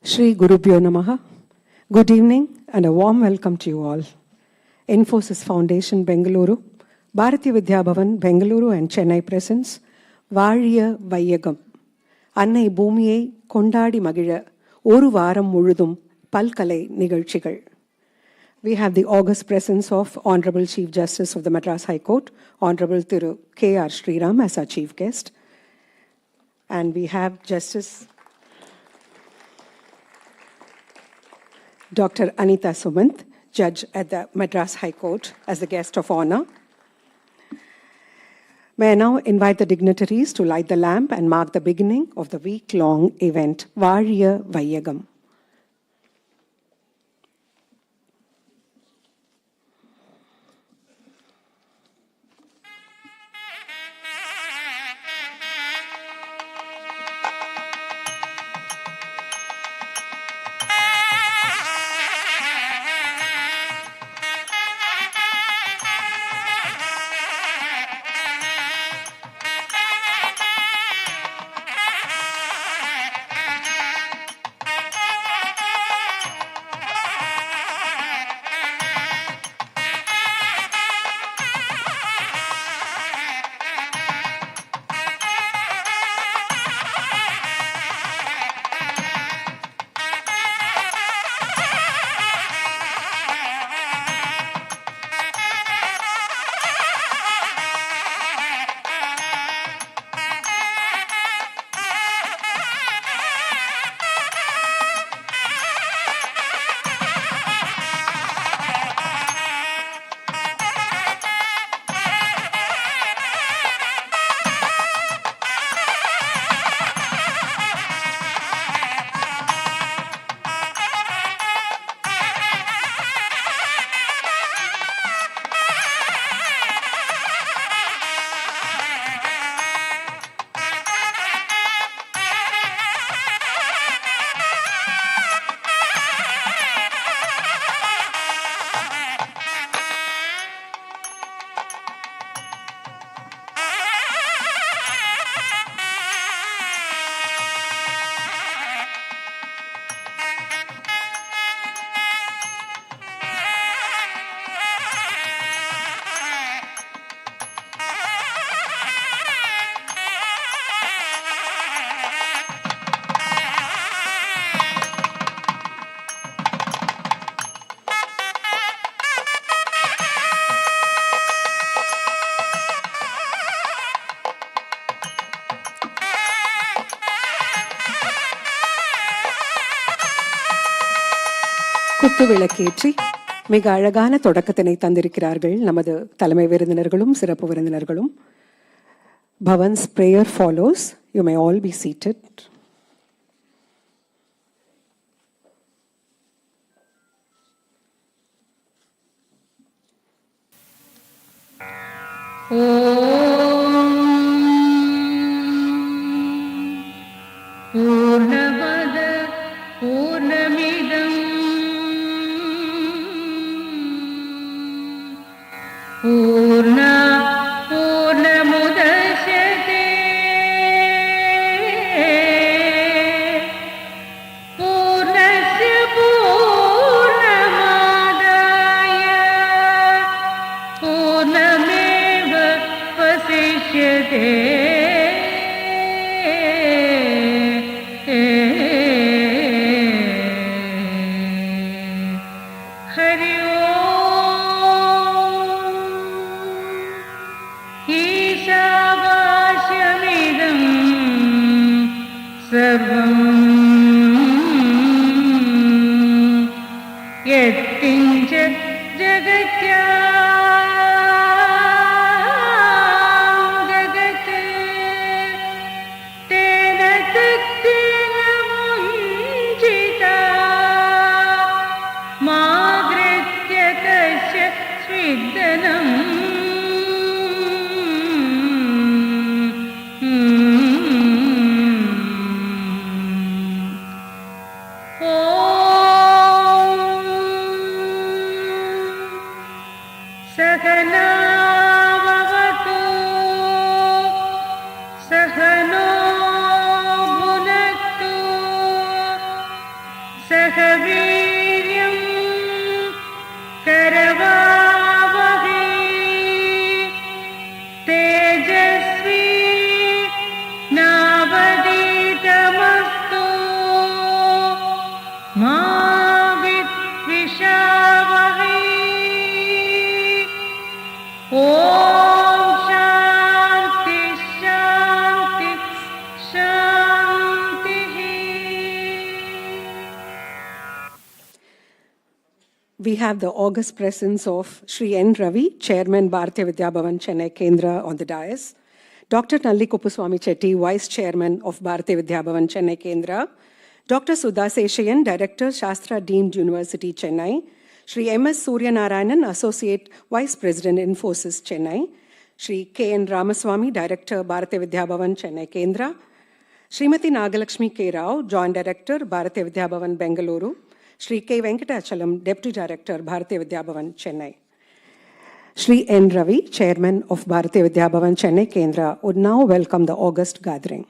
Shri Gurubhyo Namaha. Good evening and a warm welcome to you all. Infosys Foundation, Bengaluru, Bharatiya Vidya Bhavan, Bengaluru and Chennai presents Vazhiya Vaiyagam. Annai Bhoomiye Kondadi Magizha Oru Varam Muzhudhum Palkalai Nigazhchigal. We have the august presence of Honorable Chief Justice of the Madras High Court, Honorable Thiru K.R. Shriram as our chief guest. And we have Justice Dr. Anita Sumanth, Judge at the Madras High Court, as the guest of honor. May I now invite the dignitaries to light the lamp and mark the beginning of the week-long event, Vazhiya Vaiyagam. குத்து விளக்கேற்றி மிக அழகான தொடக்கத்தினை தந்திருக்கிறார்கள் நமது தலைமை விருந்தினர்களும் சிறப்பு விருந்தினர்களும். Bhavan's prayer follows. You may all be seated. We have the august presence of Shri N. Ravi, Chairman, Bharatiya Vidya Bhavan, Chennai Kendra on the dais. Dr. Nalli Kuppuswamy Chetty, Vice Chairman of Bharatiya Vidya Bhavan, Chennai Kendra. Dr. Sudha Seshayan, Director, Shastra Deemed University, Chennai. Shri M.S. Surya Narayanan, Associate Vice President, Infosys, Chennai. Shri K.N. Ramaswamy, Director, Bharatiya Vidya Bhavan, Chennai Kendra. Srimati Nagalakshmi K. Rao, Joint Director, Bharatiya Vidya Bhavan, Bengaluru. Shri K. Venkatachalam, Deputy Director, Bharatiya Vidya Bhavan, Chennai. Shri N. Ravi, Chairman of Bharatiya Vidya Bhavan, Chennai Kendra, would now welcome the August gathering.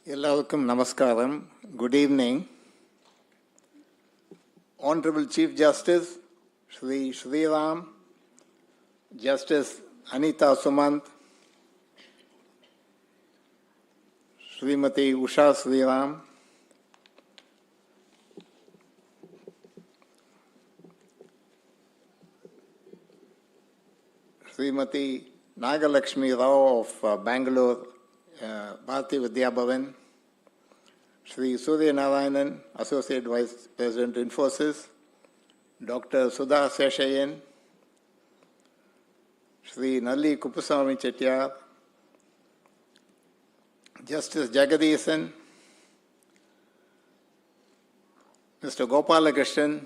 Ellavukkum namaskaram. Good evening. Honorable Chief Justice Shri Shriram, Justice Anita Sumanth, Srimati Usha Shriram, Srimati Nagalakshmi Rao of Bangalore, Bharatiya Vidya Bhavan, Shri Surya Narayanan, Associate Vice President Infosys, Dr. Sudha Seshayan, Shri Nalli Kuppuswamy Chetty, Justice Jagadisan, Mr. Gopalakrishnan,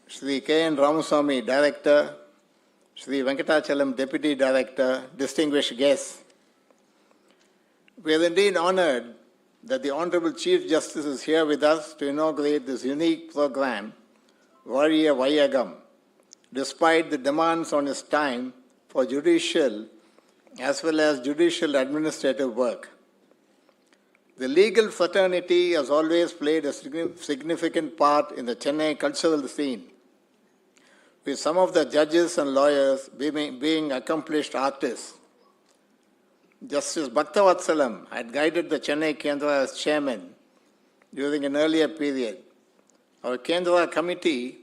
Shri K.N. Ramaswamy, Director, Shri Venkatachalam, Deputy Director, distinguished guests. We are indeed honored that the Honorable Chief Justice is here with us to inaugurate this unique program, Variya Vayagam, despite the demands on his time for judicial as well as judicial administrative work. The legal fraternity has always played a significant part in the Chennai cultural scene, with some of the judges and lawyers being accomplished artists. Justice Bhaktavatssalam had guided the Chennai Kendra as chairman during an earlier period. Our Kendra committee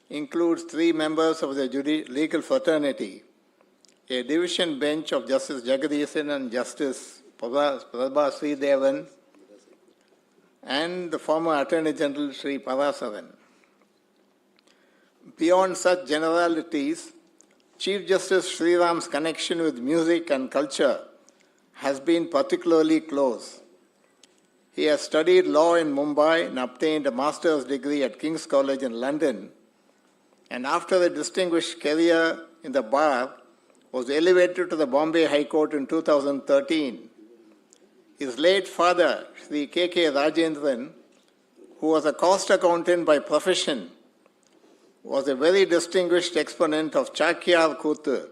includes 3 members of the legal fraternity, a division bench of Justice Jagadisan and Justice Prabha Sridevan, and the former Attorney General Sri Parasaran. Beyond such generalities, Chief Justice Shriram's connection with music and culture has been particularly close. He has studied law in Mumbai and obtained a master's degree at King's College in London, and after a distinguished career in the bar, was elevated to the Bombay High Court in 2013. His late father, Sri K.K. Rajendran, who was a cost accountant by profession, was a very distinguished exponent of Chakyar Kuthu,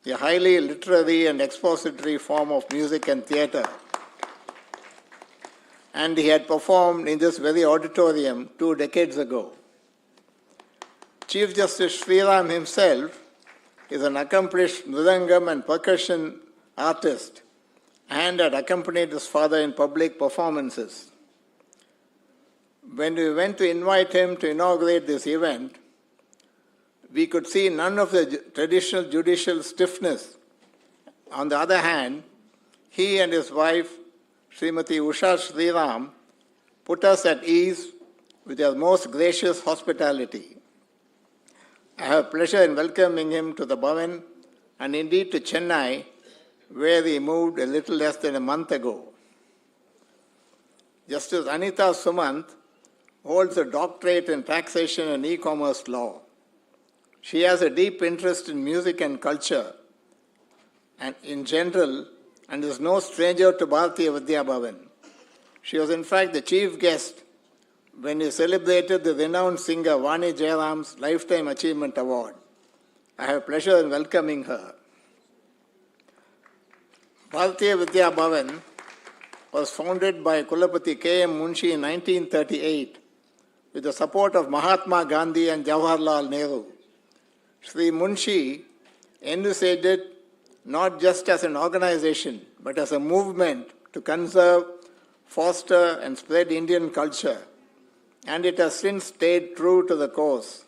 a highly literary and expository form of music and theatre. And he had performed in this very auditorium 2 decades ago. Chief Justice Shriram himself is an accomplished mridangam and percussion artist and had accompanied his father in public performances. When we went to invite him to inaugurate this event, we could see none of the traditional judicial stiffness. On the other hand, he and his wife, Srimati Usha Shriram, put us at ease with their most gracious hospitality. I have pleasure in welcoming him to the Bhavan and indeed to Chennai, where he moved a little less than a month ago. Justice Anita Sumanth holds a doctorate in taxation and e-commerce law. She has a deep interest in music and culture and in general, and is no stranger to Bharatiya Vidya Bhavan. She was in fact the chief guest when we celebrated the renowned singer Vani Jayaram's Lifetime Achievement Award. I have pleasure in welcoming her. Bharatiya Vidya Bhavan was founded by Kulapati K.M. Munshi in 1938 with the support of Mahatma Gandhi and Jawaharlal Nehru. Sri Munshi envisaged not just as an organization, but as a movement to conserve, foster, and spread Indian culture, and it has since stayed true to the course.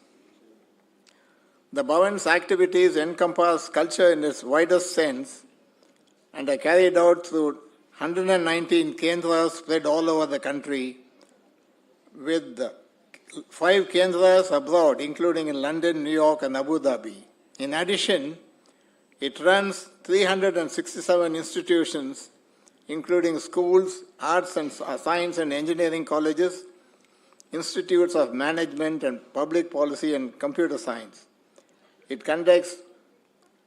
The Bhavan's activities encompass culture in its widest sense and are carried out through 119 kendras spread all over the country, with 5 kendras abroad, including in London, New York, and Abu Dhabi. In addition, it runs 367 institutions, including schools, arts and science and engineering colleges, institutes of management and public policy and computer science. It conducts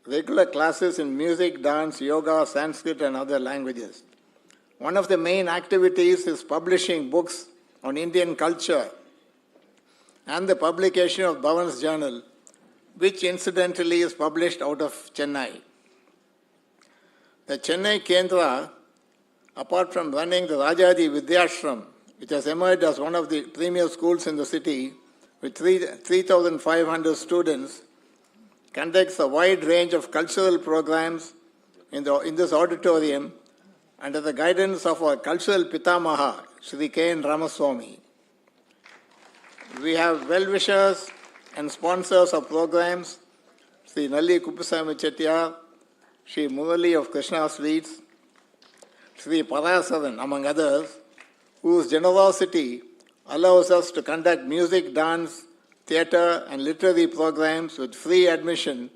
regular classes in music, dance, yoga, Sanskrit, and other languages. One of the main activities is publishing books on Indian culture and the publication of Bhavan's journal, which incidentally is published out of Chennai. The Chennai Kendra, apart from running the Rajaji Vidyashram, which has emerged as one of the premier schools in the city with 3,500 students, conducts a wide range of cultural programs in this auditorium under the guidance of our cultural Pitamaha, Shri K.N. Ramaswamy. We have well-wishers and sponsors of programs, Sri Nalli Kuppusamy Chettiar, Sri Murali of Krishna Sweets, Sri Parasaran, among others, whose generosity allows us to conduct music, dance, theatre and literary programs with free admission,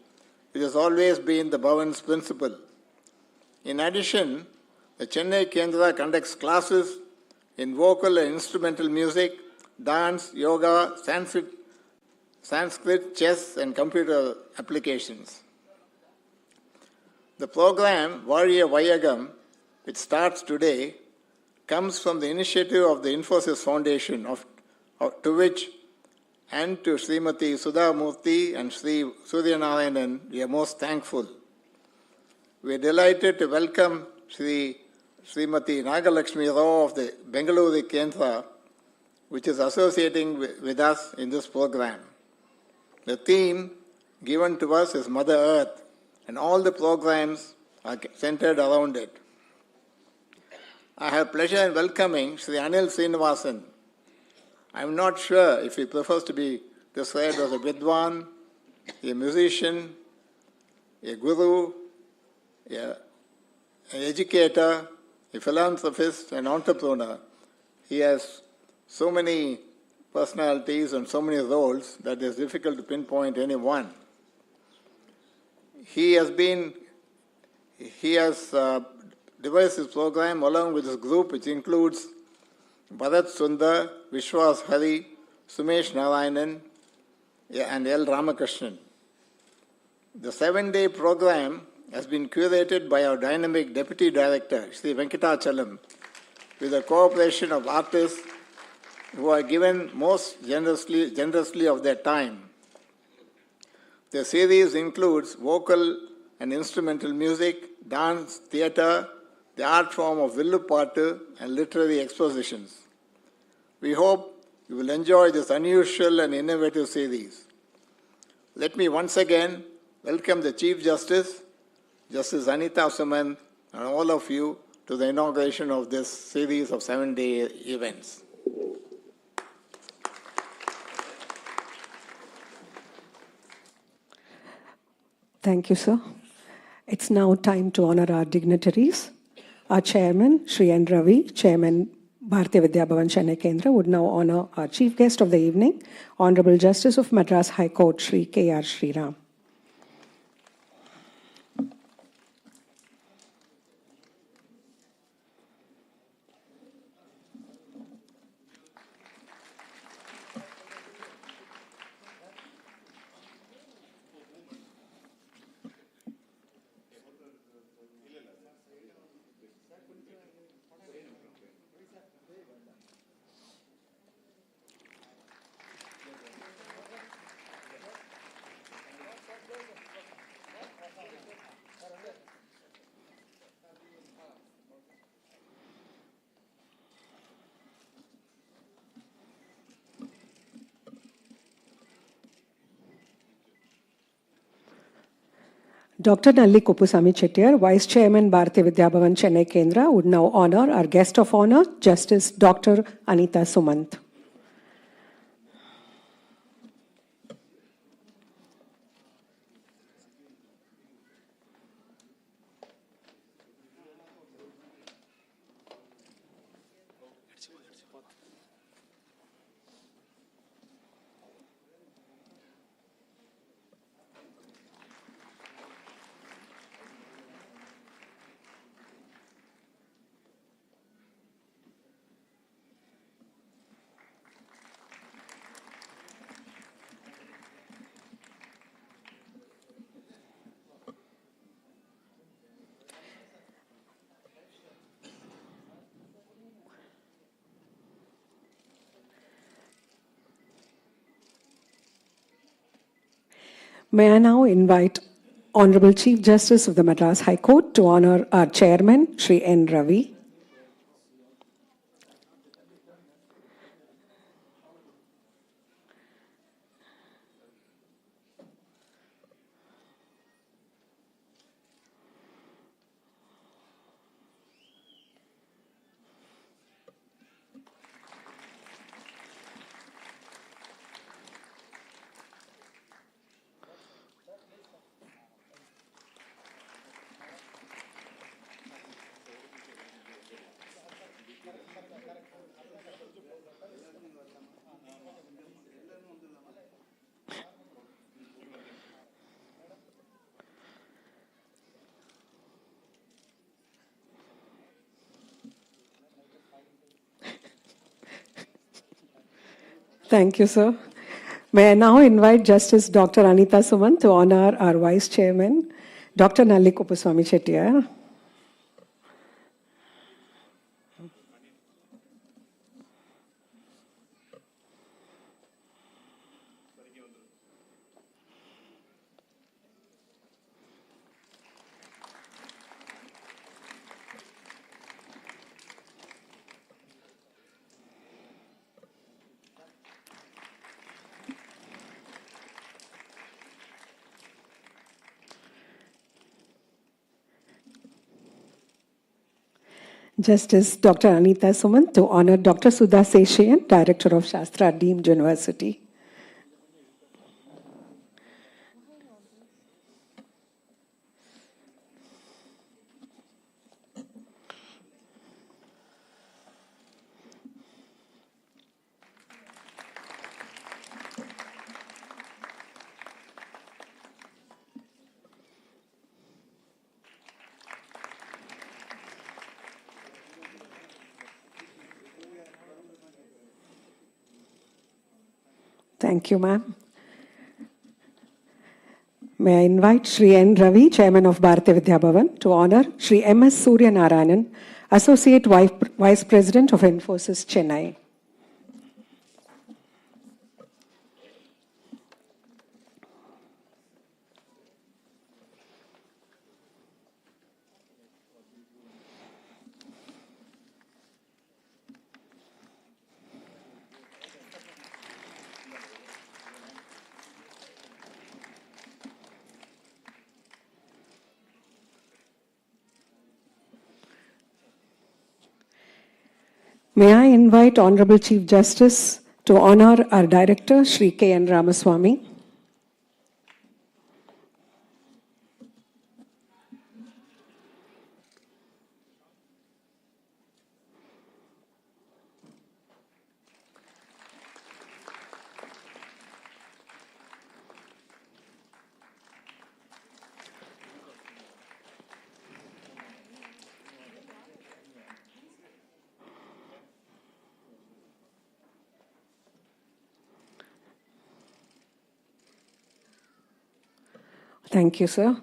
which has always been the Bhavan's principle. In addition, the Chennai Kendra conducts classes in vocal and instrumental music, dance, yoga, Sanskrit, chess, and computer applications. The program Vazhiya Vaiyagam, which starts today, comes from the initiative of the Infosys Foundation, to which and to Srimati Sudha Murthy and Sri Narayanan we are most thankful. We are delighted to welcome Srimati Nagalakshmi Rao of the Bengaluru Kendra, which is associating with us in this program. The theme given to us is Mother Earth, and all the programs are centered around it. I have pleasure in welcoming Sri Anil Srinivasan. I am not sure if he prefers to be described as a Vidwan, a musician, a guru, an educator, a philanthropist, an entrepreneur. He has so many personalities and so many roles that it is difficult to pinpoint any one. He has devised his program along with his group, which includes Bharat Sundar, Vishwas Hari, Sumesh Narayanan, and L. Ramakrishnan. The 7-day program has been curated by our dynamic Deputy Director, Sri Venkatachalam, with the cooperation of artists who are given most generously of their time. The series includes vocal and instrumental music, dance, theatre, the art form of Villupaaty, and literary expositions. We hope you will enjoy this unusual and innovative series. Let me once again welcome the Chief Justice, Justice Anita, Sumanth, and all of you to the inauguration of this series of 7-day events. Thank you, sir. It's now time to honor our dignitaries. Our chairman, Shri N. Ravi, Chairman, Bharatiya Vidya Bhavan Chennai Kendra, would now honor our chief guest of the evening, Honorable Justice of Madras High Court, Shri K.R. Shriram. Dr. Nalli Kuppusamy Chettiar, Vice Chairman, Bharatiya Vidya Bhavan, Chennai Kendra, would now honor our guest of honor, Justice Dr. Anita Sumanth. May I now invite Honorable Chief Justice of the Madras High Court to honor our Chairman, Shri N. Ravi. Thank you, sir. May I now invite Justice Dr. Anita Sumanth to honor our Vice Chairman, Dr. Nalli Kuppusamy Chettiar. Justice Dr. Anita Sumanth to honor Dr. Sudha Seshayan, Director of Shastra Deemed University. Thank you, ma'am. May I invite Shri N. Ravi, Chairman of Bharatiya Vidya Bhavan, to honor Shri M.S. Surya Narayanan, Associate Vice President of Infosys, Chennai. May I invite Honorable Chief Justice to honor our Director, Shri K. N. Ramaswamy. Thank you, sir.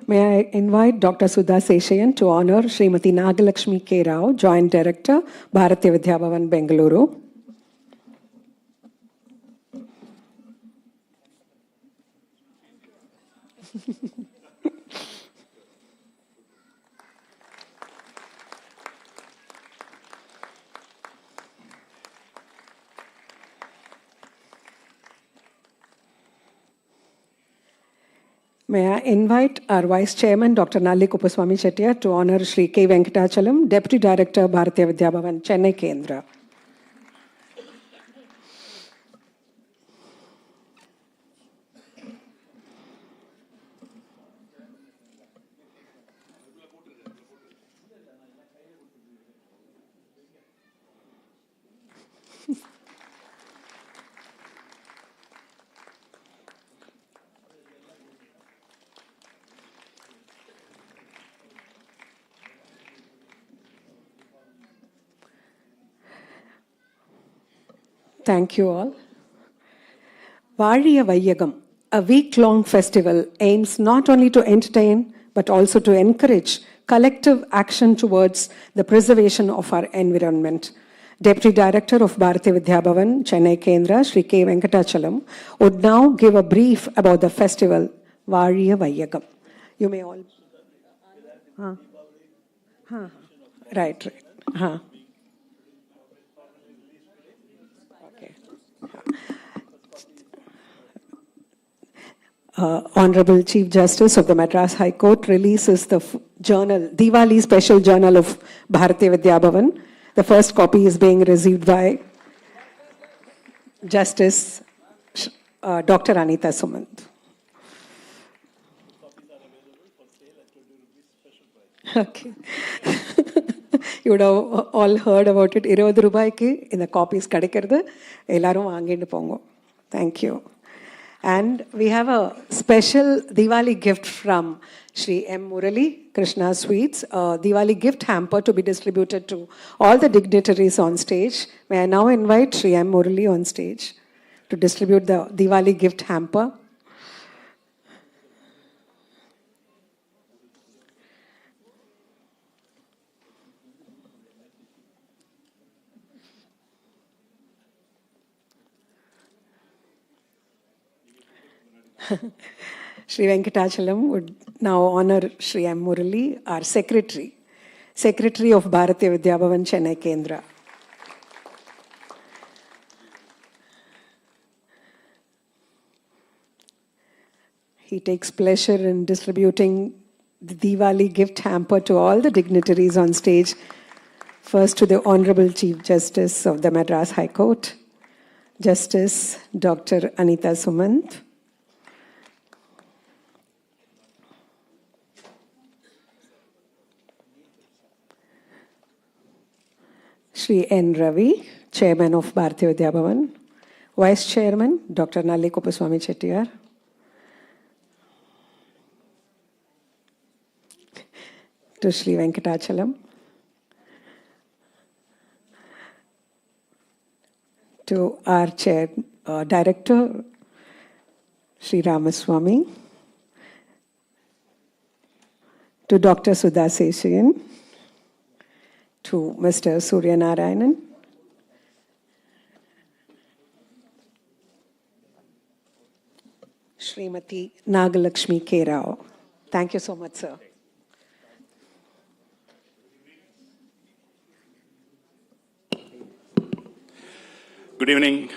May I invite Dr. Sudha Seshayan to honor Srimati Nagalakshmi K. Rao, Joint Director, Bharatiya Vidya Bhavan, Bengaluru. May I invite our Vice Chairman, Dr. Nalli Kuppaswamy Chettiar, to honor Shri K. Venkatachalam, Deputy Director, Bharatiya Vidya Bhavan, Chennai Kendra. Thank you all. Vazhiya Vayyagam, a week-long festival, aims not only to entertain but also to encourage collective action towards the preservation of our environment. Deputy Director of Bharatiya Vidya Bhavan, Chennai Kendra, Shri K. Venkatachalam, would now give a brief about the festival, Vazhiya Vayyagam. You may all... Right. Honorable Chief Justice of the Madras High Court releases the journal, Diwali Special Journal of Bharatiya Vidya Bhavan. The first copy is being received by Justice Dr. Anita Sumanth. Okay. You would have all heard about it. 20 ரூபாய்க்கு இந்த copies கிடைக்கிறது எல்லாரும் வாங்கிட்டு போங்க. Thank you. And we have a special Diwali gift from Shri M. Murali Krishna Sweets, a Diwali gift hamper to be distributed to all the dignitaries on stage. May I now invite Shri M. Murali on stage to distribute the Diwali gift hamper. Shri Venkatachalam would now honor Shri M. Murali, our Secretary of Bharatiya Vidya Bhavan, Chennai Kendra. He takes pleasure in distributing the Diwali gift hamper to all the dignitaries on stage. First to the Honorable Chief Justice of the Madras High Court, Justice Dr. Anita Sumanth. Shri N. Ravi, Chairman of Bharatiya Vidya Bhavan. Vice Chairman, Dr. Nalli Kuppaswamy Chettiar. To Shri Venkatachalam. To our Director, Shri Ramaswamy. To Dr. Sudha Seshayan. To Mr. Surya Narayanan, Srimati Nagalakshmi K. Rao. Thank you so much, sir. Good evening.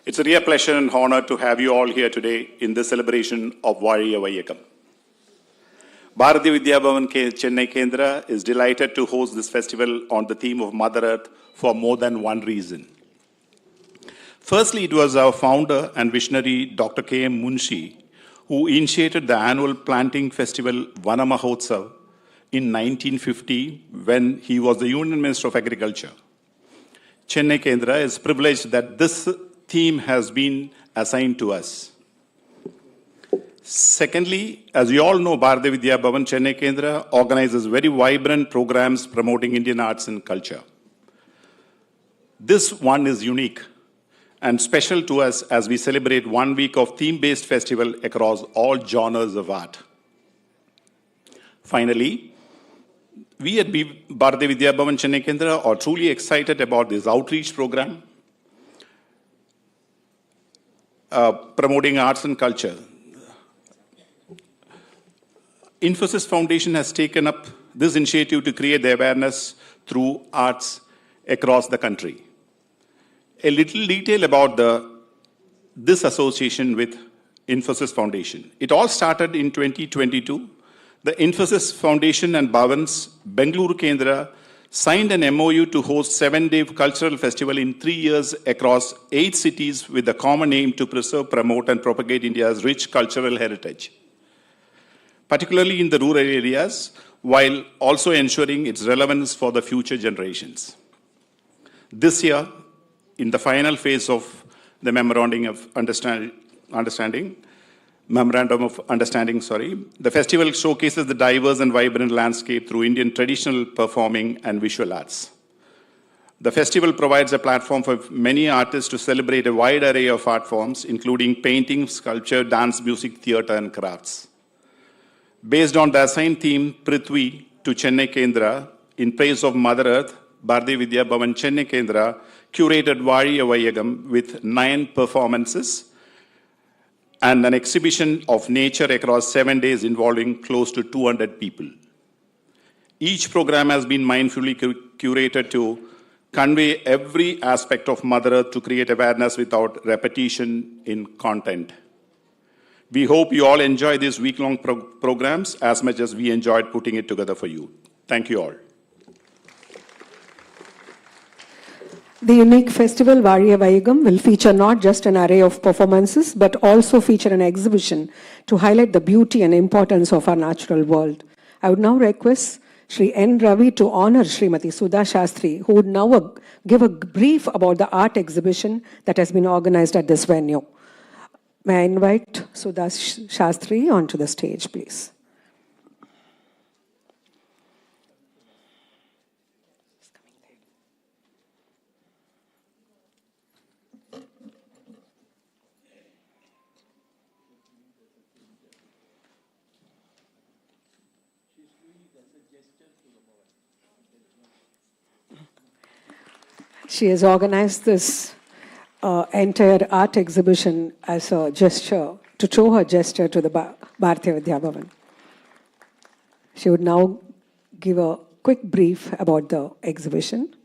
It's a real pleasure and honor to have you all here today in this celebration of Vazhiya Vayyagam. Bharatiya Vidya Bhavan Chennai Kendra is delighted to host this festival on the theme of Mother Earth for more than one reason. Firstly, it was our founder and visionary Dr. K.M. Munshi who initiated the annual planting festival Vana Mahotsav in 1950 when he was the Union Minister of Agriculture. Chennai Kendra is privileged that this theme has been assigned to us. Secondly, as you all know, Bharatiya Vidya Bhavan Chennai Kendra organizes very vibrant programs promoting Indian arts and culture. This one is unique and special to us as we celebrate 1 week of theme-based festival across all genres of art. Finally, we at Bharatiya Vidya Bhavan Chennai Kendra are truly excited about this outreach program promoting arts and culture. Infosys Foundation has taken up this initiative to create the awareness through arts across the country. A little detail about this association with Infosys Foundation. It all started in 2022. The Infosys Foundation and Bhavan's Bengaluru Kendra signed an MOU to host 7-day cultural festival in 3 years across 8 cities with the common aim to preserve, promote, and propagate India's rich cultural heritage, particularly in the rural areas, while also ensuring its relevance for the future generations. This year, in the final phase of the Memorandum of Understanding, the festival showcases the diverse and vibrant landscape through Indian traditional performing and visual arts. The festival provides a platform for many artists to celebrate a wide array of art forms, including painting, sculpture, dance, music, theatre, and crafts. Based on the assigned theme, Prithvi to Chennai Kendra, in praise of Mother Earth, Bharatiya Vidya Bhavan Chennai Kendra curated Vazhiya Vaiyakam with 9 performances and an exhibition of nature across 7 days involving close to 200 people. Each program has been mindfully curated to convey every aspect of Mother Earth to create awareness without repetition in content. We hope you all enjoy these week-long programs as much as we enjoyed putting it together for you. Thank you all. The unique festival Vazhiya Vaiyakam will feature not just an array of performances, but also feature an exhibition to highlight the beauty and importance of our natural world. I would now request Shri N. Ravi to honor Srimati Sudha Shastri, who would now give a brief about the art exhibition that has been organized at this venue. May I invite Sudha Shastri onto the stage, please. She has organized this entire art exhibition as a gesture, to show her gesture to the Bharatiya Vidya Bhavan. She would now give a quick brief about the exhibition.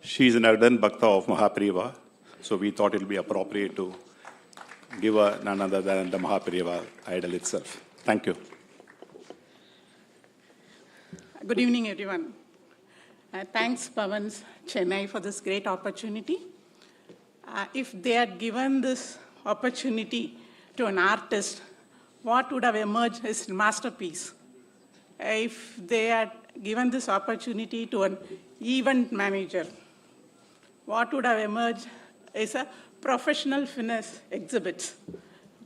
She is an ardent Bhakta of Mahapariva, so we thought it would be appropriate to give her none other than the Mahapariva idol itself. Thank you. Good evening, everyone. Thanks, Bhavan Chennai, for this great opportunity. If they had given this opportunity to an artist, what would have emerged as a masterpiece? If they had given this opportunity to an event manager, what would have emerged is a professional finesse exhibit.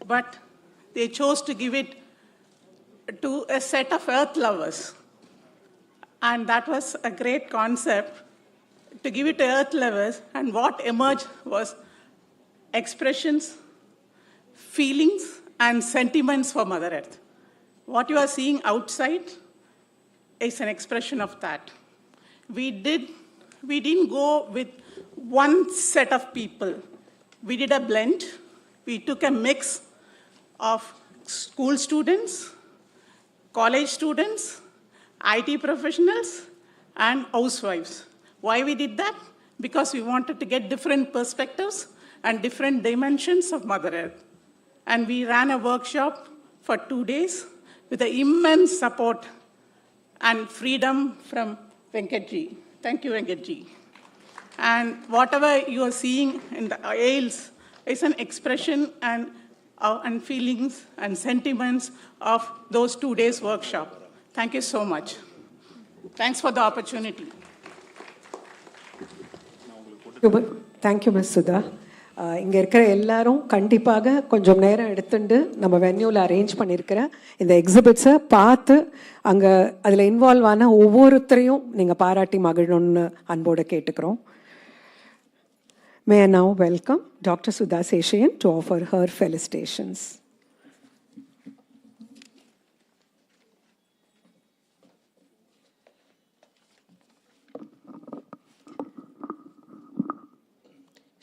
But they chose to give it to a set of earth lovers. And that was a great concept, to give it to earth lovers. And what emerged was expressions, feelings, and sentiments for Mother Earth. What you are seeing outside is an expression of that. We didn't go with one set of people. We did a blend. We took a mix of school students, college students, IT professionals, and housewives. Why we did that? Because we wanted to get different perspectives and different dimensions of Mother Earth. And we ran a workshop for 2 days with the immense support and freedom from Venkatji. Thank you, Venkatji. And whatever you are seeing in the aisles is an expression and feelings and sentiments of those 2 days workshop. Thank you so much. Thanks for the opportunity. Thank you, Ms. Sudha. இங்கே இருக்கிற எல்லாரும் கண்டிப்பாக கொஞ்சம் நேரம் எடுத்துட்டு நம்ம வென்யூவில் arrange பண்ணியிருக்கிற இந்த எக்ஸிபிட்ஸை பார்த்து அங்கே அதில் இன்வால்வ் ஆன ஒவ்வொருத்தரையும் நீங்கள் பாராட்டி மகிழணும்னு அன்போடு கேட்டுக்கிறோம். May I now welcome Dr. Sudha Seshayan to offer her felicitations.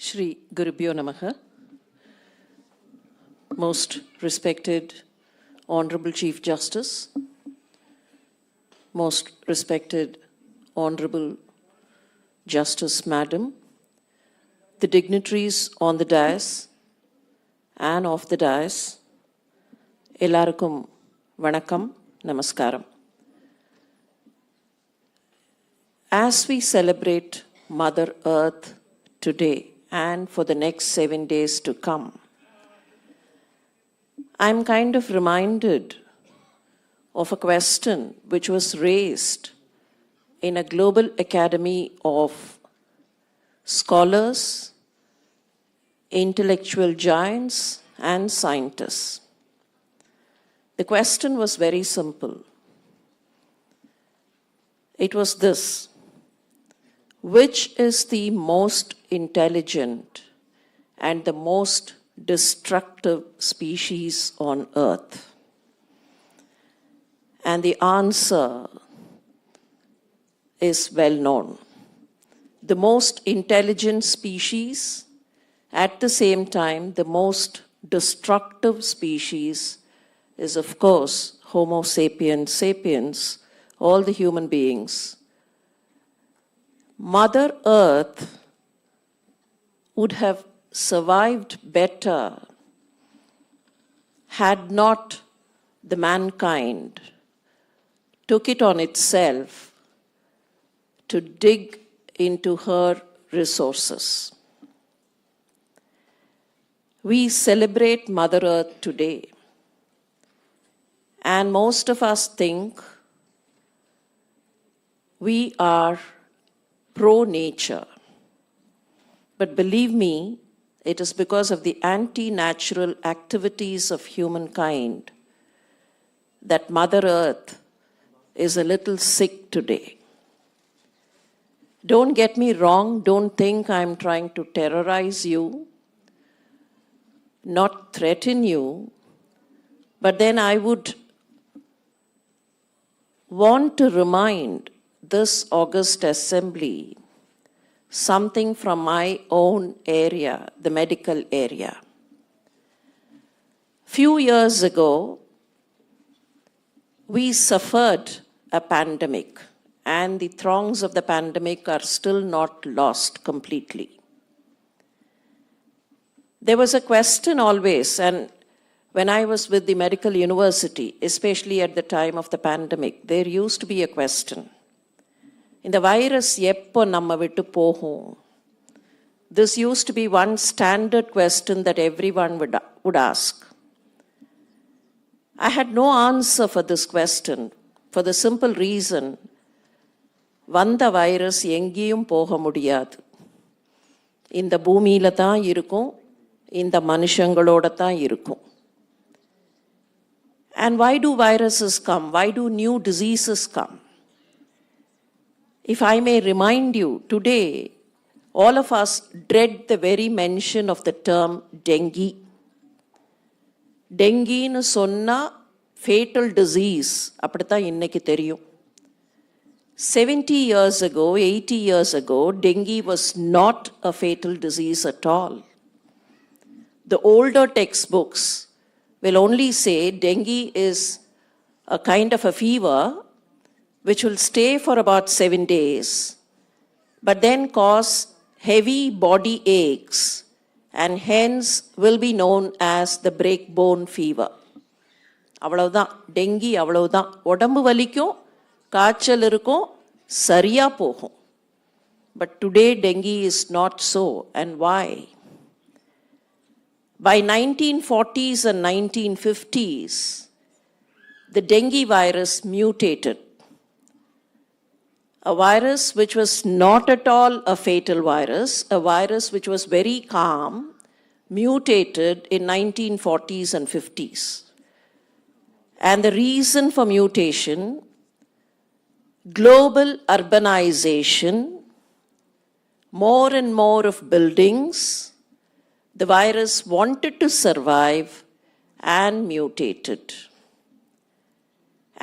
Shri Gurubhyo Namaha. Most respected Honorable Chief Justice, most respected Honorable Justice Madam, the dignitaries on the dais and off the dais, Ellarukkum Vanakkam, Namaskaram. As we celebrate Mother Earth today and for the next 7 days to come, I'm kind of reminded of a question which was raised in a global academy of scholars, intellectual giants, and scientists. The question was very simple. It was this: which is the most intelligent and the most destructive species on Earth? And the answer is well known. The most intelligent species, at the same time, the most destructive species is, of course, Homo sapiens sapiens, all the human beings. Mother Earth would have survived better had not the mankind took it on itself to dig into her resources. We celebrate Mother Earth today, and most of us think we are pro-nature. But believe me, it is because of the anti-natural activities of humankind that Mother Earth is a little sick today. Don't get me wrong, don't think I'm trying to terrorize you, not threaten you, but then I would want to remind this august assembly something from my own area, the medical area. Few years ago, we suffered a pandemic, and the throngs of the pandemic are still not lost completely. There was a question always, and when I was with the medical university, especially at the time of the pandemic, there used to be a question. In the virus, eppo namma vittu pohum? This used to be one standard question that everyone would ask. I had no answer for this question for the simple reason, vanda virus engiyum poga mudiyadu. இந்த பூமியில தான் இருக்கும், இந்த மனுஷங்களோட தான் இருக்கும். And why do viruses come? Why do new diseases come? If I may remind you, today, all of us dread the very mention of the term dengue. Dengue nu sonna fatal disease, அப்படித்தான் இன்னைக்கு தெரியும். 70 years ago, 80 years ago, dengue was not a fatal disease at all. The older textbooks will only say dengue is a kind of a fever which will stay for about 7 days, but then cause heavy body aches and hence will be known as the breakbone fever. அவ்வளவுதான் dengue, அவ்வளவுதான். உடம்பு வலிக்கும், காய்ச்சல் இருக்கும், சரியா போகும். But today dengue is not so. And why? By 1940s and 1950s, the dengue virus mutated. A virus which was not at all a fatal virus, a virus which was very calm, mutated in 1940s and 50s. And the reason for mutation, global urbanization, more and more of buildings, the virus wanted to survive and mutated.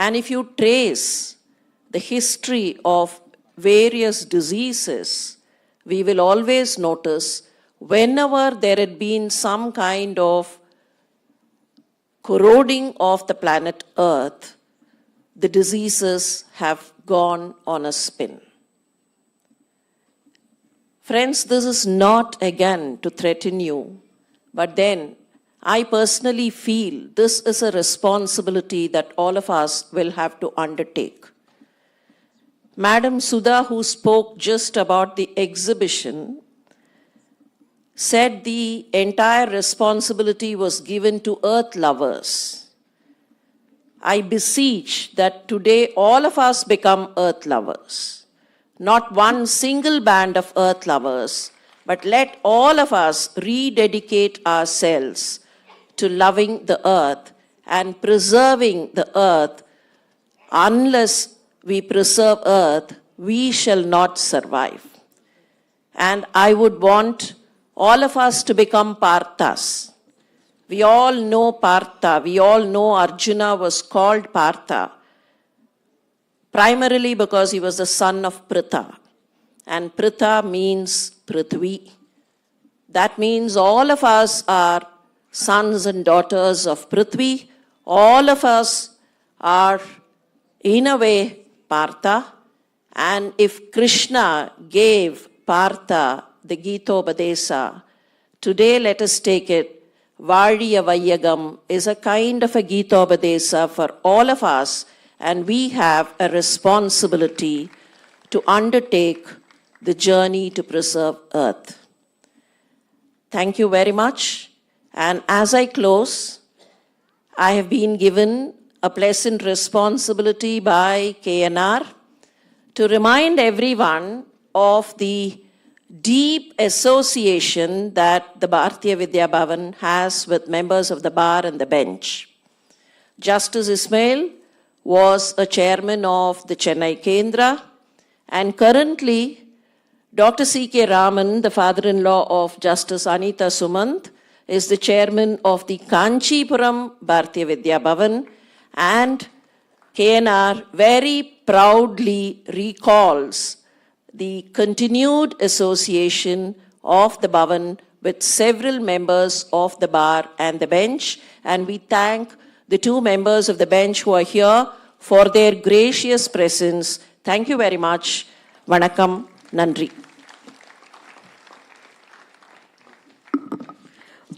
And if you trace the history of various diseases, we will always notice whenever there had been some kind of corroding of the planet Earth, the diseases have gone on a spin. Friends, this is not again to threaten you, but then I personally feel this is a responsibility that all of us will have to undertake. Madam Sudha, who spoke just about the exhibition, said the entire responsibility was given to earth lovers. I beseech that today all of us become earth lovers. Not one single band of earth lovers, but let all of us rededicate ourselves to loving the earth and preserving the earth. Unless we preserve earth, we shall not survive. And I would want all of us to become Parthas. We all know Partha. We all know Arjuna was called Partha, primarily because he was the son of Pritha. And Pritha means Prithvi. That means all of us are sons and daughters of Prithvi. All of us are, in a way, Partha. And if Krishna gave Partha the Gitobadesa, today let us take it. Vazhiya Vaiyagam is a kind of a Gitobadesa for all of us, and we have a responsibility to undertake the journey to preserve earth. Thank you very much. And as I close, I have been given a pleasant responsibility by KNR to remind everyone of the deep association that the Bharatiya Vidya Bhavan has with members of the bar and the bench. Justice Ismail was a chairman of the Chennai Kendra, and currently Dr. C.K. Raman, the father-in-law of Justice Anita Sumanth, is the chairman of the Kanchipuram Bharatiya Vidya Bhavan, and KNR very proudly recalls the continued association of the Bhavan with several members of the bar and the bench, and we thank the two members of the bench who are here for their gracious presence. Thank you very much. Vanakkam, Nandri.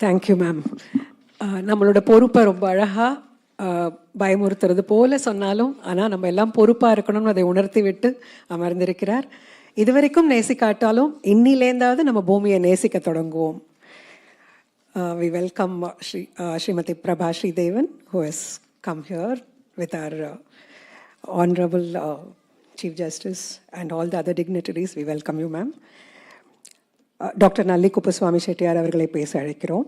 Thank you ma'am. நம்மளோட பொறுப்பை ரொம்ப அழகாக பயமுறுத்துறது போல சொன்னாலும், ஆனால் நம்ம எல்லாம் பொறுப்பாக இருக்கணும்னு அதை உணர்த்தி விட்டு அமர்ந்திருக்கிறார். இதுவரைக்கும் நேசிக்காட்டாலும் இன்னிலேந்தாவது நம்ம பூமியை நேசிக்க தொடங்குவோம். We welcome Srimati Prabha Sridevan, who has come here with our Honorable Chief Justice and all the other dignitaries. We welcome you, ma'am. Dr. Nalli Kuppaswamy Chettiar அவர்களை பேச அழைக்கிறோம்.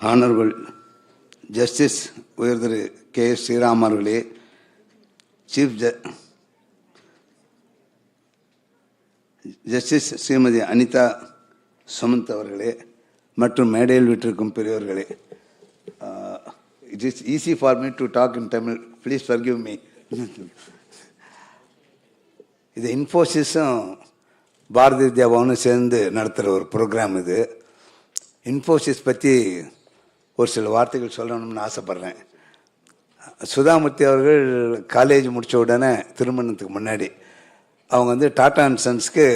Honorable Justice உயர்திரு கே. ஸ்ரீராம் அவர்களே, சீஃப் ஜஸ்டிஸ் ஸ்ரீமதி அனிதா சுமந்த் அவர்களே மற்றும் மேடையில் விட்டிருக்கும் பெரியவர்களே, it is easy for me to talk in Tamil, please forgive me. இது இன்ஃபோசிஸும் பாரதிய வித்யா பவனும் சேர்ந்து நடத்துகிற ஒரு ப்ரோக்ராம். இது இன்ஃபோசிஸ் பற்றி ஒரு சில வார்த்தைகள் சொல்லணும்னு ஆசைப்பட்றேன். சுதாமூர்த்தி அவர்கள் காலேஜ் முடித்த உடனே திருமணத்துக்கு முன்னாடி அவங்க வந்து டாடா அண்ட் சன்ஸ்க்கு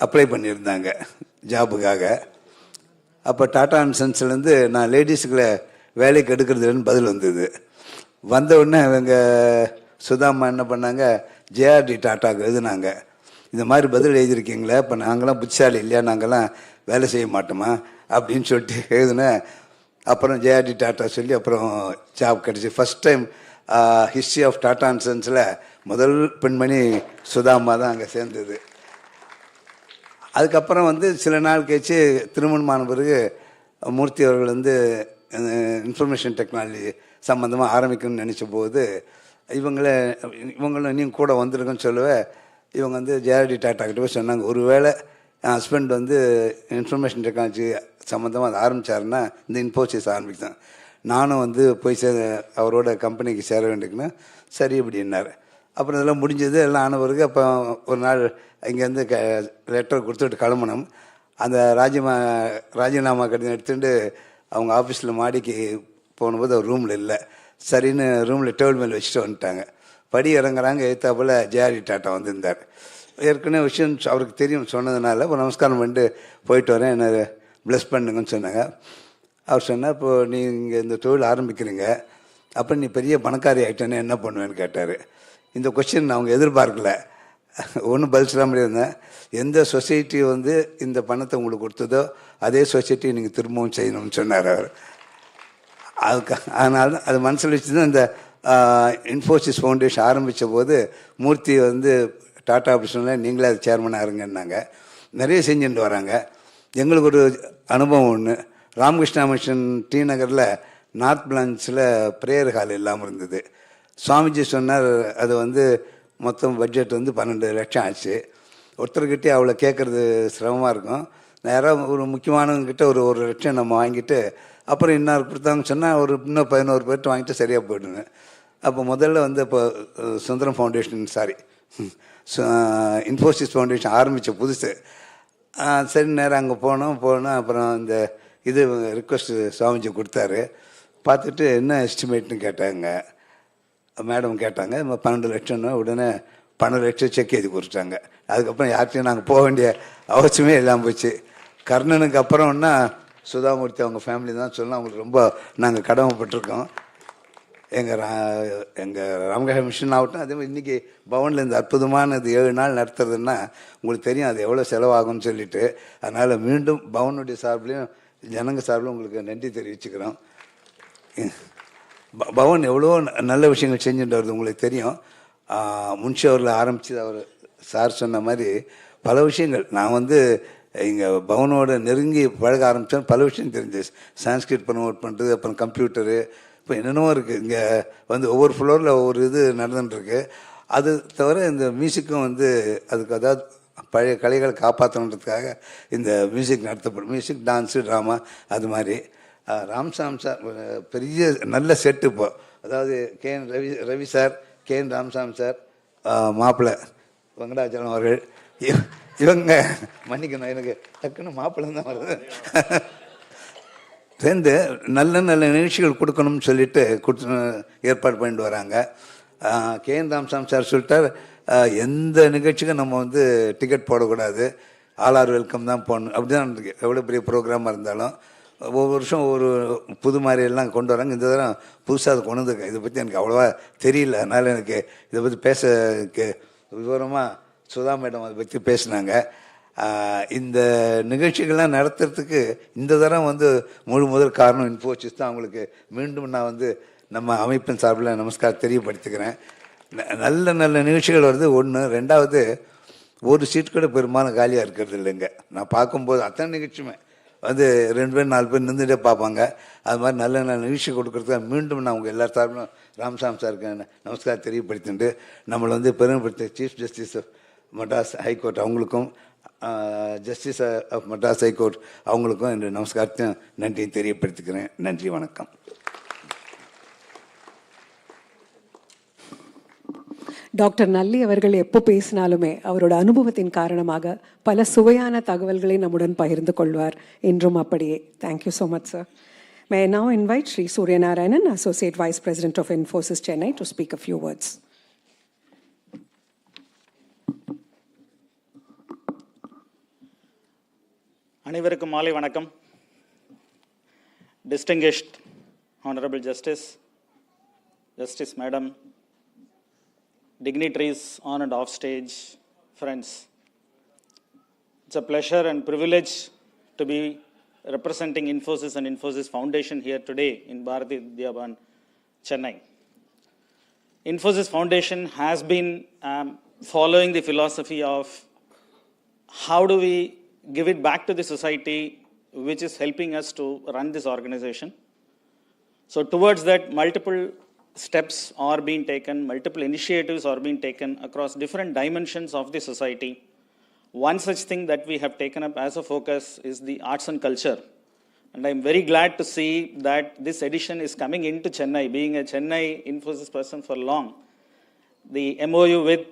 அப்ளை பண்ணியிருந்தாங்க ஜாபுக்காக. அப்போ டாடா அண்ட் சன்ஸ்லேருந்து நான் லேடிஸுக்குள்ள வேலைக்கு எடுக்கிறதுலன்னு பதில் வந்தது. வந்த உடனே அவங்க சுதாமா என்ன பண்ணாங்க, ஜேஆர்டி டாட்டாவுக்கு எழுதுனாங்க, இந்த மாதிரி பதில் எழுதியிருக்கீங்களே, இப்போ நாங்களாம் புத்திசாலி இல்லையா, நாங்கள்லாம் வேலை செய்ய மாட்டோமா அப்படின்னு சொல்லிட்டு எழுதுனேன். அப்புறம் ஜேஆர்டி டாட்டா சொல்லி அப்புறம் ஜாப் கிடச்சி. First time history of Tata and சன்ஸில் முதல் பெண்மணி சுதாமா தான் அங்கே சேர்ந்தது. அதுக்கப்புறம் வந்து சில நாள் கழிச்சு திருமணமான பிறகு மூர்த்தி அவர்கள் வந்து இன்ஃபர்மேஷன் டெக்னாலஜி சம்மந்தமாக ஆரம்பிக்கணும்னு நினச்ச போது இவங்களும் நீங்கள் கூட வந்துருக்குன்னு சொல்லுவேன். இவங்க வந்து ஜேஆர்டி டாட்டா கிட்ட போய் சொன்னாங்க, ஒருவேளை என் ஹஸ்பண்ட் வந்து இன்ஃபர்மேஷன் டெக்னாலஜி சம்மந்தமாக அதை ஆரம்பித்தாருன்னா இந்த இன்ஃபோசிஸ் ஆரம்பித்தான். நானும் வந்து போய் அவரோட கம்பெனிக்கு சேர வேண்டியதுன்னு சரி அப்படின்னாரு. அப்புறம் இதெல்லாம் முடிஞ்சது, எல்லாம் ஆன பிறகு அப்போ ஒரு நாள் இங்கேருந்து லெட்டர் கொடுத்துட்டு கிளம்பணும். அந்த ராஜினாமா கடிதம் எடுத்துட்டு அவங்க ஆஃபீஸில் மாடிக்கு போனபோது அவர் ரூமில் இல்லை. சரின்னு ரூமில் டேபிள் மேல் வச்சுட்டு வந்துட்டாங்க. படி இறங்குறாங்க, எழுத்தாப்பில் ஜேஆர்டி டாட்டா வந்திருந்தார். ஏற்கனவே விஷயம் அவருக்கு தெரியும் சொன்னதுனால இப்போ நமஸ்காரம் பண்ணிட்டு போயிட்டு வரேன், என்ன ப்ளஸ் பண்ணுங்கன்னு சொன்னாங்க. அவர் சொன்னார், இப்போது நீங்கள் இந்த தொழில் ஆரம்பிக்கிறீங்க, அப்போ நீ பெரிய பணக்காரி ஆகிட்டேன்னு என்ன பண்ணுவேன்னு கேட்டார். இந்த கொஸ்டின் அவங்க எதிர்பார்க்கல. ஒன்றும் பதில் சொல்ல முடியாதுங்க. எந்த சொசைட்டி வந்து இந்த பணத்தை உங்களுக்கு கொடுத்ததோ அதே சொசைட்டி நீங்கள் திரும்பவும் செய்யணும்னு சொன்னார் அவர். அதுக்கு அதனால அது மனசில் வச்சு தான் இந்த இன்ஃபோசிஸ் ஃபவுண்டேஷன் ஆரம்பித்த போது மூர்த்தி வந்து டாட்டா ஆஃபீஸில் நீங்களே அது சேர்மனாக இருங்கன்னாங்க. நிறைய செஞ்சுட்டு வராங்க. எங்களுக்கு ஒரு அனுபவம் ஒன்று, ராமகிருஷ்ணா மிஷன் டி நகரில் நார்த் பிரான்ச்சில் ப்ரேயர் ஹால் இல்லாமல் இருந்தது. சுவாமிஜி சொன்னார், அது வந்து மொத்தம் பட்ஜெட் வந்து 12 லட்சம் ஆச்சு. ஒருத்தர்கிட்டே அவ்வளோ கேட்குறது சிரமமாக இருக்கும். நேராக ஒரு முக்கியமானவங்ககிட்ட ஒரு 1 லட்சம் நம்ம வாங்கிட்டு அப்புறம் இன்னொரு கொடுத்தாங்கன்னு சொன்னால் ஒரு இன்னும் 11 பேர்ட்டு வாங்கிட்டு சரியாக போயிடுங்க. அப்போ முதல்ல வந்து இப்போ சுந்தரம் ஃபவுண்டேஷன் இன்ஃபோசிஸ் ஃபவுண்டேஷன் ஆரம்பித்த புதுசு. சரி நேரம் அங்கே போனோம். அப்புறம் இந்த இது ரிக்வெஸ்ட்டு சுவாமிஜி கொடுத்தாரு. பார்த்துட்டு என்ன எஸ்டிமேட்னு கேட்டாங்க. மேடம் கேட்டாங்க, 12 லட்சம்னு. உடனே 12 லட்சம் செக் எழுதி கொடுத்துட்டாங்க. அதுக்கப்புறம் யார்கிட்டையும் நாங்கள் போக வேண்டிய அவசியமே இல்லாமல் போச்சு. கர்ணனுக்கு அப்புறம்னா சுதாமூர்த்தி அவங்க ஃபேமிலி தான் சொல்லலாம். அவங்களுக்கு ரொம்ப நாங்கள் கடமைப்பட்டிருக்கோம். எங்கள் ராமகிருஷ்ண மிஷன் ஆகட்டும், அதே மாதிரி இன்றைக்கி பவனில் இந்த அற்புதமானது 7 நாள் நடத்துறதுன்னா உங்களுக்கு தெரியும் அது எவ்வளோ செலவாகும்னு சொல்லிட்டு. அதனால் மீண்டும் பவனுடைய சார்பிலையும் ஜனங்க சார்பிலும் உங்களுக்கு நன்றி தெரிவிச்சுக்கிறோம். பவன் எவ்வளோ நல்ல விஷயங்கள் செஞ்சுட்டு வருது உங்களுக்கு தெரியும். முன்ஷி அவரில் ஆரம்பித்து அவர் சார் சொன்ன மாதிரி பல விஷயங்கள் நான் வந்து இங்கே பவனோட நெருங்கி பழக ஆரம்பித்தோம். பல விஷயம் தெரிஞ்சு சான்ஸ்கிரிட் ப்ரமோட் பண்ணுறது, அப்புறம் கம்ப்யூட்டரு, இப்போ என்னென்னவோ இருக்குது. இங்கே வந்து ஒவ்வொரு ஃப்ளோரில் ஒவ்வொரு இது நடந்துட்டுருக்கு. அது தவிர இந்த மியூசிக்கும் வந்து அதுக்கு அதாவது பழைய கலைகளை காப்பாற்றணுன்றதுக்காக இந்த மியூசிக் நடத்தப்படும். மியூசிக், டான்ஸு, ட்ராமா, அது மாதிரி. ராம்சாம் சார் பெரிய நல்ல செட்டு இப்போ. அதாவது KN Ravi sir, KN Ramsam sir, மாப்பிள்ளை வெங்கடாச்சலம் அவர்கள், இவங்க மன்னிக்கணும் எனக்கு டக்குன்னு மாப்பிள்ளை தான் வருது, சேர்ந்து நல்ல நல்ல நிகழ்ச்சிகள் கொடுக்கணும்னு சொல்லிட்டு ஏற்பாடு பண்ணிட்டு வராங்க. கேஎன் ராம்சாம் சார் சொல்லிட்டார், எந்த நிகழ்ச்சிக்கும் நம்ம வந்து டிக்கெட் போடக்கூடாது, ஆல் ஆர் வெல்கம் தான் போடணும். அப்படி தான் இருக்கு. எவ்வளோ பெரிய ப்ரோக்ராமாக இருந்தாலும் ஒவ்வொரு வருஷம் ஒரு புது மாதிரியெல்லாம் கொண்டு வராங்க. இந்த தடவை புதுசாக அதை கொண்டு வந்துருக்கேன். இதை பற்றி எனக்கு அவ்வளோவா தெரியல. அதனால் எனக்கு இதை பற்றி பேச விவரமாக சுதா மேடம் அதை பற்றி பேசினாங்க. இந்த நிகழ்ச்சிகள்லாம் நடத்துறதுக்கு இந்த தரம் வந்து முதல் காரணம் இன்ஃபோசிஸ் தான். அவங்களுக்கு மீண்டும் நான் வந்து நம்ம அமைப்பின் சார்பில் நமஸ்காரம் தெரியப்படுத்திக்கிறேன். நல்ல நல்ல நிகழ்ச்சிகள் வருது ஒன்று. ரெண்டாவது, ஒரு சீட் கூட பெரும்பாலும் காலியாக இருக்கிறது இல்லைங்க. நான் பார்க்கும்போது அத்தனை நிகழ்ச்சியுமே வந்து 2 பேர் 4 பேர் நின்றுட்டே பார்ப்பாங்க. அது மாதிரி நல்ல நல்ல நிகழ்ச்சி கொடுக்குறதுக்கு மீண்டும் நான் உங்கள் எல்லா சார்பிலும் ராம்சாம் சாருக்கு நமஸ்காரம் தெரியப்படுத்திட்டு நம்மளை வந்து பெருமைப்படுத்த chief justice of Madras high court அவங்களுக்கும், ஜஸ்டிஸ் ஆஃப் மட்ராஸ் ஹைகோர்ட் அவங்களுக்கும் என்னுடைய நமஸ்காரத்தையும் நன்றியை தெரியப்படுத்திக்கிறேன். நன்றி, வணக்கம். டாக்டர் நல்லி அவர்கள் எப்போ பேசினாலுமே அவரோட அனுபவத்தின் காரணமாக பல சுவையான தகவல்களை நம்முடன் பகிர்ந்து கொள்வார். இன்றும் அப்படியே. Thank you so much sir. May I now invite Sri Surya Narayanan, Associate Vice President of Infosys Chennai, to speak a few words. அனைவருக்கும் மாலை வணக்கம். Distinguished Honorable Justice Madam, dignitaries on and off stage, friends. It's a pleasure and privilege to be representing Infosys and Infosys Foundation here today in Bhavan, Chennai. Infosys Foundation has been following the philosophy of how do we give it back to the society which is helping us to run this organization. So towards that, multiple steps are being taken, multiple initiatives are being taken across different dimensions of the society. One such thing that we have taken up as a focus is the arts and culture. And I'm very glad to see that this edition is coming into Chennai. Being a Chennai Infosys person for long, the MOU with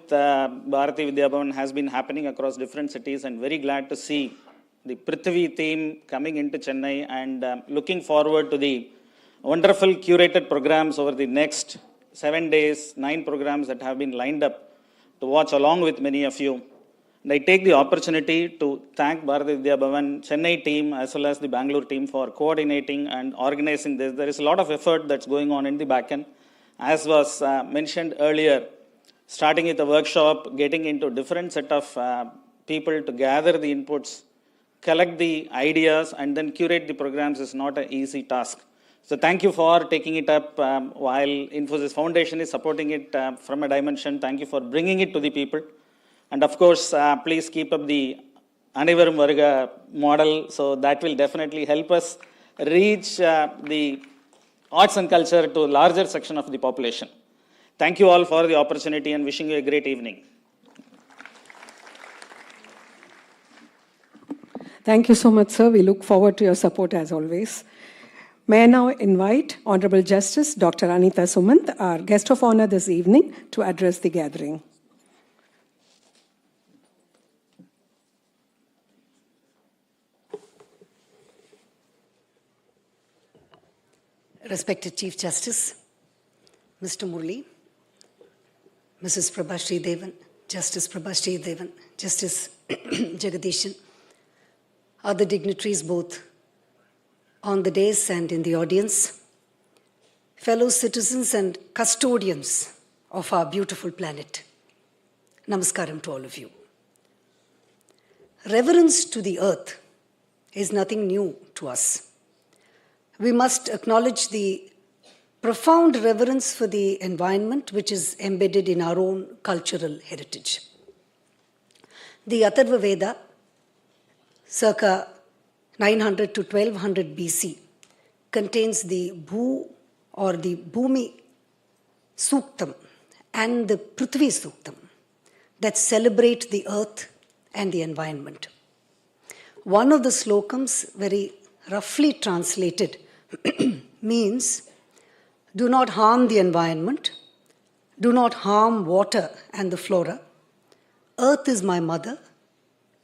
Bharati Vidya Bhavan has been happening across different cities, and very glad to see the Prithvi theme coming into Chennai, and looking forward to the wonderful curated programs over the next 7 days, 9 programs that have been lined up to watch along with many of you. And I take the opportunity to thank Bharati Vidya Bhavan Chennai team as well as the Bangalore team for coordinating and organizing this. There is a lot of effort that's going on in the back end. As was mentioned earlier, starting with a workshop, getting into different set of people to gather the inputs, collect the ideas, and then curate the programs is not an easy task. So thank you for taking it up while Infosys Foundation is supporting it from a dimension. Thank you for bringing it to the people. And of course, please keep up the Anivarum Varga model. So that will definitely help us reach the arts and culture to a larger section of the population. Thank you all for the opportunity and wishing you a great evening. Thank you so much, sir. We look forward to your support as always. May I now invite Honorable Justice Dr. Anita Sumanth, our guest of honor this evening, to address the gathering. Respected Chief Justice, Mr. Murli, Mrs. Prabhashri Devan, Justice Prabhashri Devan, Justice Jagadishan, other dignitaries both on the dais and in the audience, fellow citizens and custodians of our beautiful planet. Namaskaram to all of you. Reverence to the earth is nothing new to us. We must acknowledge the profound reverence for the environment which is embedded in our own cultural heritage. The Atharva Veda, circa 900 to 1200 BC, contains the Bhu or the Bhoomiye Suktam and the Prithvi Suktam that celebrate the earth and the environment. One of the slokams, very roughly translated, means do not harm the environment, do not harm water and the flora. Earth is my mother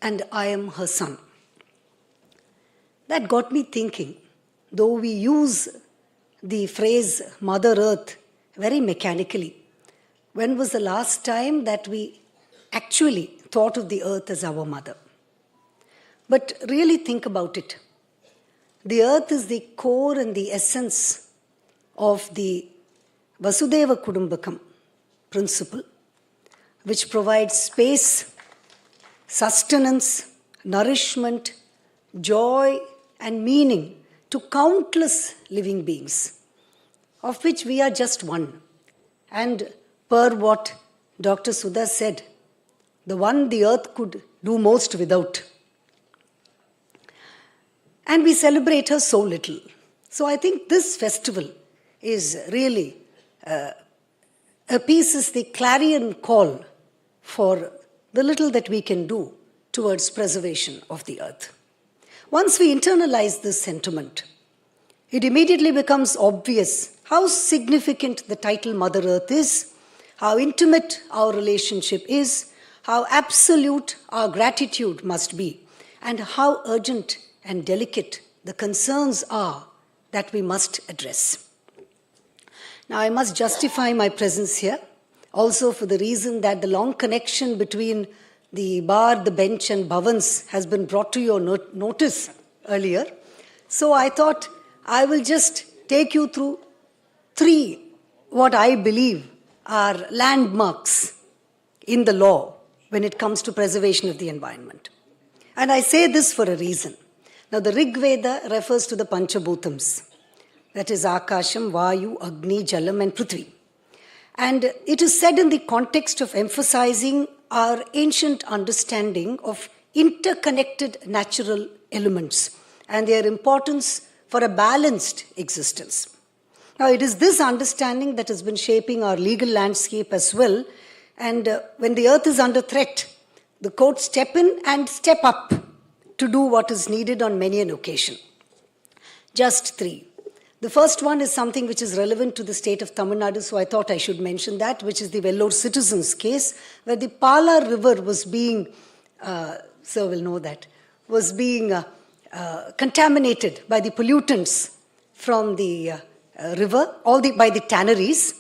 and I am her son. That got me thinking, though we use the phrase Mother Earth very mechanically, when was the last time that we actually thought of the earth as our mother? But really think about it. The earth is the core and the essence of the Vasudeva Kudumbakam principle, which provides space, sustenance, nourishment, joy, and meaning to countless living beings, of which we are just one. And per what Dr. Sudha said, the one the earth could do most without. And we celebrate her so little. So I think this festival is really appeases the clarion call for the little that we can do towards preservation of the earth. Once we internalize this sentiment, it immediately becomes obvious how significant the title Mother Earth is, how intimate our relationship is, how absolute our gratitude must be, and how urgent and delicate the concerns are that we must address. Now, I must justify my presence here, also for the reason that the long connection between the bar, the bench, and Bhavans has been brought to your notice earlier. So I thought I will just take you through 3 what I believe are landmarks in the law when it comes to preservation of the environment. And I say this for a reason. Now, the Rig Veda refers to the Panchabhutams, that is Akasham, Vayu, Agni, Jalam, and Prithvi. And it is said in the context of emphasizing our ancient understanding of interconnected natural elements and their importance for a balanced existence. Now, it is this understanding that has been shaping our legal landscape as well. And when the earth is under threat, the courts step in and step up to do what is needed on many an occasion. Just 3. The first one is something which is relevant to the state of Tamil Nadu, so I thought I should mention that, which is the Vellore citizens case, where the Pala river was being, sir will know that, was being contaminated by the pollutants from the river, by the tanneries.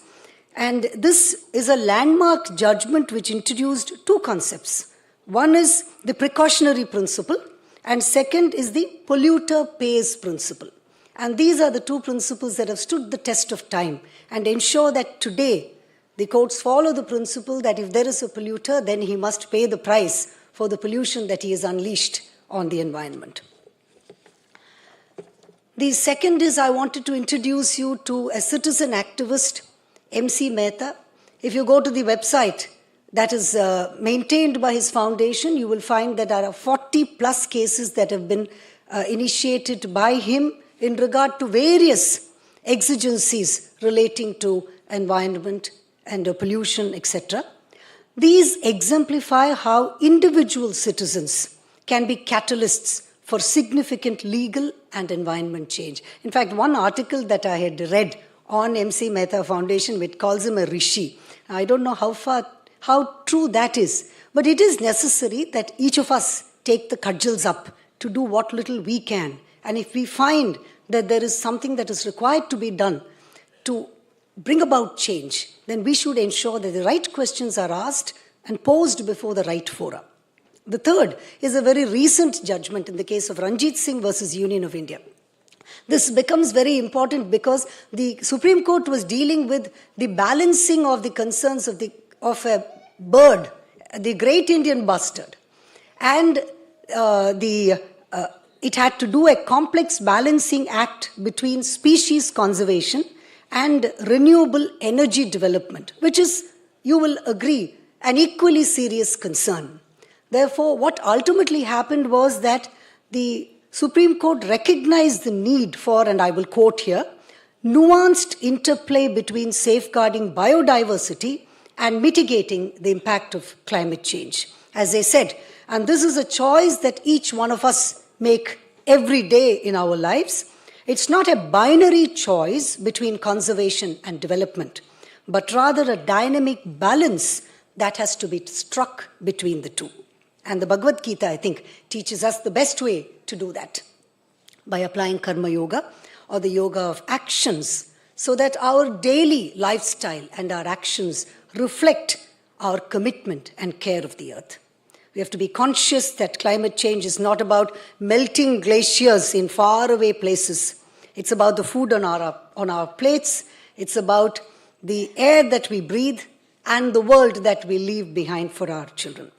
And this is a landmark judgment which introduced two concepts. One is the precautionary principle, and second is the polluter pays principle. And these are the two principles that have stood the test of time and ensure that today the courts follow the principle that if there is a polluter, then he must pay the price for the pollution that he has unleashed on the environment. The second is I wanted to introduce you to a citizen activist, MC Mehta. If you go to the website that is maintained by his foundation, you will find that there are 40 plus cases that have been initiated by him in regard to various exigencies relating to environment and pollution, etc. These exemplify how individual citizens can be catalysts for significant legal and environment change. In fact, one article that I had read on MC Mehta Foundation, which calls him a rishi. I don't know how true that is, but it is necessary that each of us take the cudgels up to do what little we can. And if we find that there is something that is required to be done to bring about change, then we should ensure that the right questions are asked and posed before the right fora. The third is a very recent judgment in the case of Ranjit Singh versus Union of India. This becomes very important because the Supreme Court was dealing with the balancing of the concerns of a bird, the great Indian bustard, and it had to do a complex balancing act between species conservation and renewable energy development, which is, you will agree, an equally serious concern. Therefore, what ultimately happened was that the Supreme Court recognized the need for, and I will quote here, nuanced interplay between safeguarding biodiversity and mitigating the impact of climate change. As I said, and this is a choice that each one of us make every day in our lives. It's not a binary choice between conservation and development, but rather a dynamic balance that has to be struck between the two. And the Bhagavad Gita, I think, teaches us the best way to do that by applying Karma Yoga, or the yoga of actions, so that our daily lifestyle and our actions reflect our commitment and care of the earth. We have to be conscious that climate change is not about melting glaciers in faraway places. It's about the food on our plates. It's about the air that we breathe and the world that we leave behind for our children.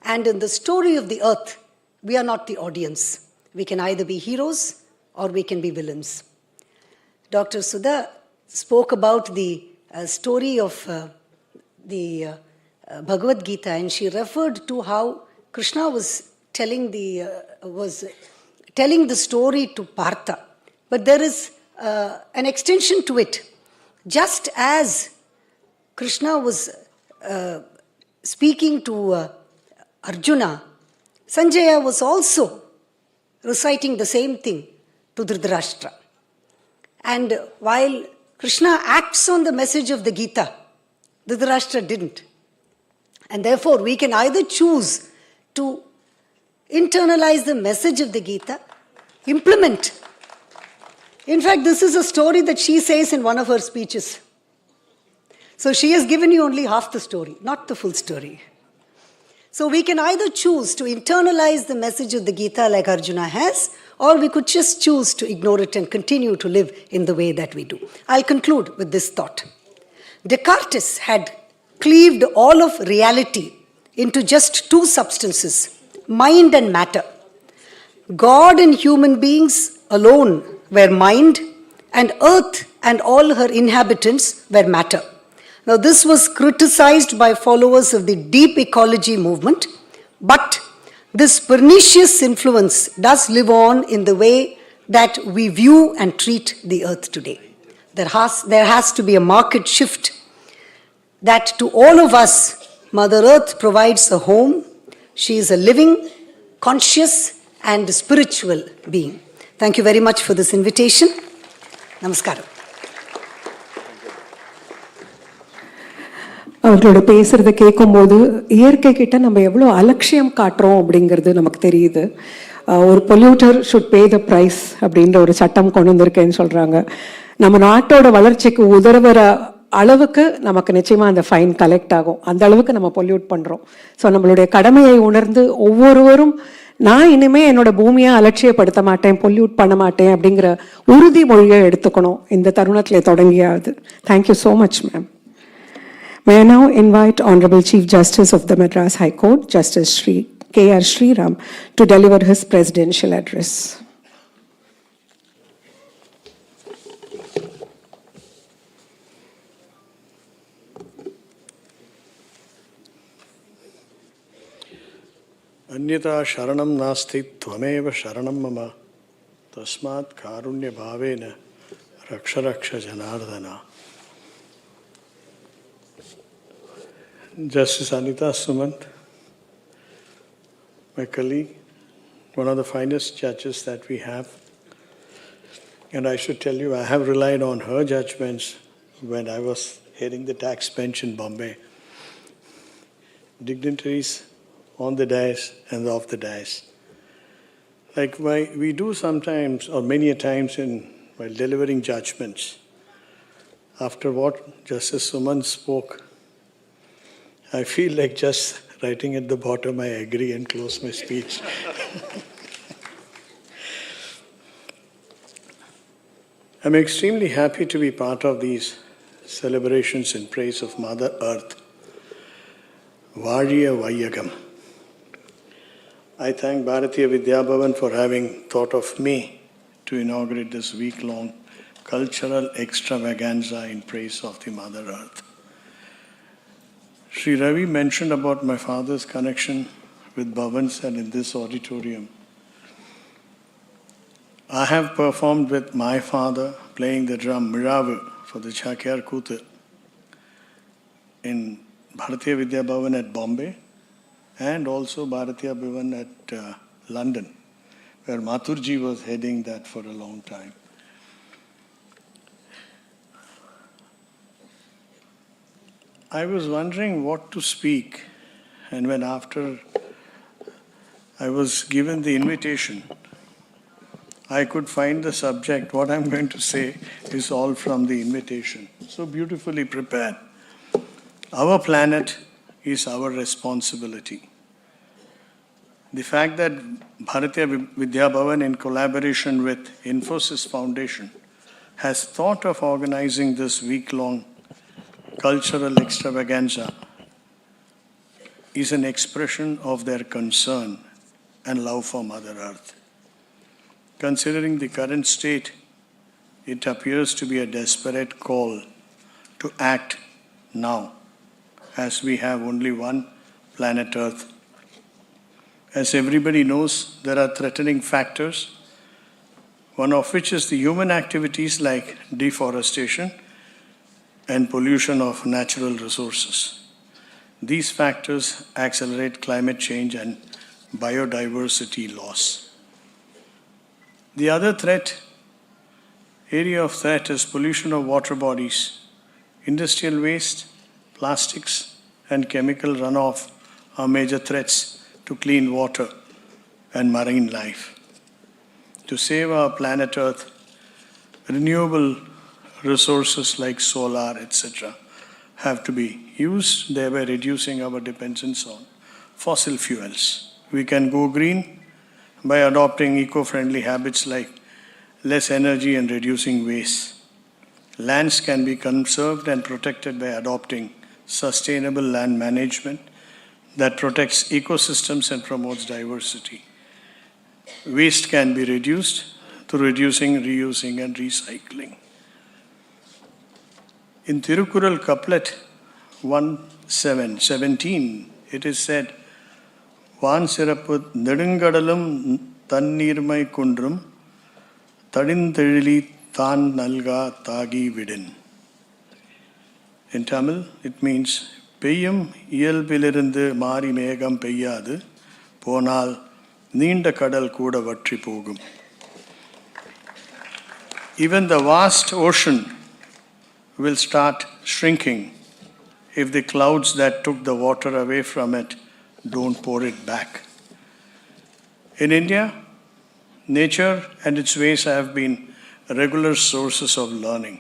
And in the story of the earth, we are not the audience. We can either be heroes or we can be villains. Dr. Sudha spoke about the story of the Bhagavad Gita, and she referred to how Krishna was telling the story to Partha. But there is an extension to it. Just as Krishna was speaking to Arjuna, Sanjaya was also reciting the same thing to Dhritarashtra. And while Krishna acts on the message of the Gita, Dhritarashtra didn't. And therefore, we can either choose to internalize the message of the Gita, implement. In fact, this is a story that she says in one of her speeches. So she has given you only half the story, not the full story. So we can either choose to internalize the message of the Gita like Arjuna has, or we could just choose to ignore it and continue to live in the way that we do. I'll conclude with this thought. Descartes had cleaved all of reality into just two substances, mind and matter. God and human beings alone were mind, and earth and all her inhabitants were matter. Now, this was criticized by followers of the deep ecology movement, but this pernicious influence does live on in the way that we view and treat the earth today. There has to be a market shift that to all of us, Mother Earth provides a home. She is a living, conscious, and spiritual being. Thank you very much for this invitation. Namaskaram. அவர்களோட பேசுகிறத கேட்கும்போது இயற்கை கிட்ட நம்ம எவ்வளோ அலட்சியம் காட்டுறோம் அப்படிங்கிறது நமக்கு தெரியுது. ஒரு polluter should pay the price அப்படின்ற ஒரு சட்டம் கொண்டு வந்திருக்கேன்னு சொல்கிறாங்க. நம்ம நாட்டோட வளர்ச்சிக்கு உதவுற அளவுக்கு நமக்கு நிச்சயமாக அந்த ஃபைன் கலெக்ட் ஆகும். அந்த அளவுக்கு நம்ம பொல்யூட் பண்ணுறோம். ஸோ நம்மளுடைய கடமையை உணர்ந்து ஒவ்வொருவரும் நான் இனிமே என்னோட பூமியை அலட்சியப்படுத்த மாட்டேன், பொல்யூட் பண்ண மாட்டேன் அப்படிங்கிற உறுதிமொழியை எடுத்துக்கணும். இந்த தருணத்தில் தொடங்கியாவது. Thank you so much ma'am. May I now invite Honorable Chief Justice of the Madras High Court, Justice K.R. Shriram, to deliver his presidential address. Anita sharanam nasti tvameva sharanam mama tasmat karunya bhavena raksha raksha janardana. Justice Anita, Sumanth, my colleague, one of the finest judges that we have. And I should tell you, I have relied on her judgments when I was heading the tax bench in Bombay. Dignitaries on the dais and off the dais. Like we do sometimes, or many a times while delivering judgments, after what Justice Sumanth spoke, I feel like just writing at the bottom, I agree, and close my speech. I'm extremely happy to be part of these celebrations in praise of Mother Earth. Vazhiya Vaiyagam. I thank Bharatiya Vidya Bhavan for having thought of me to inaugurate this week-long cultural extravaganza in praise of the Mother Earth. Sri Ravi mentioned about my father's connection with Bhavan and in this auditorium. I have performed with my father playing the drum Miravu for the Chakyar Kuthar in Bharatiya Vidya Bhavan at Bombay and also Bharatiya Bhavan at London, where Mathurji was heading that for a long time. I was wondering what to speak, and when after I was given the invitation, I could find the subject. What I'm going to say is all from the invitation. So beautifully prepared. Our planet is our responsibility. The fact that Bharatiya Vidya Bhavan, in collaboration with Infosys Foundation, has thought of organizing this week-long cultural extravaganza is an expression of their concern and love for Mother Earth. Considering the current state, it appears to be a desperate call to act now, as we have only one planet Earth. As everybody knows, there are threatening factors, one of which is the human activities like deforestation and pollution of natural resources. These factors accelerate climate change and biodiversity loss. The other area of threat is pollution of water bodies. Industrial waste, plastics, and chemical runoff are major threats to clean water and marine life. To save our planet Earth, renewable resources like solar, etc., have to be used, thereby reducing our dependence on fossil fuels. We can go green by adopting eco-friendly habits like less energy and reducing waste. Lands can be conserved and protected by adopting sustainable land management that protects ecosystems and promotes diversity. Waste can be reduced through reducing, reusing, and recycling. In Thirukural couplet 17, it is said, Van sirappu nedungadalum tannirmai kundrum tadinthezhili thaan nalga tagi vidin. In Tamil, it means, பெய்யும் இயல்பிலிருந்து மாறி மேகம் பெய்யாது போனால் நீண்ட கடல் கூட வற்றி போகும். Even the vast ocean will start shrinking if the clouds that took the water away from it don't pour it back. In India, Nature and its ways have been regular sources of learning.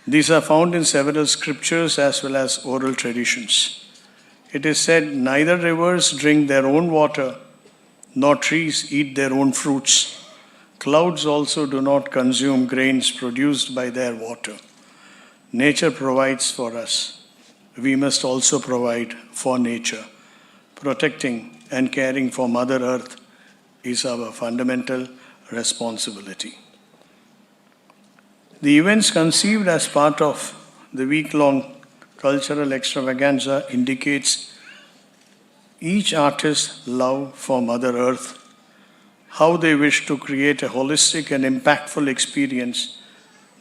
These are found in several scriptures as well as oral traditions. It is said, neither rivers drink their own water, nor trees eat their own fruits. Clouds also do not consume grains produced by their water. Nature provides for us. We must also provide for nature. Protecting and caring for Mother Earth is our fundamental responsibility. The events conceived as part of the week-long cultural extravaganza indicates each artist's love for Mother Earth, how they wish to create a holistic and impactful experience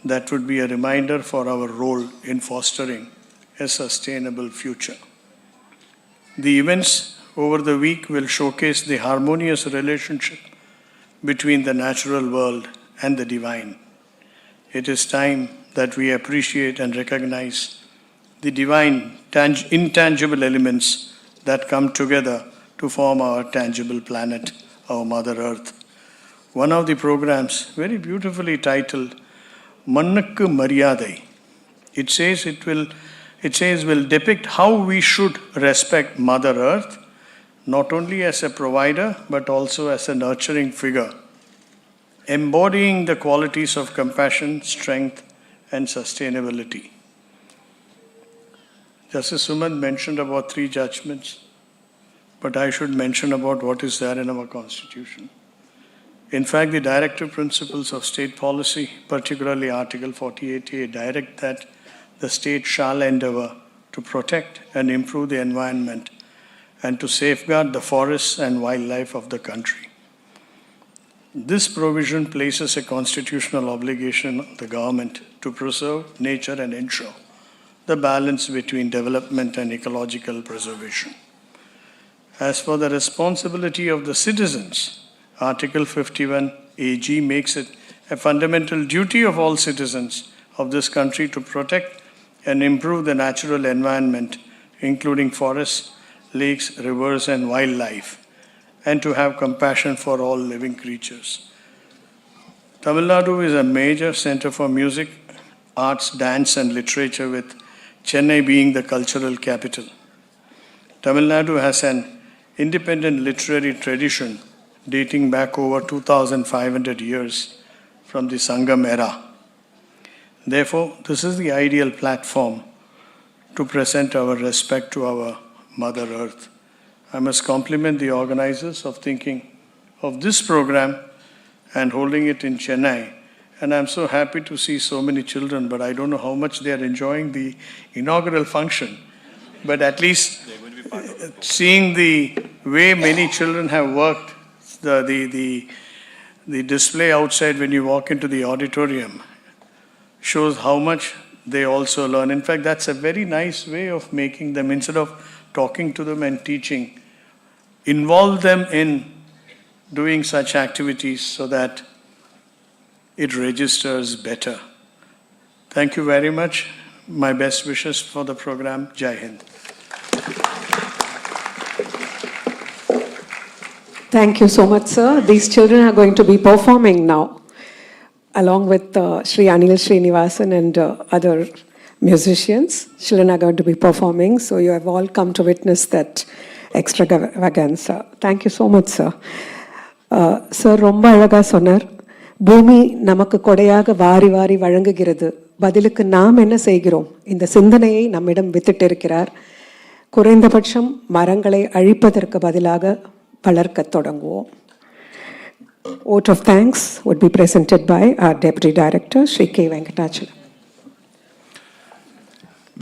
that would be a reminder for our role in fostering a sustainable future. The events over the week will showcase the harmonious relationship between the natural world and the divine. It is time that we appreciate and recognize the divine, intangible elements that come together to form our tangible planet, our Mother Earth. One of the programs, very beautifully titled, Mannukku Mariyadai. It says will depict how we should respect Mother Earth, not only as a provider, but also as a nurturing figure, embodying the qualities of compassion, strength, and sustainability. Justice Sumanth mentioned about 3 judgments, but I should mention about what is there in our Constitution. In fact, the directive principles of state policy, particularly Article 48A, direct that the state shall endeavor to protect and improve the environment and to safeguard the forests and wildlife of the country. This provision places a constitutional obligation on the government to preserve nature and ensure the balance between development and ecological preservation. As for the responsibility of the citizens, Article 51 AG makes it a fundamental duty of all citizens of this country to protect and improve the natural environment, including forests, lakes, rivers, and wildlife, and to have compassion for all living creatures. Tamil Nadu is a major center for music, arts, dance, and literature, with Chennai being the cultural capital. Tamil Nadu has an independent literary tradition dating back over 2,500 years from the Sangam era. Therefore, this is the ideal platform to present our respect to our Mother Earth. I must compliment the organizers of thinking of this program and holding it in Chennai. And I'm so happy to see so many children, but I don't know how much they are enjoying the inaugural function. But at least seeing the way many children have worked, the display outside when you walk into the auditorium shows how much they also learn. In fact, that's a very nice way of making them, instead of talking to them and teaching, involve them in doing such activities so that it registers better. Thank you very much. My best wishes for the program. Jai Hind. Thank you so much, sir. These children are going to be performing now, along with Sri Anil Srinivasan and other musicians. Children are going to be performing, so you have all come to witness that extravaganza. Thank you so much, sir. Sir, ரொம்ப அழகா சொன்னார். பூமி நமக்கு கொடையாக வாரி வாரி வழங்குகிறது, பதிலுக்கு நாம் என்ன செய்கிறோம்? இந்த சிந்தனையை நம்மிடம் வித்திட்டு இருக்கிறார். குறைந்தபட்சம் மரங்களை அழிப்பதற்கு பதிலாக வளர்க்கத் தொடங்குவோம். Vote of thanks would be presented by our Deputy Director, Sri K. Venkatachalam.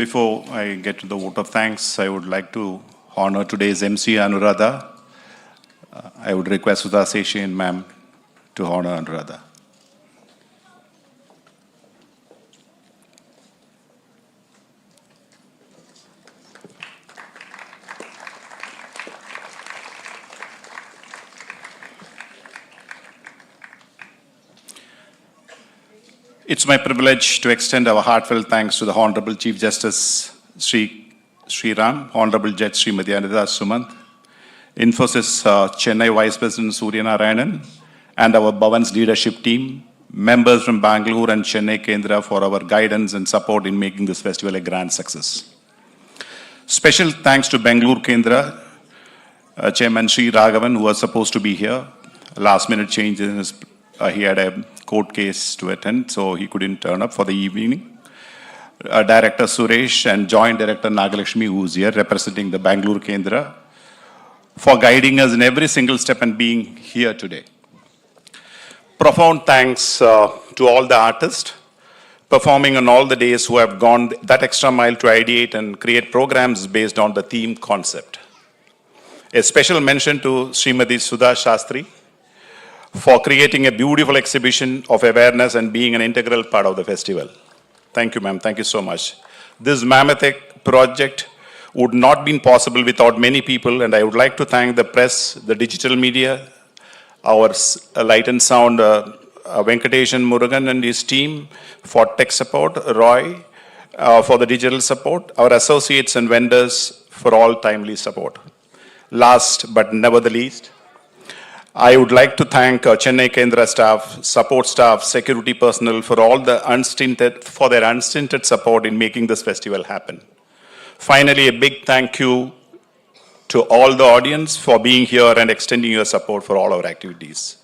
Before I get to the vote of thanks, I would like to honor today's MC Anuradha. I would request Sudha Seshan ma'am to honor Anuradha. It's my privilege to extend our heartfelt thanks to the Honorable Chief Justice Shriram, Honorable Judge Srimati Anita Sumanth, Infosys Chennai Vice President Narayanan, and our Bhavan's leadership team, members from Bengaluru and Chennai Kendra for our guidance and support in making this festival a grand success. Special thanks to Bengaluru Kendra, Chairman Sri Raghavan, who was supposed to be here. Last minute change in his, he had a court case to attend, so he couldn't turn up for the evening. Director Suresh and Joint Director Nagalakshmi, who is here representing the Bengaluru Kendra, for guiding us in every single step and being here today. Profound thanks to all the artists performing on all the days who have gone that extra mile to ideate and create programs based on the theme concept. A special mention to Srimati Sudha Shastri for creating a beautiful exhibition of awareness and being an integral part of the festival. Thank you, ma'am. Thank you so much. This mammoth project would not have been possible without many people, and I would like to thank the press, the digital media, our light and sound, Venkatesh and Murugan and his team for tech support, Roy for the digital support, our associates and vendors for all timely support. Last but never the least, I would like to thank Chennai Kendra staff, support staff, security personnel for all the their unstinted support in making this festival happen. Finally, a big thank you to all the audience for being here and extending your support for all our activities.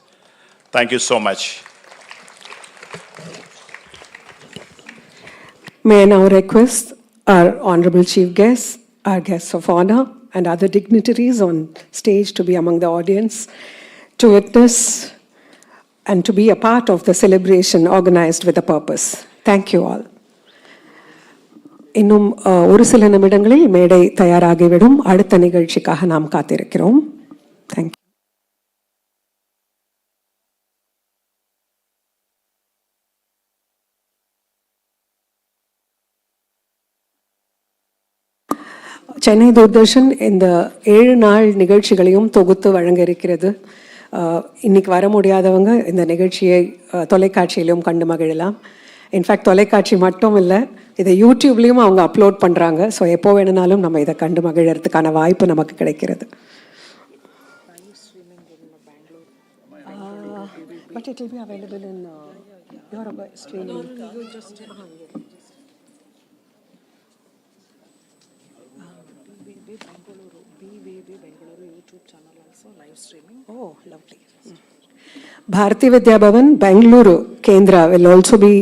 Thank you so much. May I now request our Honorable Chief Guests, our guests of honor, and other dignitaries on stage to be among the audience, to witness and to be a part of the celebration organized with a purpose. Thank you all. இன்னும் ஒரு சில நிமிடங்களில் மேடை தயாராகிவிடும். அடுத்த நிகழ்ச்சிக்காக நாம் காத்திருக்கிறோம். Thank you. Chennai Doordarshan இந்த 7 நாள் நிகழ்ச்சிகளையும் தொகுத்து வழங்க இருக்கிறது. இன்னைக்கு வர முடியாதவங்க இந்த நிகழ்ச்சியை தொலைக்காட்சியிலும் கண்டு மகிழலாம். இன்ஃபேக்ட் தொலைக்காட்சி மட்டும் இல்லை, இதை யூடியூப்லேயும் அவங்க அப்லோட் பண்ணுறாங்க. ஸோ எப்போ வேணுனாலும் நம்ம இதை கண்டு மகிழறதுக்கான வாய்ப்பு நமக்கு கிடைக்கிறது. But it will be available in your streaming. Bengaluru YouTube channel also live streaming. Oh, lovely. Bharatiya Vidya Bhavan, Bengaluru Kendra will also be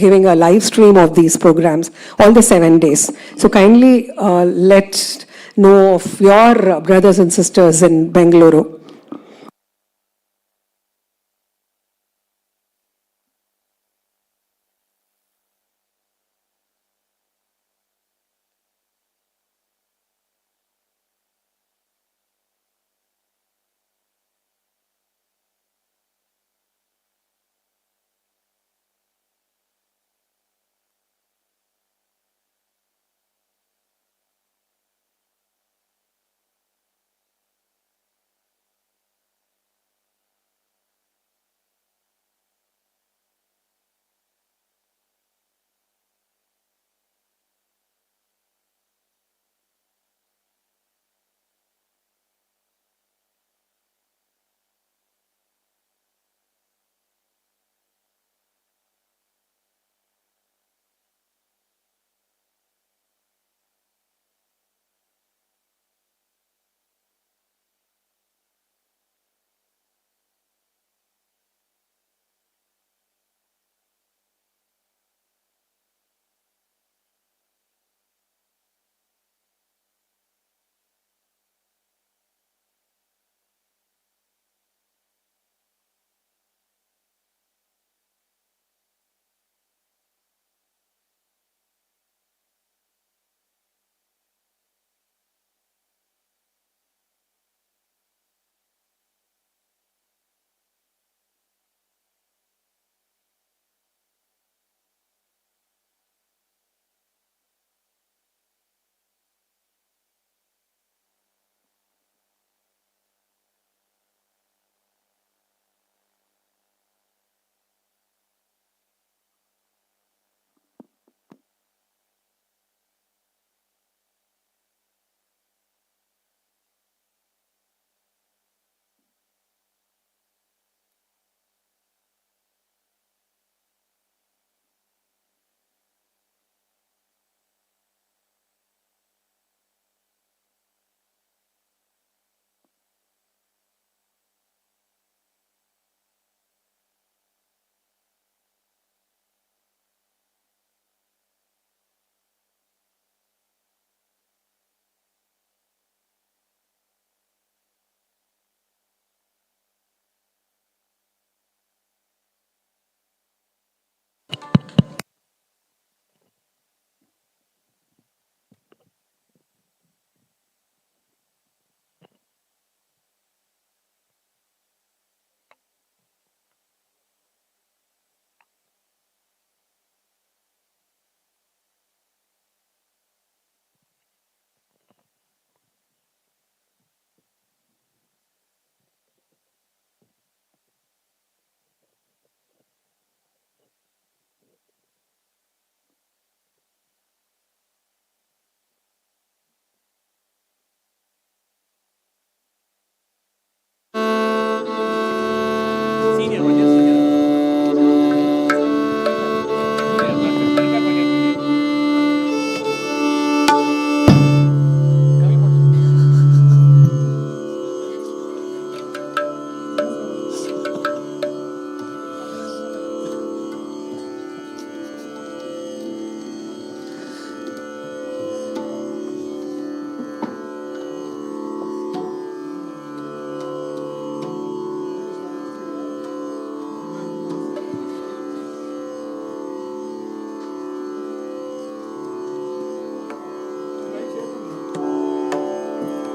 giving a live stream of these programs all the 7 days. So kindly let know of your brothers and sisters in Bengaluru.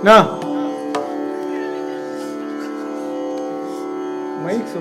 No. Mic so.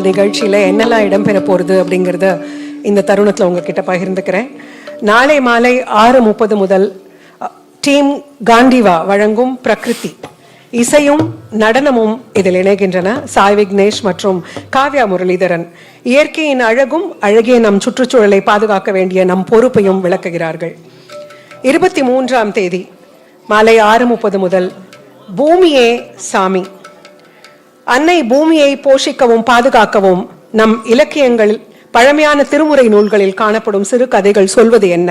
நிகழ்ச்சியில என்னெல்லாம் இடம்பெற போறது அப்படிங்கறத இந்த தருணத்துல உங்ககிட்ட பகிர்ந்துக்கிறேன். நாளை மாலை 6:30 முதல் டீம் காண்டிவா வழங்கும் பிரகிருதி இசையும் நடனமும் இதில் இணைகின்றன. சாய் விக்னேஷ் மற்றும் காவ்யா முரளிதரன் இயற்கையின் அழகும் அழகிய நம் சுற்றுச்சூழலை பாதுகாக்க வேண்டிய நம் பொறுப்பையும் விளக்குகிறார்கள். 23ஆம் தேதி மாலை 6:30 முதல் பூமியே சாமி, அன்னை பூமியை போஷிக்கவும் பாதுகாக்கவும் நம் இலக்கியங்கள் பழமையான திருமுறை நூல்களில் காணப்படும் சிறு கதைகள் சொல்வது என்ன,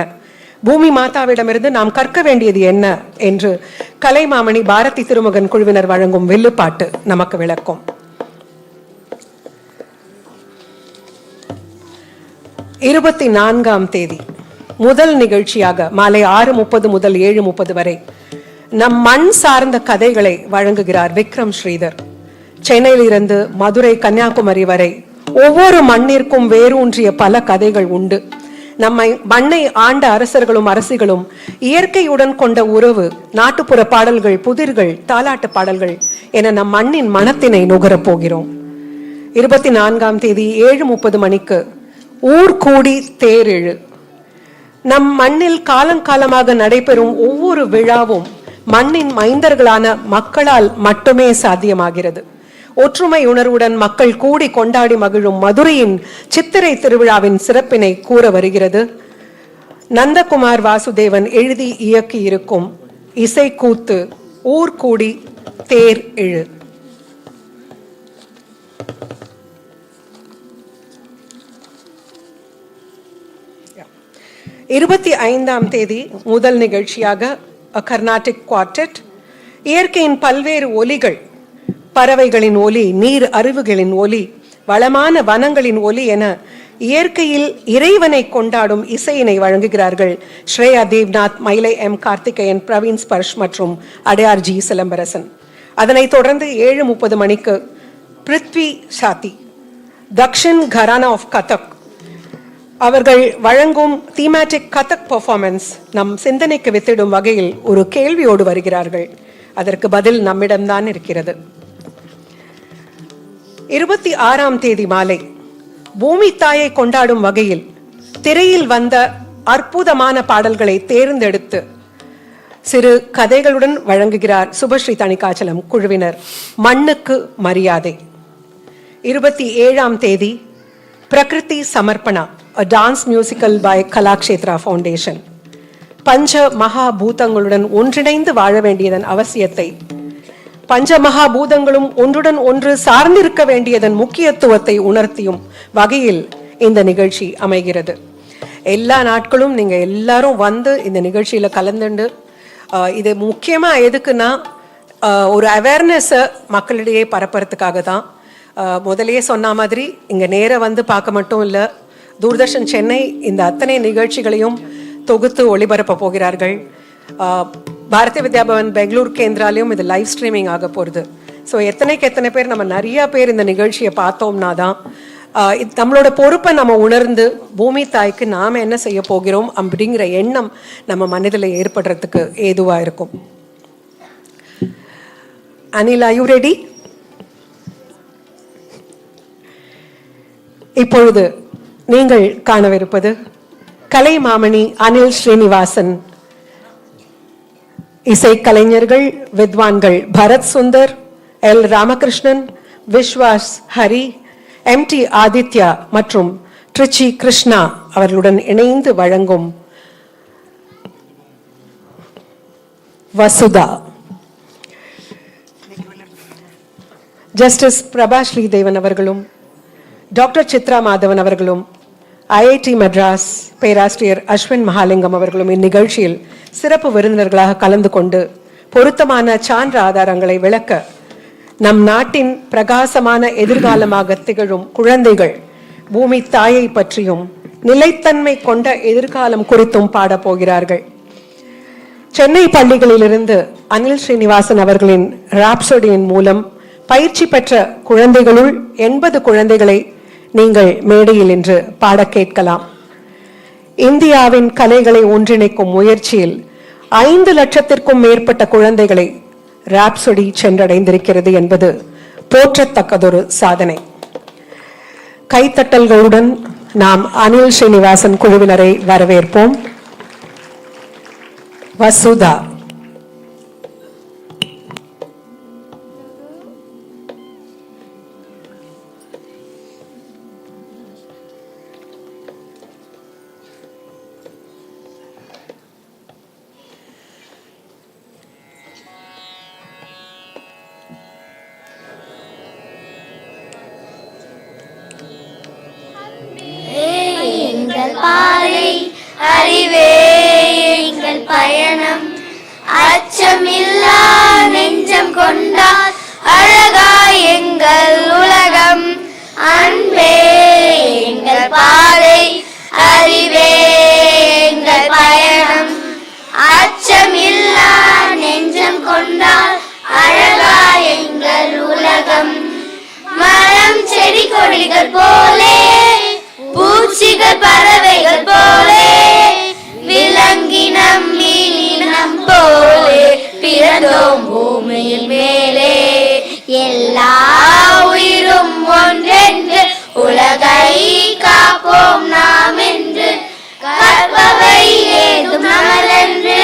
பூமி மாதாவிடமிருந்து நாம் கற்க வேண்டியது என்ன என்று கலைமாமணி பாரதி திருமகன் குழுவினர் வழங்கும் வில்லுப்பாட்டு நமக்கு விளக்கும். 24ஆம் தேதி முதல் நிகழ்ச்சியாக மாலை 6:30 முதல் 7:30 வரை நம் மண் சார்ந்த கதைகளை வழங்குகிறார் விக்ரம் ஸ்ரீதர். சென்னையிலிருந்து மதுரை கன்னியாகுமரி வரை ஒவ்வொரு மண்ணிற்கும் வேரூன்றிய பல கதைகள் உண்டு. நம்மை மண்ணை ஆண்ட அரசர்களும் அரசிகளும் இயற்கையுடன் கொண்ட உறவு, நாட்டுப்புற பாடல்கள், புதிர்கள், தாலாட்டு பாடல்கள் என நம் மண்ணின் மனத்தினை நுகரப் போகிறோம். 24ஆம் தேதி 7:30 மணிக்கு ஊர் கூடி தேர் எழு. நம் மண்ணில் காலங்காலமாக நடைபெறும் ஒவ்வொரு விழாவும் மண்ணின் மைந்தர்களான மக்களால் மட்டுமே சாத்தியமாகிறது. ஒற்றுமை உணர்வுடன் மக்கள் கூடி கொண்டாடி மகிழும் மதுரையின் சித்திரை திருவிழாவின் சிறப்பினை கூற வருகிறது. நந்தகுமார் வாசுதேவன் எழுதி இயக்கி இருக்கும் இசைக்கூத்து ஊர் கூடி தேர் எழு. இருபத்தி 5ஆம் தேதி முதல் நிகழ்ச்சியாக கர்நாடிக் குவார்டெட். இயற்கையின் பல்வேறு ஒலிகள், பறவைகளின் ஒலி, நீர் அருவிகளின் ஒலி, வளமான வனங்களின் ஒலி என இயற்கையில் இறைவனை கொண்டாடும் இசையினை வழங்குகிறார்கள் ஸ்ரேயா தேவ்நாத், மயிலை எம் கார்த்திகேயன், பிரவீன் ஸ்பர்ஷ் மற்றும் அடையார் ஜி சிலம்பரசன். அதனைத் தொடர்ந்து 7:30 மணிக்கு பிருத்வி சாத்தி, தக்ஷின் கரானா ஆஃப் கதக் அவர்கள் வழங்கும் தீமேட்டிக் கதக் பெர்ஃபார்மன்ஸ் நம் சிந்தனைக்கு வித்திடும் வகையில் ஒரு கேள்வியோடு வருகிறார்கள். அதற்கு பதில் நம்மிடம்தான் இருக்கிறது. 26ஆம் தேதி மாலை பூமி தாயை கொண்டாடும் வகையில் திரையில் வந்த அற்புதமான பாடல்களை தேர்ந்தெடுத்து சிறு கதைகளுடன் வழங்குகிறார் சுபஸ்ரீ தணிகாச்சலம் குழுவினர். மண்ணுக்கு மரியாதை. 27ஆம் தேதி பிரகிருதி Samarpana, a dance musical by Kalakshetra Foundation. பஞ்ச மகாபூதங்களுடன் ஒன்றிணைந்து வாழ வேண்டியதன் அவசியத்தை, பஞ்ச மகாபூதங்களும் ஒன்றுடன் ஒன்று சார்ந்திருக்க வேண்டியதன் முக்கியத்துவத்தை உணர்த்தியும் வகையில் இந்த நிகழ்ச்சி அமைகிறது. எல்லா நாட்களும் நீங்க எல்லாரும் வந்து இந்த நிகழ்ச்சியில கலந்துண்டு, இது முக்கியமா எதுக்குன்னா ஒரு அவேர்னஸை மக்களிடையே பரப்புறதுக்காக தான். முதலையே சொன்ன மாதிரி இங்க நேர வந்து பார்க்க மட்டும் இல்லை, தூர்தர்ஷன் சென்னை இந்த அத்தனை நிகழ்ச்சிகளையும் தொகுத்து ஒளிபரப்ப போகிறார்கள். பாரதிய வித்யா பவன் பெங்களூர் கேந்திராலையும் இது லைவ் ஸ்ட்ரீமிங் ஆக போகிறது. ஸோ எத்தனை பேர் நம்ம நிறையா பேர் இந்த நிகழ்ச்சியை பார்த்தோம்னா தான் நம்மளோட பொறுப்பை நம்ம உணர்ந்து பூமி தாய்க்கு நாம் என்ன செய்ய போகிறோம் அப்படிங்கிற எண்ணம் நம்ம மனதில் ஏற்படுறதுக்கு ஏதுவாக இருக்கும். Anil, are you ready? இப்பொழுது நீங்கள் காணவிருப்பது கலைமாமணி அனில் ஸ்ரீனிவாசன். இசைக்கலைஞர்கள் வித்வான்கள் பரத் சுந்தர், எல் ராமகிருஷ்ணன், விஸ்வாஸ் ஹரி, MT ஆதித்யா மற்றும் ட்ரிச்சி கிருஷ்ணா அவர்களுடன் இணைந்து வழங்கும் வசுதா. ஜஸ்டிஸ் பிரபா ஸ்ரீதேவன் அவர்களும் டாக்டர் சித்ரா மாதவன் அவர்களும் IIT மெட்ராஸ் பேராசிரியர் அஸ்வின் மகாலிங்கம் அவர்களும் இந்நிகழ்ச்சியில் சிறப்பு விருந்தினர்களாக கலந்து கொண்டு பொருத்தமான சான்ற ஆதாரங்களை விளக்க நம் நாட்டின் பிரகாசமான எதிர்காலமாக திகழும் குழந்தைகள் பூமி தாயை பற்றியும் நிலைத்தன்மை கொண்ட எதிர்காலம் குறித்தும் பாடப்போகிறார்கள். சென்னை பள்ளிகளிலிருந்து அனில் ஸ்ரீனிவாசன் அவர்களின் ராப்சோடியின் மூலம் பயிற்சி பெற்ற குழந்தைகளுள் 80 குழந்தைகளை நீங்கள் மேடையில் இன்று பாட கேட்கலாம். இந்தியாவின் கலைகளை ஒன்றிணைக்கும் முயற்சியில் 5 லட்சத்திற்கும் மேற்பட்ட குழந்தைகளை ராப்சோடி சென்றடைந்திருக்கிறது என்பது போற்றத்தக்கதொரு சாதனை. கைத்தட்டல்களுடன் நாம் அனில் ஸ்ரீனிவாசன் குழுவினரை வரவேற்போம். வசுதா. அறிவே எங்கள் பயணம், அச்சமில்லா நெஞ்சம் கொண்டால் அழகாய் எங்கள் உலகம். அன்பே எங்கள் பாதை, அறிவே எங்கள் பயணம், அச்சமில்லா நெஞ்சம் கொண்டால் அழகாய் எங்கள் உலகம். மரம் செடி கொடிகள் போலே, பூச்சிகள் பறவைகள் போலே, விலங்கினம் மீனினம் போலே பிறந்தோம் பூமியில் மேலே. எல்லா உயிரும் ஒன்றென்று உலகை காப்போம் நாம் என்று, கற்பவை ஏதும் நமதென்று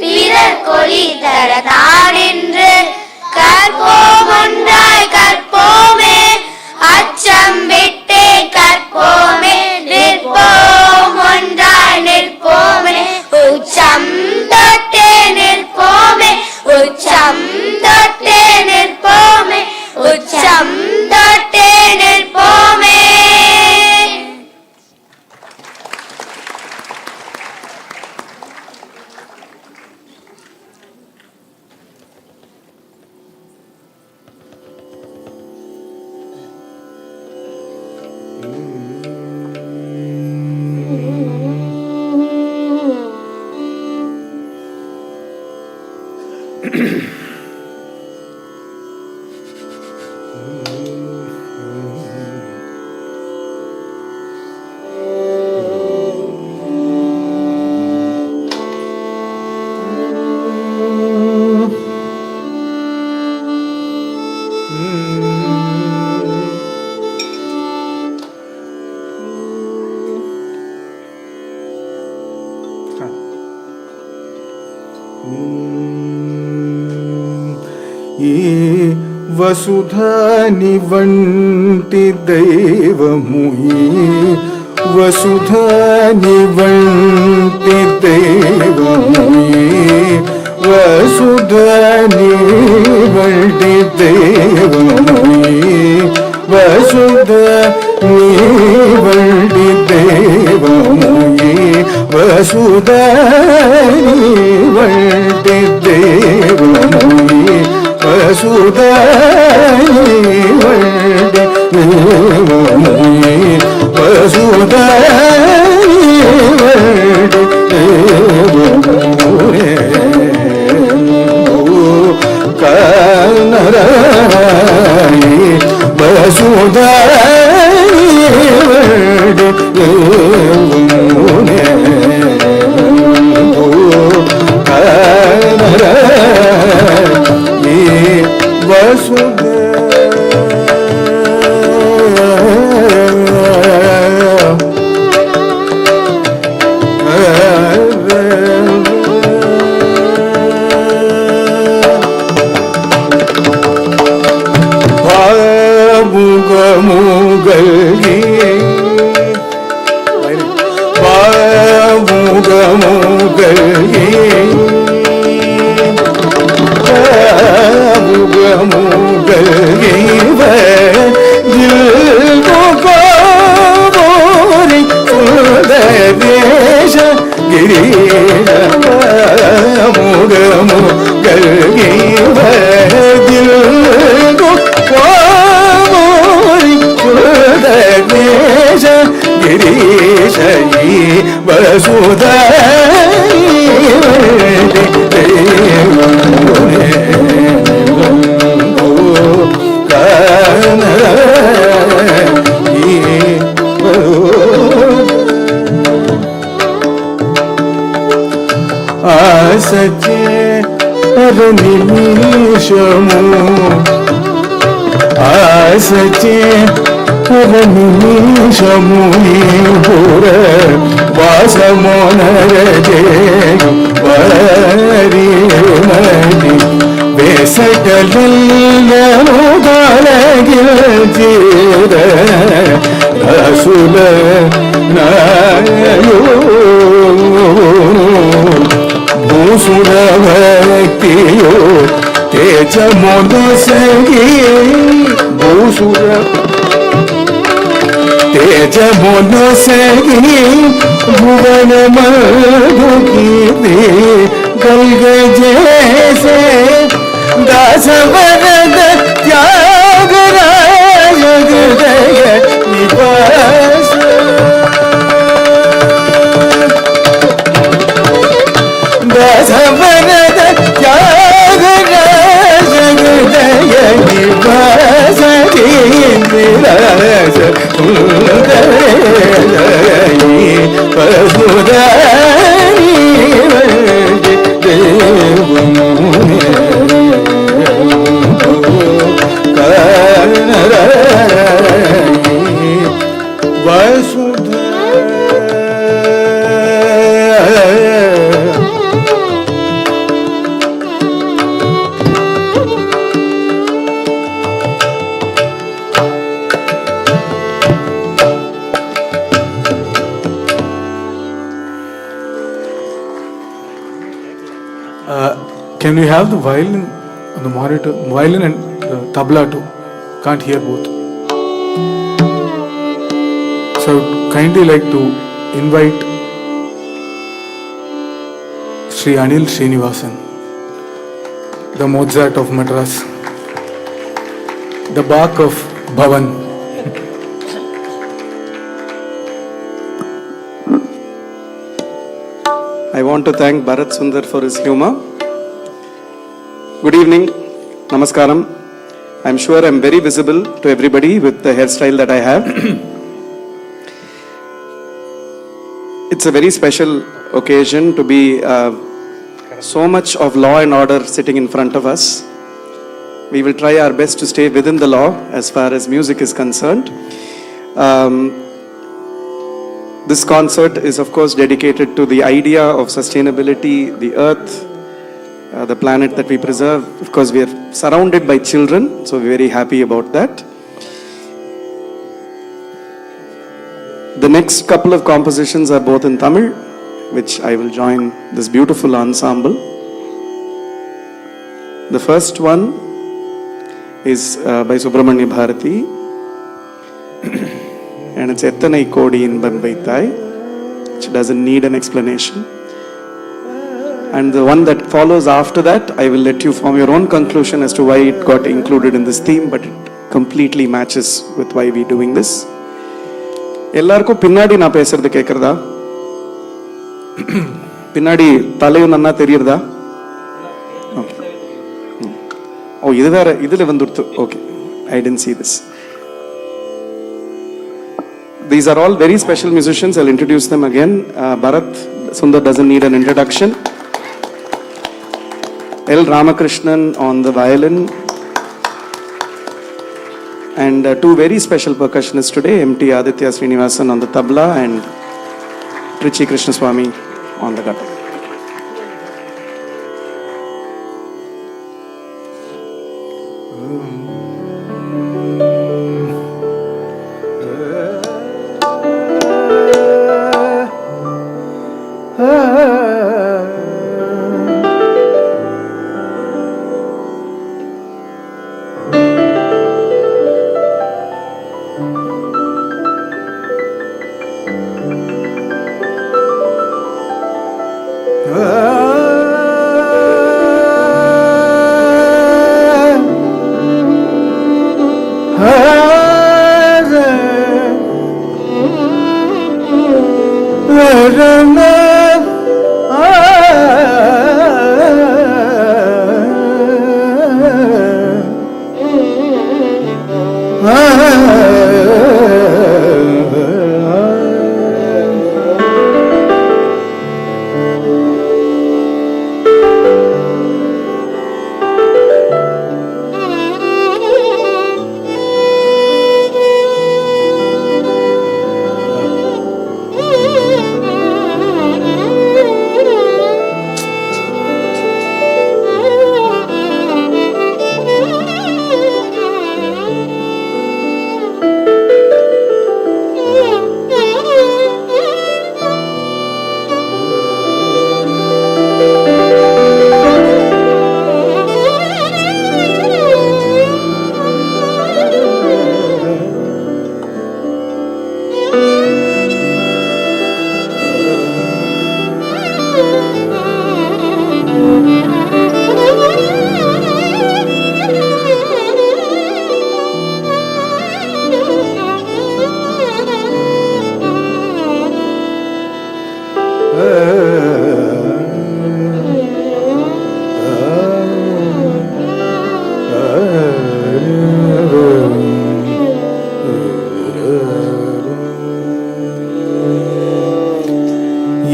பிறர் கொடி தரதான் என்று. கற்போம் ஒன்றாய் கற்போமே, அச்சம் விட்டே கற்போமே, நிற்போம் ஒன்றாய் நிற்போமே, உச்சம் தொட்டே நிற்போமே, உச்சம் தொட்டே நிற்போமே, உச்சம் தொட்டே நிற்போமே. ఈ వసుధాని వంటి దైవము ఈ వసుధాని వంటి దైవము ఈ వసుధాని వంటి దైవము ఈ వసుధాని వంటి దైవము ఈ వసుధాని వంటి దైవము ఈ వసుధాని వంటి దైవము ఈ వసుధాని వంటి దైవము కానరాయి వసుధాని వంటి దైవము కానరాయి వసుధాని முகமுகி பாமுகமுகி முகமுகி முகோரி தேச கிரீஷ முகமுகி தேச கிரீஷி வசுதானி ఆసచే నిమిషము ఆసచే నిమిషమునిపుర వాసమోనరజేయు వరిమణి వేసటలిల్లను గలగిల్చిర రసుల నాయో భూసుర భక్తియో తేజ మొదసగి భూసుర तेज मोनसगी भुवन मधुकी गंग जैसे दास वरद त्यागराज हृदय निवास दास वरद त्यागराज हृदय निवास विलास वसुधानि वन्ति देवमुने कानरायि वसुधा Can we have the violin on the monitor? Violin and tabla too. Can't hear both. So I would kindly like to invite Sri Anil Srinivasan, the Mozart of Madras, the Bach of Bhavan. I want to thank Bharat Sundar for his humor. Good evening, namaskaram. I'm sure I'm very visible to everybody with the hairstyle that I have. It's a very special occasion to be so much of law and order sitting in front of us. We will try our best to stay within the law as far as music is concerned. This concert is of course dedicated to the idea of sustainability, the earth, the planet that we preserve. Of course, we are surrounded by children, so we're very happy about that. The next couple of compositions are both in Tamil, which I will join this beautiful ensemble. The first one is by Subramanya Bharati, and it's Ethanai Kodi in Banvaitai, which doesn't need an explanation. And the one that follows after that, I will let you form your own conclusion as to why it got included in this theme, but it completely matches with why we're doing this. எல்லாருக்கும் பின்னாடி நான் பேசுறது கேட்கறதா? பின்னாடி தலையும் நன்னா தெரியுறதா? ஓ இது வேற இதுல வந்துடுத்து. Okay, I didn't see this. These are all very special musicians. I'll introduce them again. Bharat Sundar doesn't need an introduction. L. Ramakrishnan on the violin. And two very special percussionists today, M.T. Aditya Srinivasan on the tabla and Trichy Krishnaswamy on the guitar.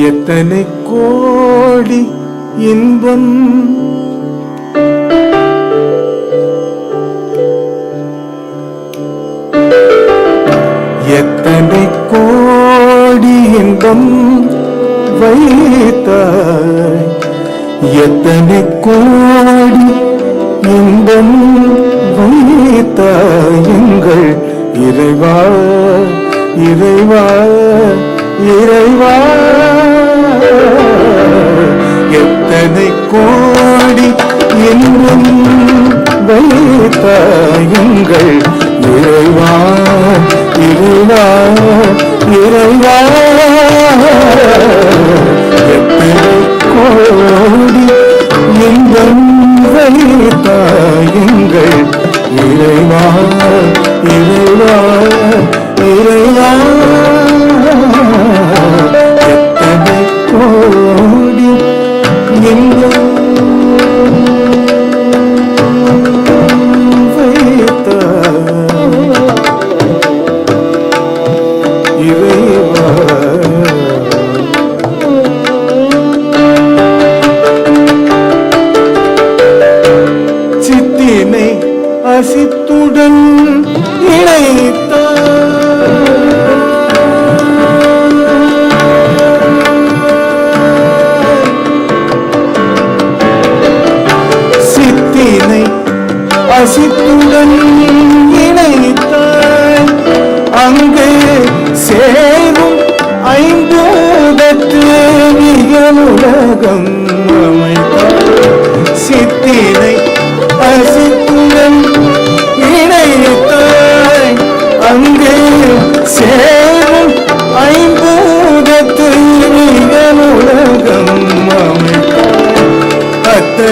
எத்தனை கோடி இன்பம் எத்தனை கோடி இன்பம் வைத்தாய் எத்தனை கோடி இன்பம் வைத்தாய் எங்கள் இறைவா இறைவா இறைவா எத்தனை கோடி இன்பம் வைத்தாய் எங்கள் இறைவா இறைவா இறைவா எத்தனை கோடி இன்பம் வைத்தாய் எங்கள் இறைவா இறைவா இறைவா எத்தனை கோடி இன்பம் அசித்துடன் சித்தினை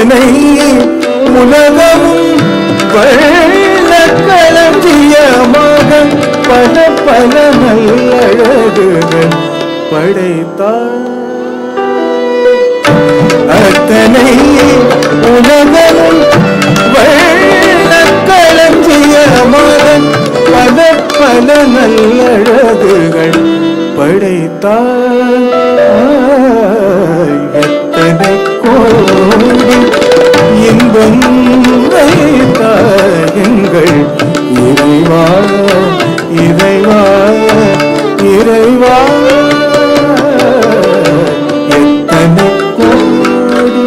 அத்தனை உலகமும் வள்ளக்களஞ்சியமாக பல பல நல்லழகுகள் படைத்தார். அத்தனை உலகமும் வள்ளக்களஞ்சியமாக பல பல நல்லழகுகள் படைத்தார். எத்தனை கோடி இன்பம் வைத்தார் எங்கள் இறைவா இறைவா இறைவா. எத்தனை கோடி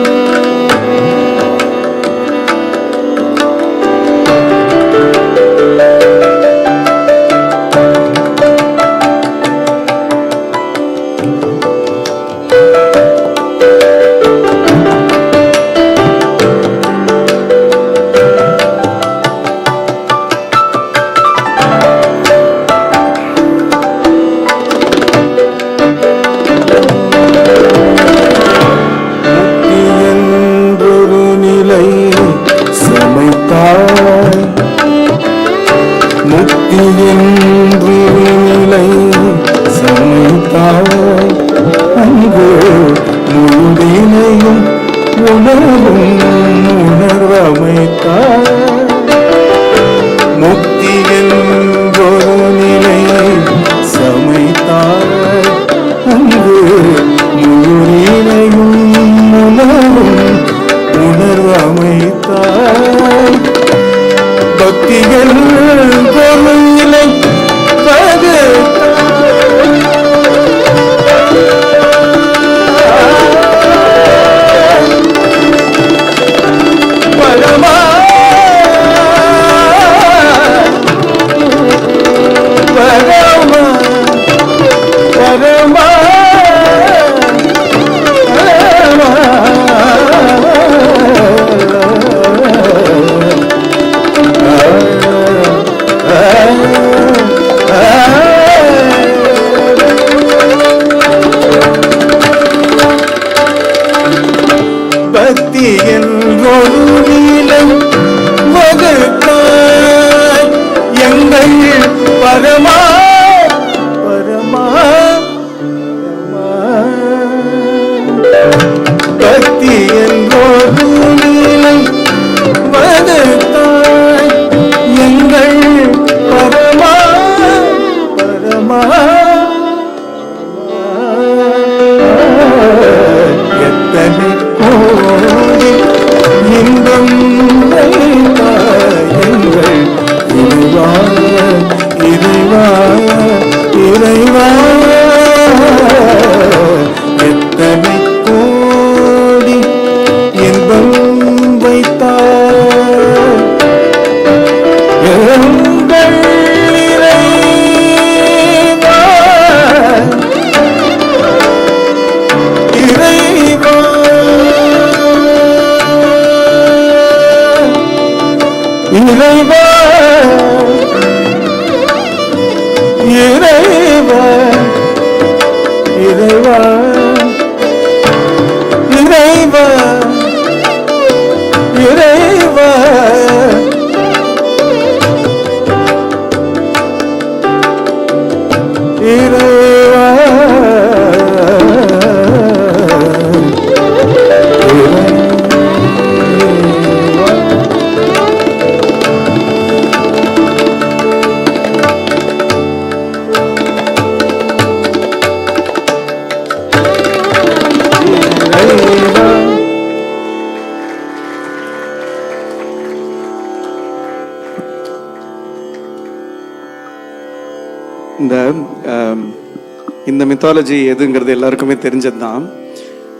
இந்த மித்தாலஜி எதுங்கிறது எல்லாருக்குமே தெரிஞ்சது தான்.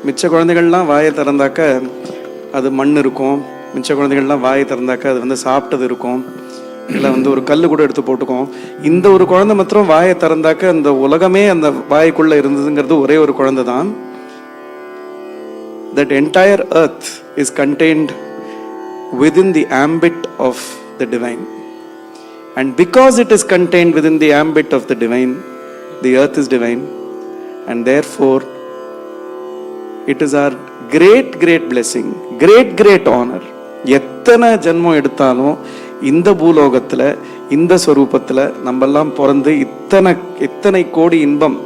மிச்ச குழந்தைகள்லாம் வாயை திறந்தாக்க அது மண் இருக்கும், மிச்ச குழந்தைகள்லாம் வாயை திறந்தாக்க அது வந்து சாப்பிட்டது இருக்கும், இல்லை வந்து ஒரு கல் கூட எடுத்து போட்டுக்கும். இந்த ஒரு குழந்தை மாத்திரம் வாயை திறந்தாக்க அந்த உலகமே அந்த வாய்க்குள்ள இருந்ததுங்கிறது ஒரே ஒரு குழந்தை தான். That entire earth is contained within the ambit of the divine. And because it is contained within the ambit of the divine, the earth is divine, and therefore it is our great blessing, great honor. எத்தனை ஜென்மம் எடுத்தாலும் இந்த பூலோகத்துல இந்த ஸ்வரூபத்துல நம்ம எல்லாம் பிறந்து இத்தனை கோடி இன்பம்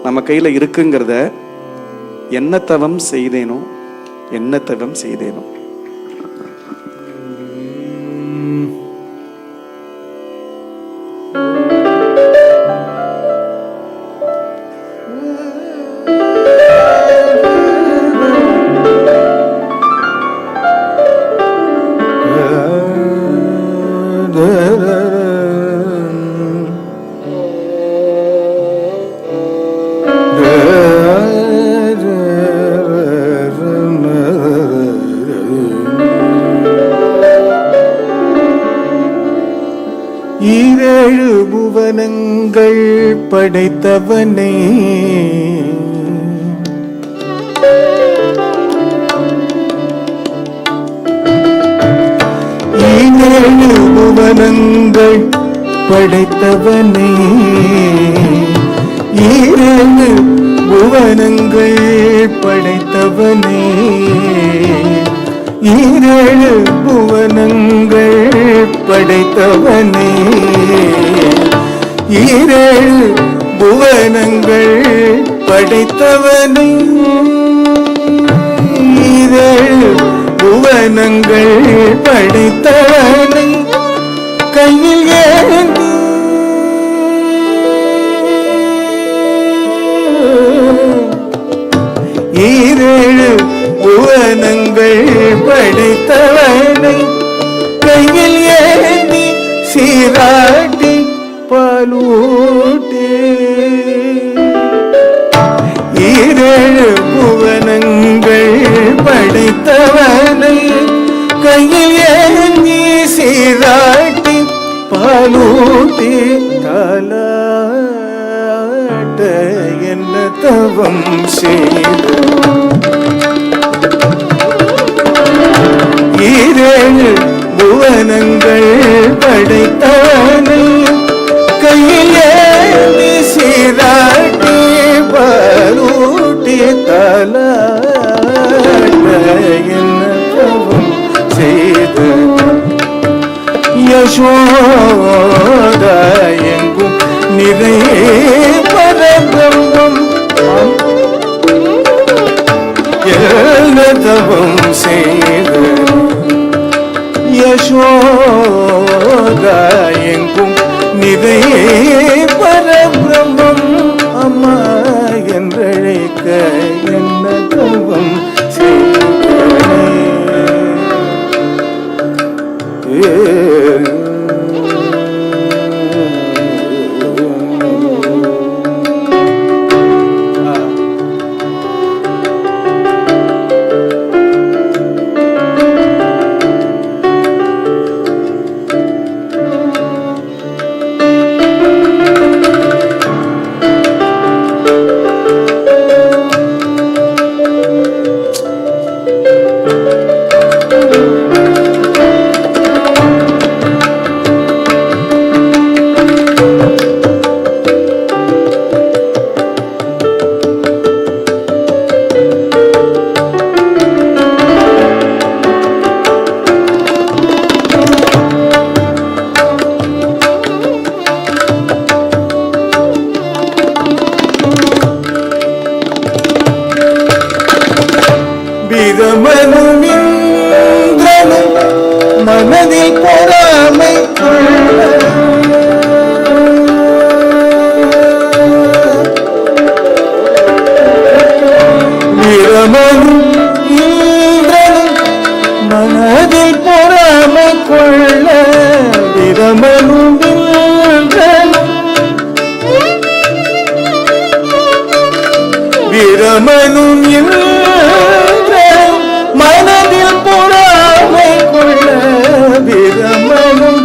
நம்ம கையில இருக்குங்கிறத என்ன தவம் செய்தேனோ. புவனங்கள் படைத்தவனே, ஏழு புவனங்கள் படைத்தவனே, ஏழு புவனங்கள் படைத்தவனே, ஏழு புவனங்கள் படைத்தவனே, ஏழு புவனங்கள் படைத்தவனே, ஏழு புவனங்கள் படைத்தவனை கையில் ஏந்தி ஏழு புவனங்கள் படைத்தவனை கையில் ஏந்தி சீராட்டி பாலூட்டே, ஏழு புவனங்கள் படைத்தவனை கையில் ஏந்தி சீராட்டி பாலூட்டி தாலாட்ட என்ன தவம் செய்து ஏழு புவனங்கள் படைத்தவனை கையில் ஏந்தி சீராட்டி பாலூட்டி தாலாட்ட என்ன தவம் செய்து யசோதா எங்கும் நிறை பரபிரம்மம் என்ன தவம் செய்து யசோதா எங்கும் நிறை பரபிரம்மம் அம்மா என்றழைக்க என்ன தவம் மனதில் பொறாமை வீரமனும் இந்திரனும் மனதில் பொறாமை கொள்ள வீரமனும் இந்திரனும் வீரமனும் மனதில் பொறாமை கொள்ள வீரமனும்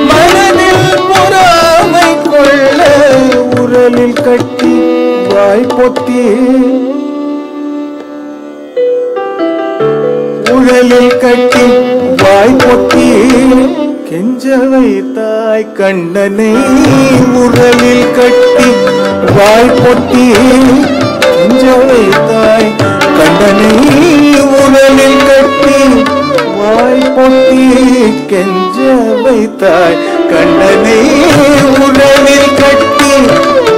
மனதில் பொறாமை கொள்ள உரலில் கட்டி வாய் பொத்தி உரலில் கட்டி வாய் பொத்தி கெஞ்ச வைத்தாய் கண்ணனை உரலில் கட்டி வாய் பொத்தி கெஞ்ச வைத்தாய் கண்டனை உடலில் கட்டி வாய் பொத்தி கெஞ்ச வைத்தாய் கண்டனை உடலில் கட்டி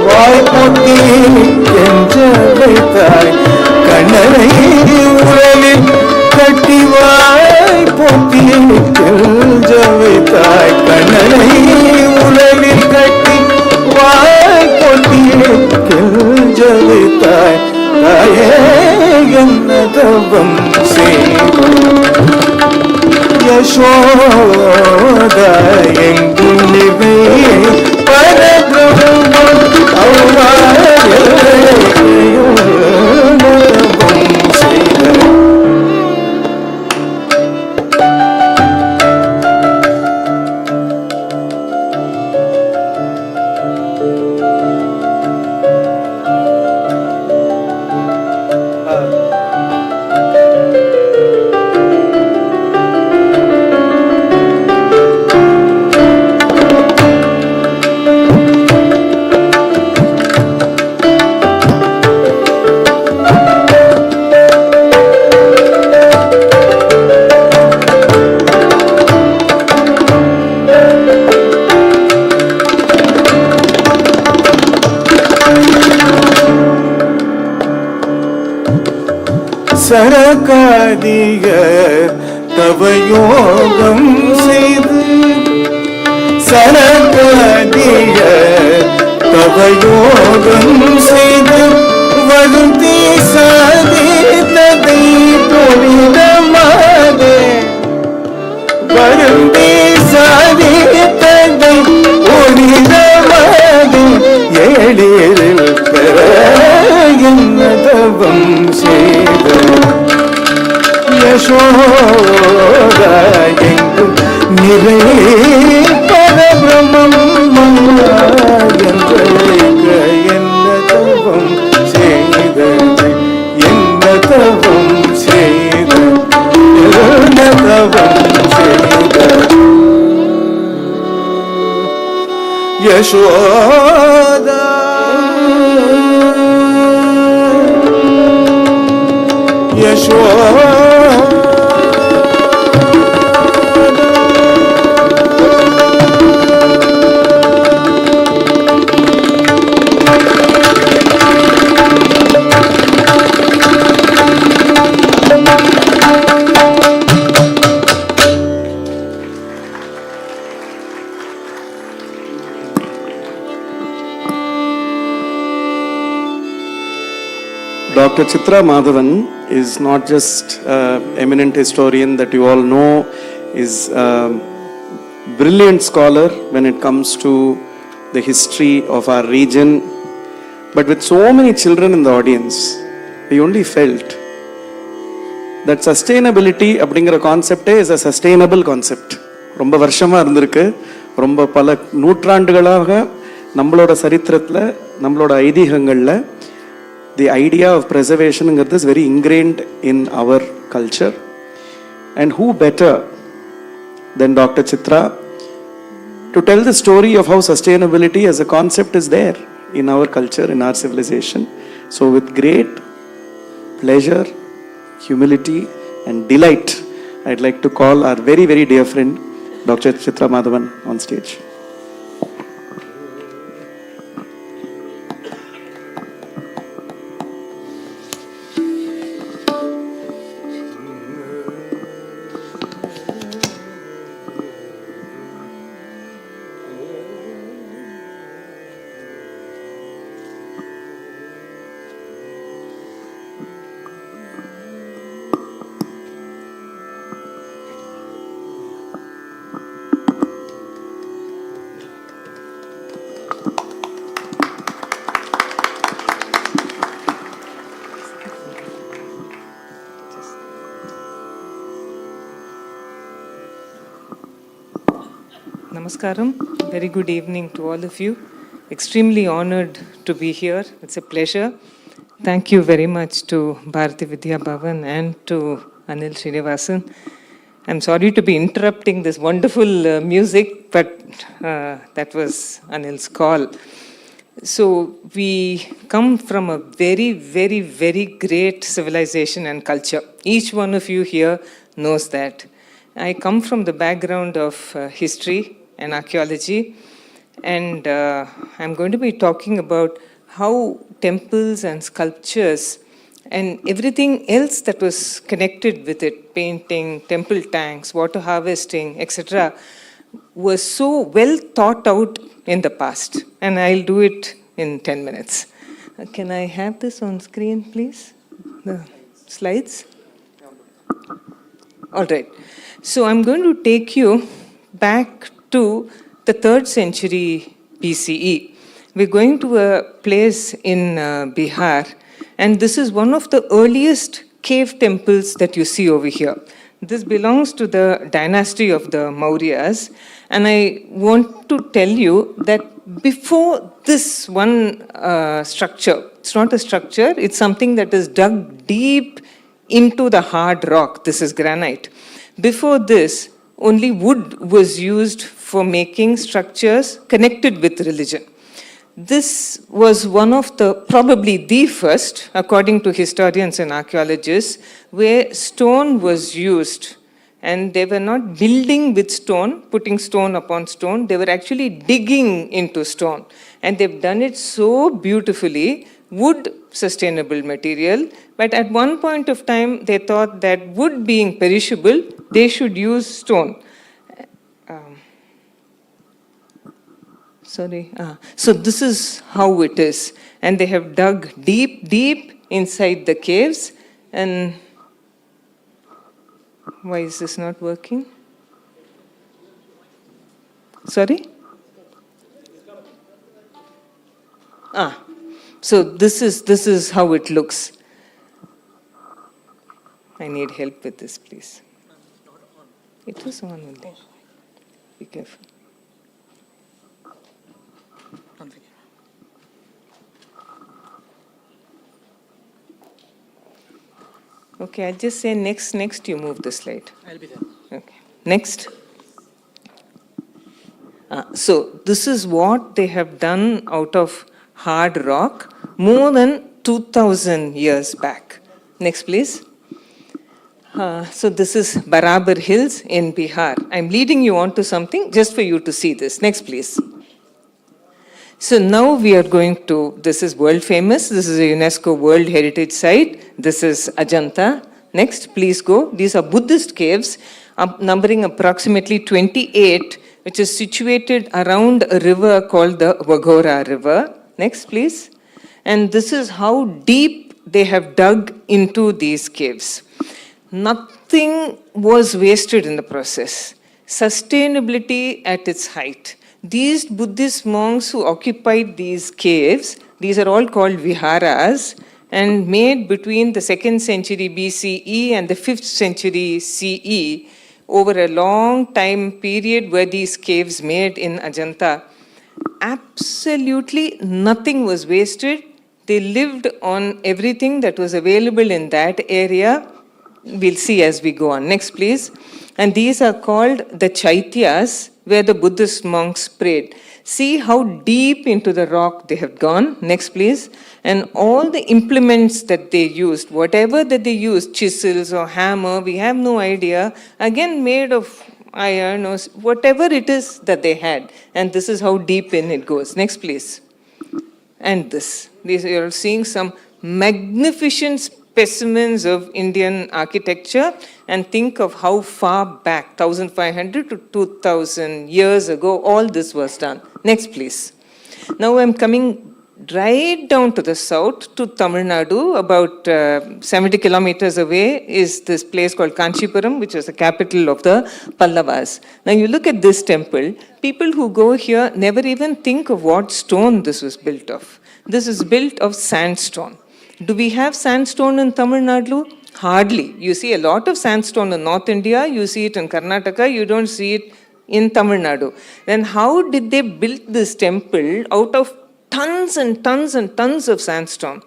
வாய் பொத்தி கெஞ்ச வைத்தாய் கண்டனை உடலில் கட்டி வாய் பொத்தி கெஞ்ச வைத்தாய் கண்டனை உடலில் கட்டி வாய் பொத்தி கெஞ்ச வைத்தாய் தாயே என்ன தவம் யசோத எங்கும் நிவை பரபிரம்மம் சரகாதிகர் தவயோகம் செய்து சரகாதிகர் தவயோகம் செய்து வருந்தி சாதித்ததை புனிதமாக வருந்தி சாதித்ததை புனிதமாக ஏழில் பெற என்ன தவம் செய்த யசோத எங்கும் நிறை பரபிரம்மம் என்ன தவம் செய்த என்ன தவம் செய்த என்ன தவம் செய்த Yashoda Yashoda Dr. Chitra Madhavan is not just an eminent historian that you all know, is a brilliant scholar when it comes to the history of our region. But with so many children in the audience, we only felt that sustainability அப்படிங்கிற கான்செப்டே is a sustainable concept. ரொம்ப வருஷமாக இருந்திருக்கு, ரொம்ப பல நூற்றாண்டுகளாக நம்மளோட சரித்திரத்தில், நம்மளோட ஐதீகங்களில் the idea of preservation is very ingrained in our culture. And who better than Dr. Chitra to tell the story of how sustainability as a concept is there in our culture, in our civilization. So with great pleasure, humility and delight, I'd like to call our very, very dear friend, Dr. Chitra Madhavan on stage. Namaskaram. Very good evening to all of you. Extremely honored to be here. It's a pleasure. Thank you very much to Bharati Vidya Bhavan and to Anil Srinivasan. I'm sorry to be interrupting this wonderful music, but that was Anil's call. So we come from a very, very, very great civilization and culture. Each one of you here knows that. I come from the background of history and archaeology, and I'm going to be talking about how temples and sculptures and everything else that was connected with it, painting, temple tanks, water harvesting, etc., was so well thought out in the past. And I'll do it in 10 minutes. Can I have this on screen, please? The slides? All right. So I'm going to take you back to the 3rd century BCE. We're going to a place in Bihar, and this is one of the earliest cave temples that you see over here. This belongs to the dynasty of the Mauryas, and I want to tell you that before this one structure, it's not a structure, it's something that is dug deep into the hard rock. This is granite. Before this, only wood was used for making structures connected with religion. This was one of the, probably the first, according to historians and archaeologists, where stone was used. And they were not building with stone, putting stone upon stone, they were actually digging into stone. And they've done it so beautifully, wood, sustainable material, but at one point of time, they thought that wood being perishable, they should use stone. So this is how it is. And they have dug deep, deep inside the caves. And why is this not working? Sorry? So this is how it looks. I need help with this, please. It was on only. Be careful. Okay, I'll just say next, you move the slide. I'll be there. Okay, next. So this is what they have done out of hard rock more than 2,000 years back. Next, please. So this is Barabar Hills in Bihar. I'm leading you on to something just for you to see this. Next, please. So now we are going to, this is world famous, this is a UNESCO World Heritage Site, this is Ajanta. Next, please go. These are Buddhist caves, numbering approximately 28, which is situated around a river called the Waghora River. Next, please. And this is how deep they have dug into these caves. Nothing was wasted in the process. Sustainability at its height. These Buddhist monks who occupied these caves, these are all called viharas, and made between the 2nd century BCE and the 5th century CE, over a long time period were these caves made in Ajanta. Absolutely nothing was wasted. They lived on everything that was available in that area. We'll see as we go on. Next, please. And these are called the Chaityas, where the Buddhist monks prayed. See how deep into the rock they have gone. Next, please. And all the implements that they used, whatever that they used, chisels or hammer, we have no idea, again made of iron or whatever it is that they had. And this is how deep in it goes. Next, please. And this. You're seeing some magnificent specimens of Indian architecture, and think of how far back, 1,500 to 2,000 years ago, all this was done. Next, please. Now I'm coming right down to the south to Tamil Nadu, about 70 kilometers away is this place called Kanchipuram, which is the capital of the Pallavas. Now you look at this temple, people who go here never even think of what stone this was built of. This is built of sandstone. Do we have sandstone in Tamil Nadu? Hardly. You see a lot of sandstone in North India, you see it in Karnataka, you don't see it in Tamil Nadu. Then how did they build this temple out of tons and tons and tons of sandstone?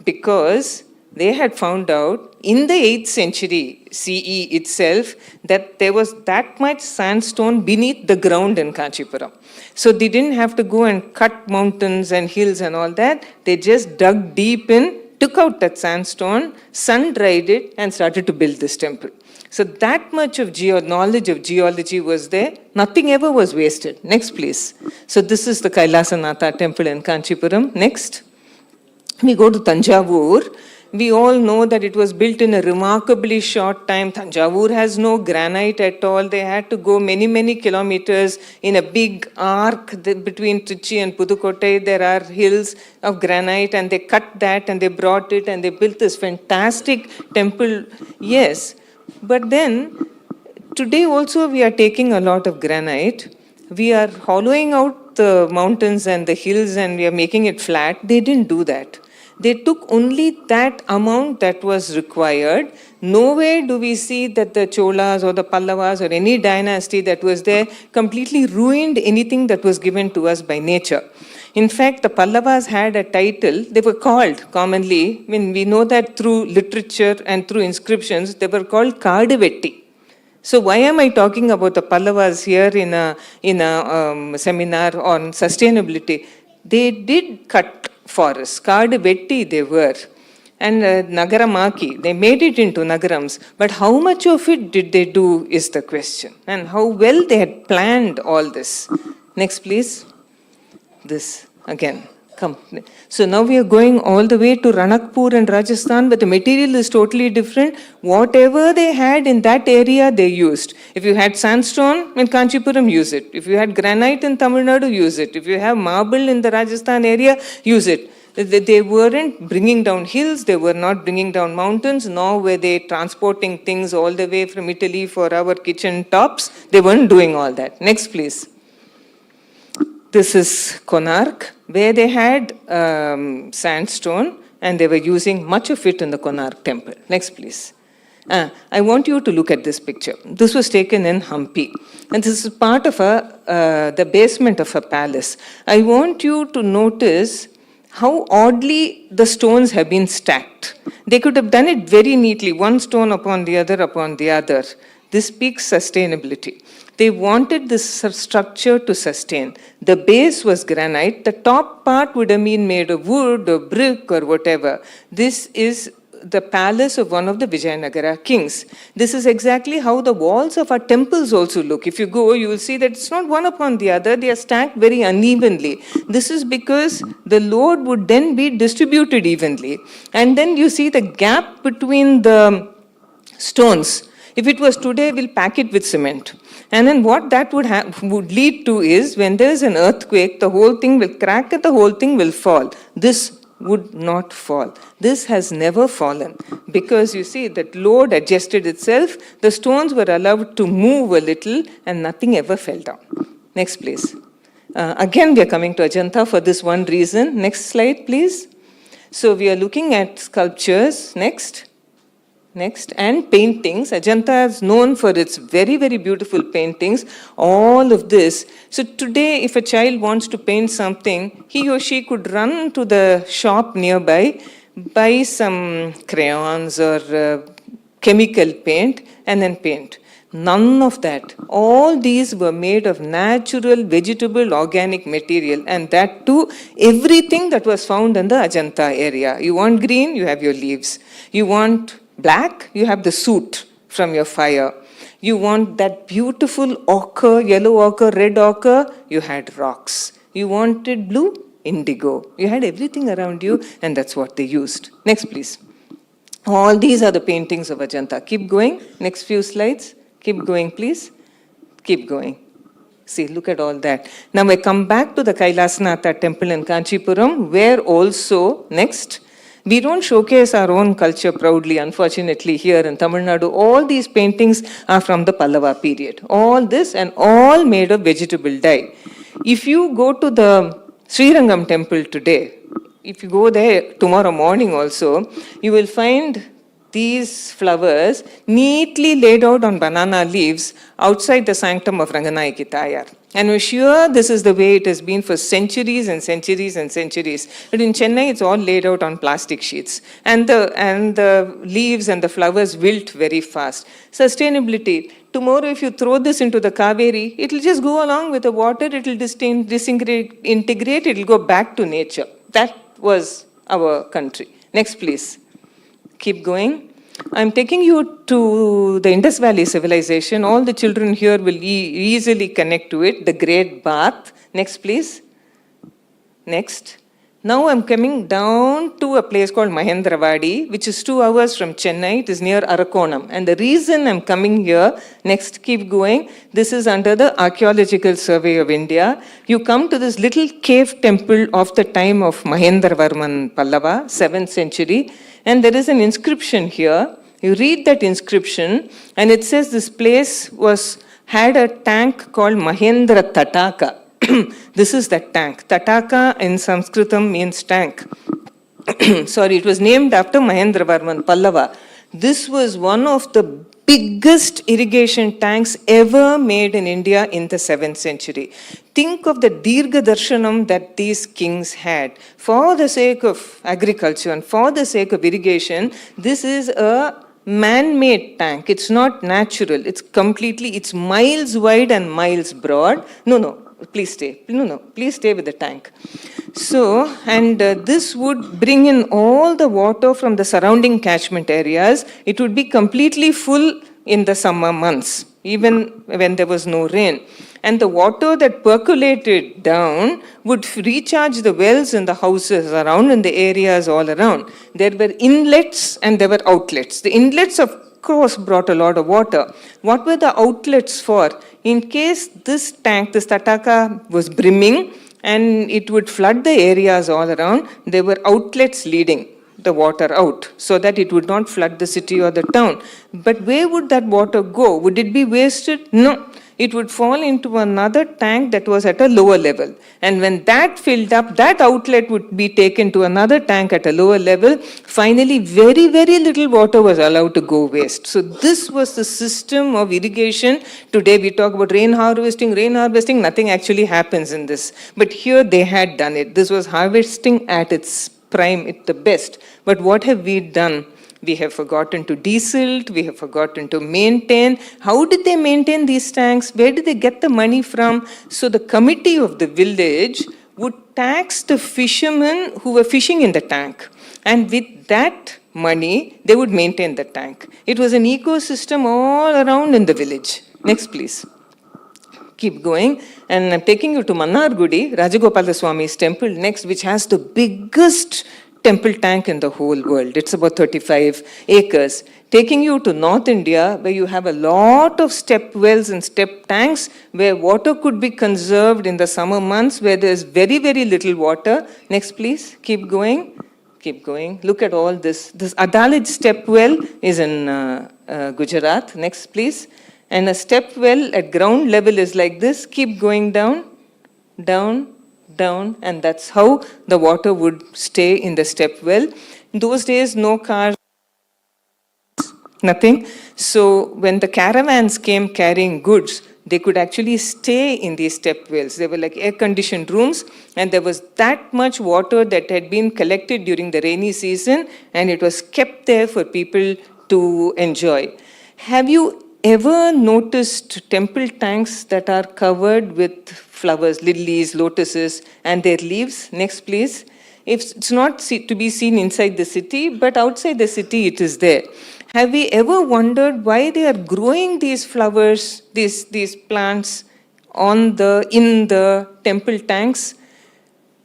Because they had found out in the 8th century CE itself that there was that much sandstone beneath the ground in Kanchipuram. So they didn't have to go and cut mountains and hills and all that. They just dug deep in, took out that sandstone, sun-dried it, and started to build this temple. So that much of knowledge of geology was there. Nothing ever was wasted. Next, please. So this is the Kailasanatha temple in Kanchipuram. Next. We go to Tanjavur. We all know that it was built in a remarkably short time. Tanjavur has no granite at all. They had to go many, many kilometers in a big arc between Trichy and Pudukkottai. There are hills of granite, and they cut that and they brought it and they built this fantastic temple. Yes, but then today also we are taking a lot of granite. We are hollowing out the mountains and the hills and we are making it flat. They didn't do that. They took only that amount that was required. Nowhere do we see that the Cholas or the Pallavas or any dynasty that was there completely ruined anything that was given to us by nature. In fact, the Pallavas had a title. They were called commonly, we know that through literature and through inscriptions, they were called Kaduvetti. So why am I talking about the Pallavas here in a seminar on sustainability? They did cut forests. Kaadu Vetti they were. And Nagaramaki, they made it into Nagarams. But how much of it did they do is the question. And how well they had planned all this. Next, please. This again. Come. So now we are going all the way to Ranakpur and Rajasthan, but the material is totally different. Whatever they had in that area, they used. If you had sandstone in Kanchipuram, use it. If you had granite in Tamil Nadu, use it. If you have marble in the Rajasthan area, use it. They weren't bringing down hills, they were not bringing down mountains, nor were they transporting things all the way from Italy for our kitchen tops. They weren't doing all that. Next, please. This is Konark, where they had sandstone and they were using much of it in the Konark temple. Next, please. I want you to look at this picture. This was taken in Hampi. And this is part of the basement of a palace. I want you to notice how oddly the stones have been stacked. They could have done it very neatly, one stone upon the other upon the other. This speaks sustainability. They wanted this structure to sustain. The base was granite. The top part would have been made of wood or brick or whatever. This is the palace of one of the Vijayanagara kings. This is exactly how the walls of our temples also look. If you go, you will see that it's not one upon the other. They are stacked very unevenly. This is because the load would then be distributed evenly. And then you see the gap between the stones. If it was today, we'll pack it with cement. And then what that would lead to is, when there is an earthquake, the whole thing will crack and the whole thing will fall. This would not fall. This has never fallen because you see that load adjusted itself. The stones were allowed to move a little and nothing ever fell down. Next, please. Again, we are coming to Ajanta for this one reason. Next slide, please. So we are looking at sculptures. Next. And paintings. Ajanta is known for its very, very beautiful paintings. All of this. So today, if a child wants to paint something, he or she could run to the shop nearby, buy some crayons or chemical paint, and then paint. None of that. All these were made of natural, vegetable, organic material. And that too, everything that was found in the Ajanta area. You want green, you have your leaves. You want black, you have the soot from your fire. You want that beautiful ochre, yellow ochre, red ochre, you had rocks. You wanted blue, indigo. You had everything around you, and that's what they used. Next, please. All these are the paintings of Ajanta. Keep going. Next few slides. Keep going, please. Keep going. See, look at all that. Now I come back to the Kailasanatha temple in Kanchipuram, where also, next, we don't showcase our own culture proudly, unfortunately, here in Tamil Nadu. All these paintings are from the Pallava period. All this and all made of vegetable dye. If you go to the Shriram temple today, if you go there tomorrow morning also, you will find these flowers neatly laid out on banana leaves outside the sanctum of Ranganayaki Tayar. And we're sure this is the way it has been for centuries and centuries and centuries. But in Chennai, it's all laid out on plastic sheets. And the leaves and the flowers wilt very fast. Sustainability. Tomorrow, if you throw this into the Kaveri, it will just go along with the water. It will disintegrate. It will go back to nature. That was our country. Next, please. Keep going. I'm taking you to the Indus Valley civilization. All the children here will easily connect to it. The Great Bath. Next, please. Next. Now I'm coming down to a place called Mahendravadi, which is 2 hours from Chennai. It is near Arakonam. And the reason I'm coming here, next, keep going. This is under the Archaeological Survey of India. You come to this little cave temple of the time of Mahendravarman Pallava, 7th century. And there is an inscription here. You read that inscription, and it says this place had a tank called Mahendra Tataka. This is that tank. Tataka in Sanskritam means tank. Sorry, it was named after Mahendravarman Pallava. This was one of the biggest irrigation tanks ever made in India in the 7th century. Think of the Dirgha Darshanam that these kings had. For the sake of agriculture and for the sake of irrigation, this is a man-made tank. It's not natural. It's miles wide and miles broad. Please stay. Please stay with the tank. So, and this would bring in all the water from the surrounding catchment areas. It would be completely full in the summer months, even when there was no rain. And the water that percolated down would recharge the wells in the houses around and the areas all around. There were inlets and there were outlets. The inlets, of course, brought a lot of water. What were the outlets for? In case this tank, this Tataka, was brimming and it would flood the areas all around, there were outlets leading the water out so that it would not flood the city or the town. But where would that water go? Would it be wasted? No. It would fall into another tank that was at a lower level. And when that filled up, that outlet would be taken to another tank at a lower level. Finally, very, very little water was allowed to go waste. So this was the system of irrigation. Today we talk about rain harvesting. Nothing actually happens in this. But here they had done it. This was harvesting at its prime, at the best. But what have we done? We have forgotten to desilt, we have forgotten to maintain. How did they maintain these tanks? Where did they get the money from? So the committee of the village would tax the fishermen who were fishing in the tank. And with that money, they would maintain the tank. It was an ecosystem all around in the village. Next, please. Keep going. And I'm taking you to Mannargudi, Rajagopala Swami's temple next, which has the biggest temple tank in the whole world. It's about 35 acres. Taking you to North India, where you have a lot of step wells and step tanks, where water could be conserved in the summer months, where there's very, very little water. Next, please. Keep going. Keep going. Look at all this. This Adalaj step well is in Gujarat. Next, please. And a step well at ground level is like this. Keep going down, down, down, and that's how the water would stay in the step well. In those days, no cars, nothing. So when the caravans came carrying goods, they could actually stay in these step wells. They were like air-conditioned rooms, and there was that much water that had been collected during the rainy season, and it was kept there for people to enjoy. Have you ever noticed temple tanks that are covered with flowers, lilies, lotuses, and their leaves? Next, please. It's not to be seen inside the city, but outside the city it is there. Have we ever wondered why they are growing these flowers, these plants in the temple tanks?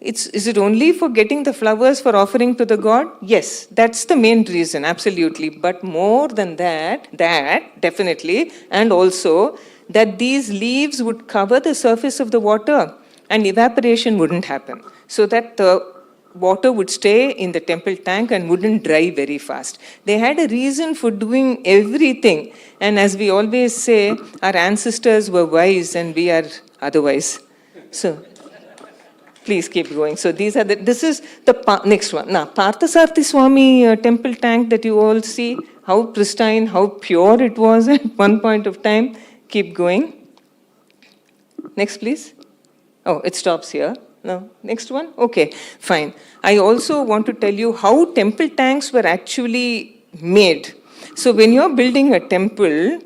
Is it only for getting the flowers for offering to the god? Yes, that's the main reason, absolutely. But more than that definitely, and also that these leaves would cover the surface of the water and evaporation wouldn't happen. So that the water would stay in the temple tank and wouldn't dry very fast. They had a reason for doing everything. And as we always say, our ancestors were wise and we are otherwise. So please keep going. So this is the next one. Now, Parthasarthi Swami temple tank that you all see, how pristine, how pure it was at one point of time. Keep going. Next, please. Oh, it stops here. No, next one? Okay, fine. I also want to tell you how temple tanks were actually made. So when you're building a temple,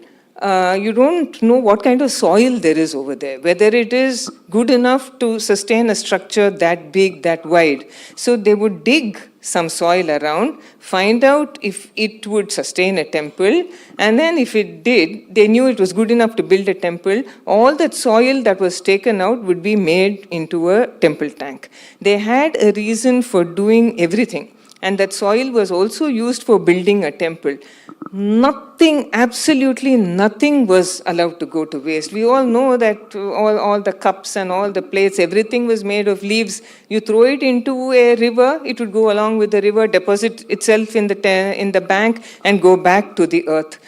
you don't know what kind of soil there is over there, whether it is good enough to sustain a structure that big, that wide. So they would dig some soil around, find out if it would sustain a temple, and then if it did, they knew it was good enough to build a temple. All that soil that was taken out would be made into a temple tank. They had a reason for doing everything. And that soil was also used for building a temple. Nothing, absolutely nothing was allowed to go to waste. We all know that all the cups and all the plates, everything was made of leaves. You throw it into a river, it would go along with the river, deposit itself in the bank, and go back to the earth.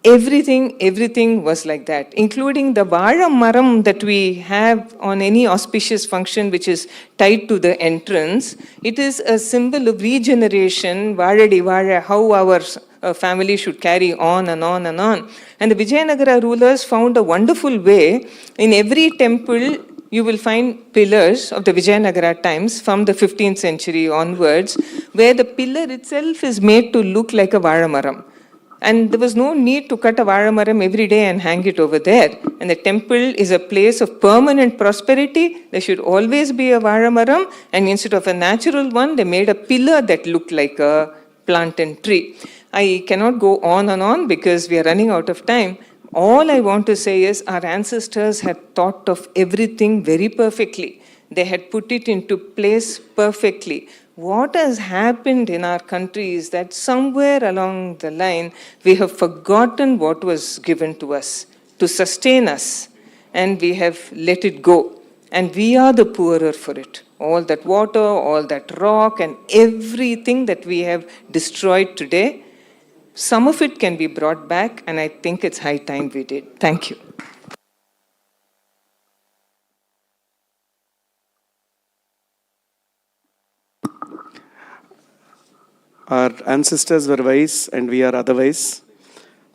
Everything was like that, including the Vara Maram that we have on any auspicious function which is tied to the entrance. It is a symbol of regeneration, Varadi Vara, how our family should carry on and on and on. And the Vijayanagara rulers found a wonderful way. In every temple, you will find pillars of the Vijayanagara times from the 15th century onwards, where the pillar itself is made to look like a Vara Maram. And there was no need to cut a varamaram every day and hang it over there. And the temple is a place of permanent prosperity. There should always be a varamaram. And instead of a natural one, they made a pillar that looked like a plant and tree. I cannot go on and on because we are running out of time. All I want to say is our ancestors had thought of everything very perfectly. They had put it into place perfectly. What has happened in our country is that somewhere along the line, we have forgotten what was given to us to sustain us, and we have let it go. And we are the poorer for it. All that water, all that rock, and everything that we have destroyed today, some of it can be brought back, and I think it's high time we did. Thank you. Our ancestors were wise and we are otherwise.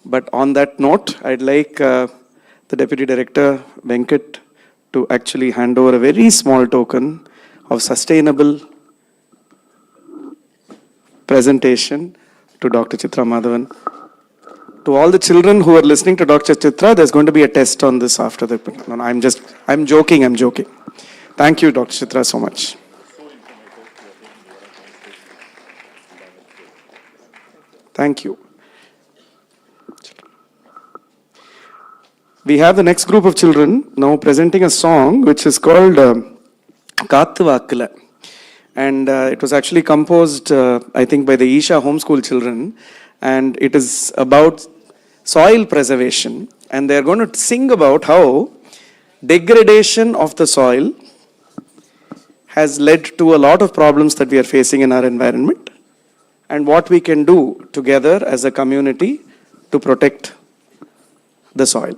But on that note, I'd like the Deputy Director, Venkat, to actually hand over a very small token of sustainable presentation to Dr. Chitra Madhavan. To all the children who are listening to Dr. Chitra, there's going to be a test on this after the... No, I'm joking. Thank you, Dr. Chitra, so much. Thank you. We have the next group of children now presenting a song which is called Kaathu Vaakula. And it was actually composed, I think, by the Isha homeschool children. And it is about soil preservation. And they're going to sing about how degradation of the soil has led to a lot of problems that we are facing in our environment, and what we can do together as a community to protect the soil.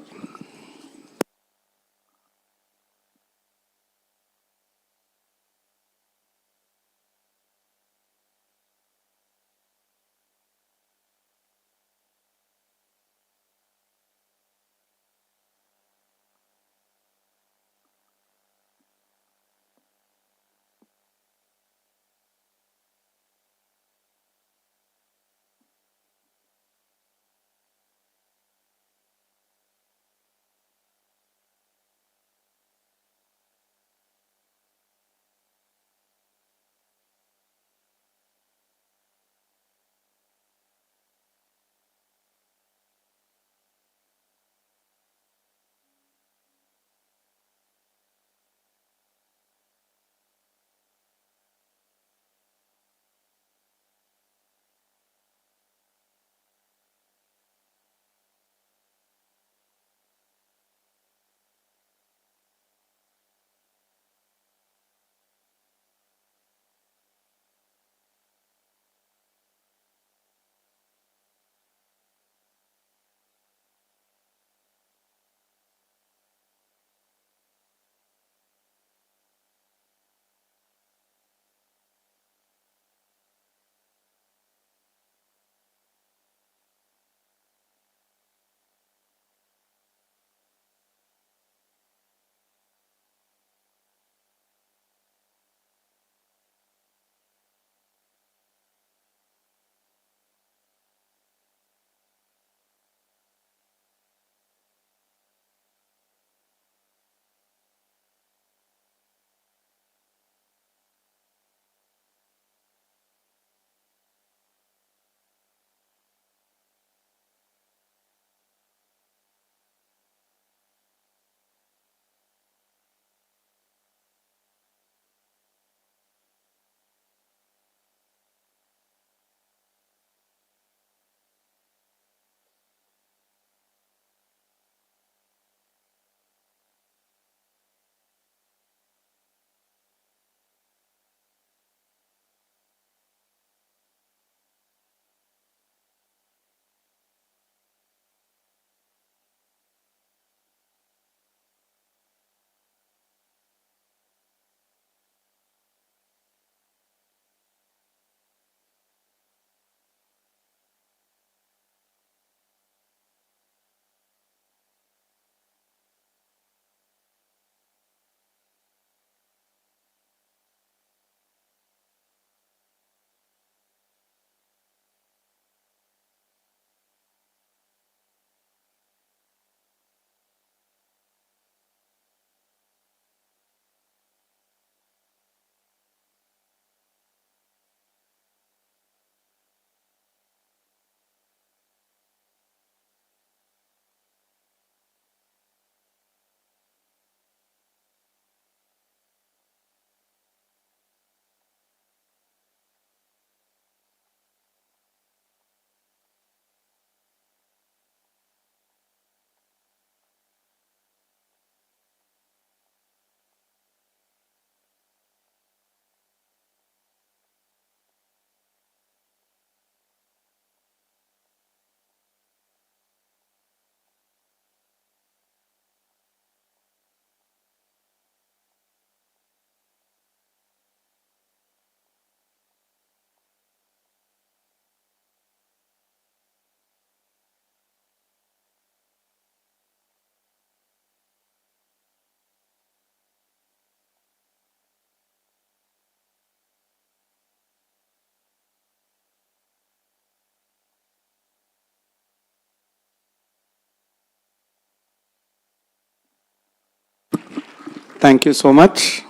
Thank you so much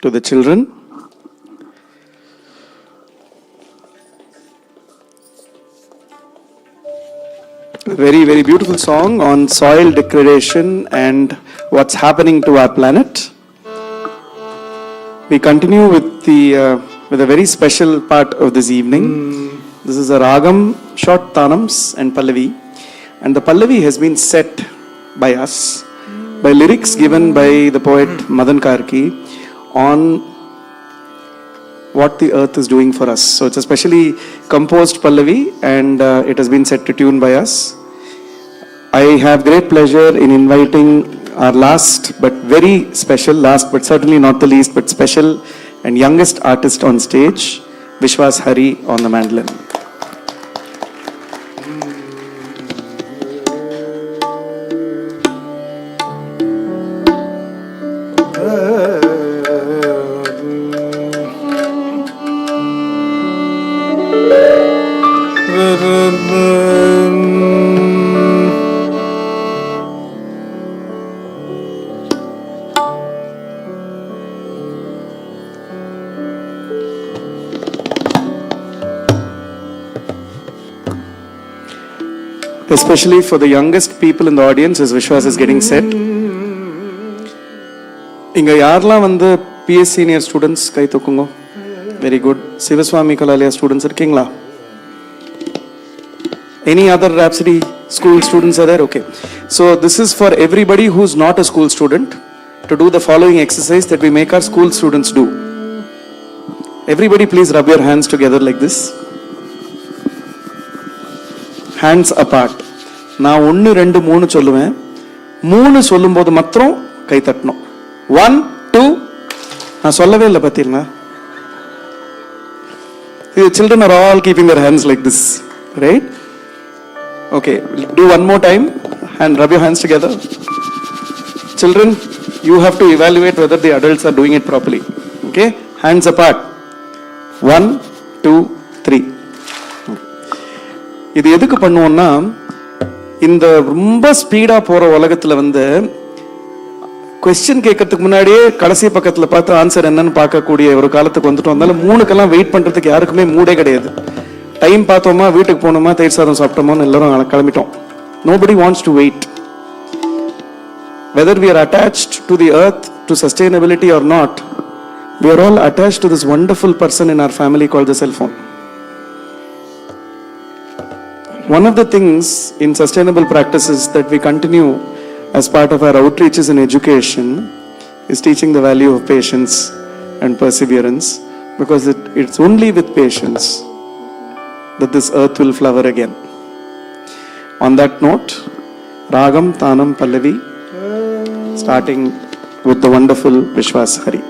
to the children. A very, very beautiful song on soil degradation and what's happening to our planet. We continue with a very special part of this evening. This is a ragam, short tanams and pallavi. And the pallavi has been set by us, by lyrics given by the poet Madan Karki on what the earth is doing for us. So it's a specially composed pallavi and it has been set to tune by us. I have great pleasure in inviting our last but very special, last but certainly not the least but special and youngest artist on stage, Vishwas Hari on the mandolin. Especially for the youngest people in the audience as Vishwas is getting set. Inga yaarla vandu PS senior students kai thokungo. Very good. Sivaswami Kalalaya students irkingla. Any other Rhapsody school students are there? Okay. So this is for everybody who's not a school student to do the following exercise that we make our school students do. Everybody please rub your hands together like this. Hands apart. நான் 1 2 3 சொல்லுவேன் 3 சொல்லும்போது மாத்திரம் கை தட்டணும் 1 2 நான் சொல்லவே இல்லை பாத்தீங்களா The children are all keeping their hands like this, right? Okay, do one more time and rub your hands together. Children, you have to evaluate whether the adults are doing it properly. Okay, hands apart. 1 2 3. இது எதுக்கு பண்ணுவோம்னா இந்த ரொம்ப speedo போற உலகத்துல வந்து question கேட்கறதுக்கு முன்னாடியே கடைசி பக்கத்துல பார்த்து ஆன்சர் என்னன்னு பார்க்கக்கூடிய ஒரு காலத்துக்கு வந்துட்டு வந்தாலும் 3க்கெல்லாம் வெயிட் பண்றதுக்கு யாருக்குமே மூடே கிடையாது. டைம் பார்த்தோமா வீட்டுக்கு போனோமா தயிர் சாதம் சாப்பிட்டோமான்னு எல்லாரும் கிளம்பிட்டோம். Nobody wants to wait. Whether we are attached to the earth, to sustainability or not, we are all attached to this wonderful person in our family called the cell phone. One of the things in sustainable practices that we continue as part of our outreaches in education is teaching the value of patience and perseverance, because it's only with patience that this earth will flower again. On that note, Ragam, Tanam, Pallavi, starting with the wonderful Vishwas Hari.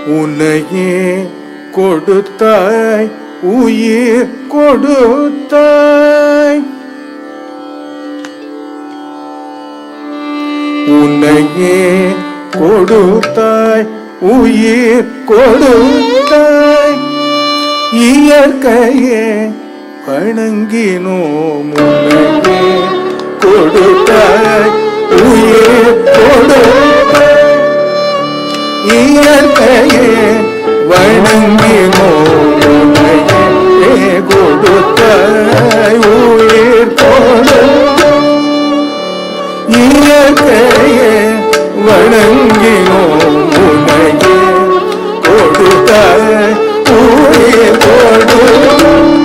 உன்னையே கொடுத்தாய் உயிர் கொடுத்தாய் உன்னையே கொடுத்தாய் உயிர் கொடுத்தாய் இயற்கையே வணங்கினோம் உன்னையே கொடுத்தாய் உயிர் கொடுத்தாய் இயற்கையே வணங்கினோம் உன்னையே கொடுத்தாய் உயிர் கொடுத்தாய் இயற்கையே வணங்கினோம் உன்னையே கொடுத்தாய் உயிர் கொடுத்தாய்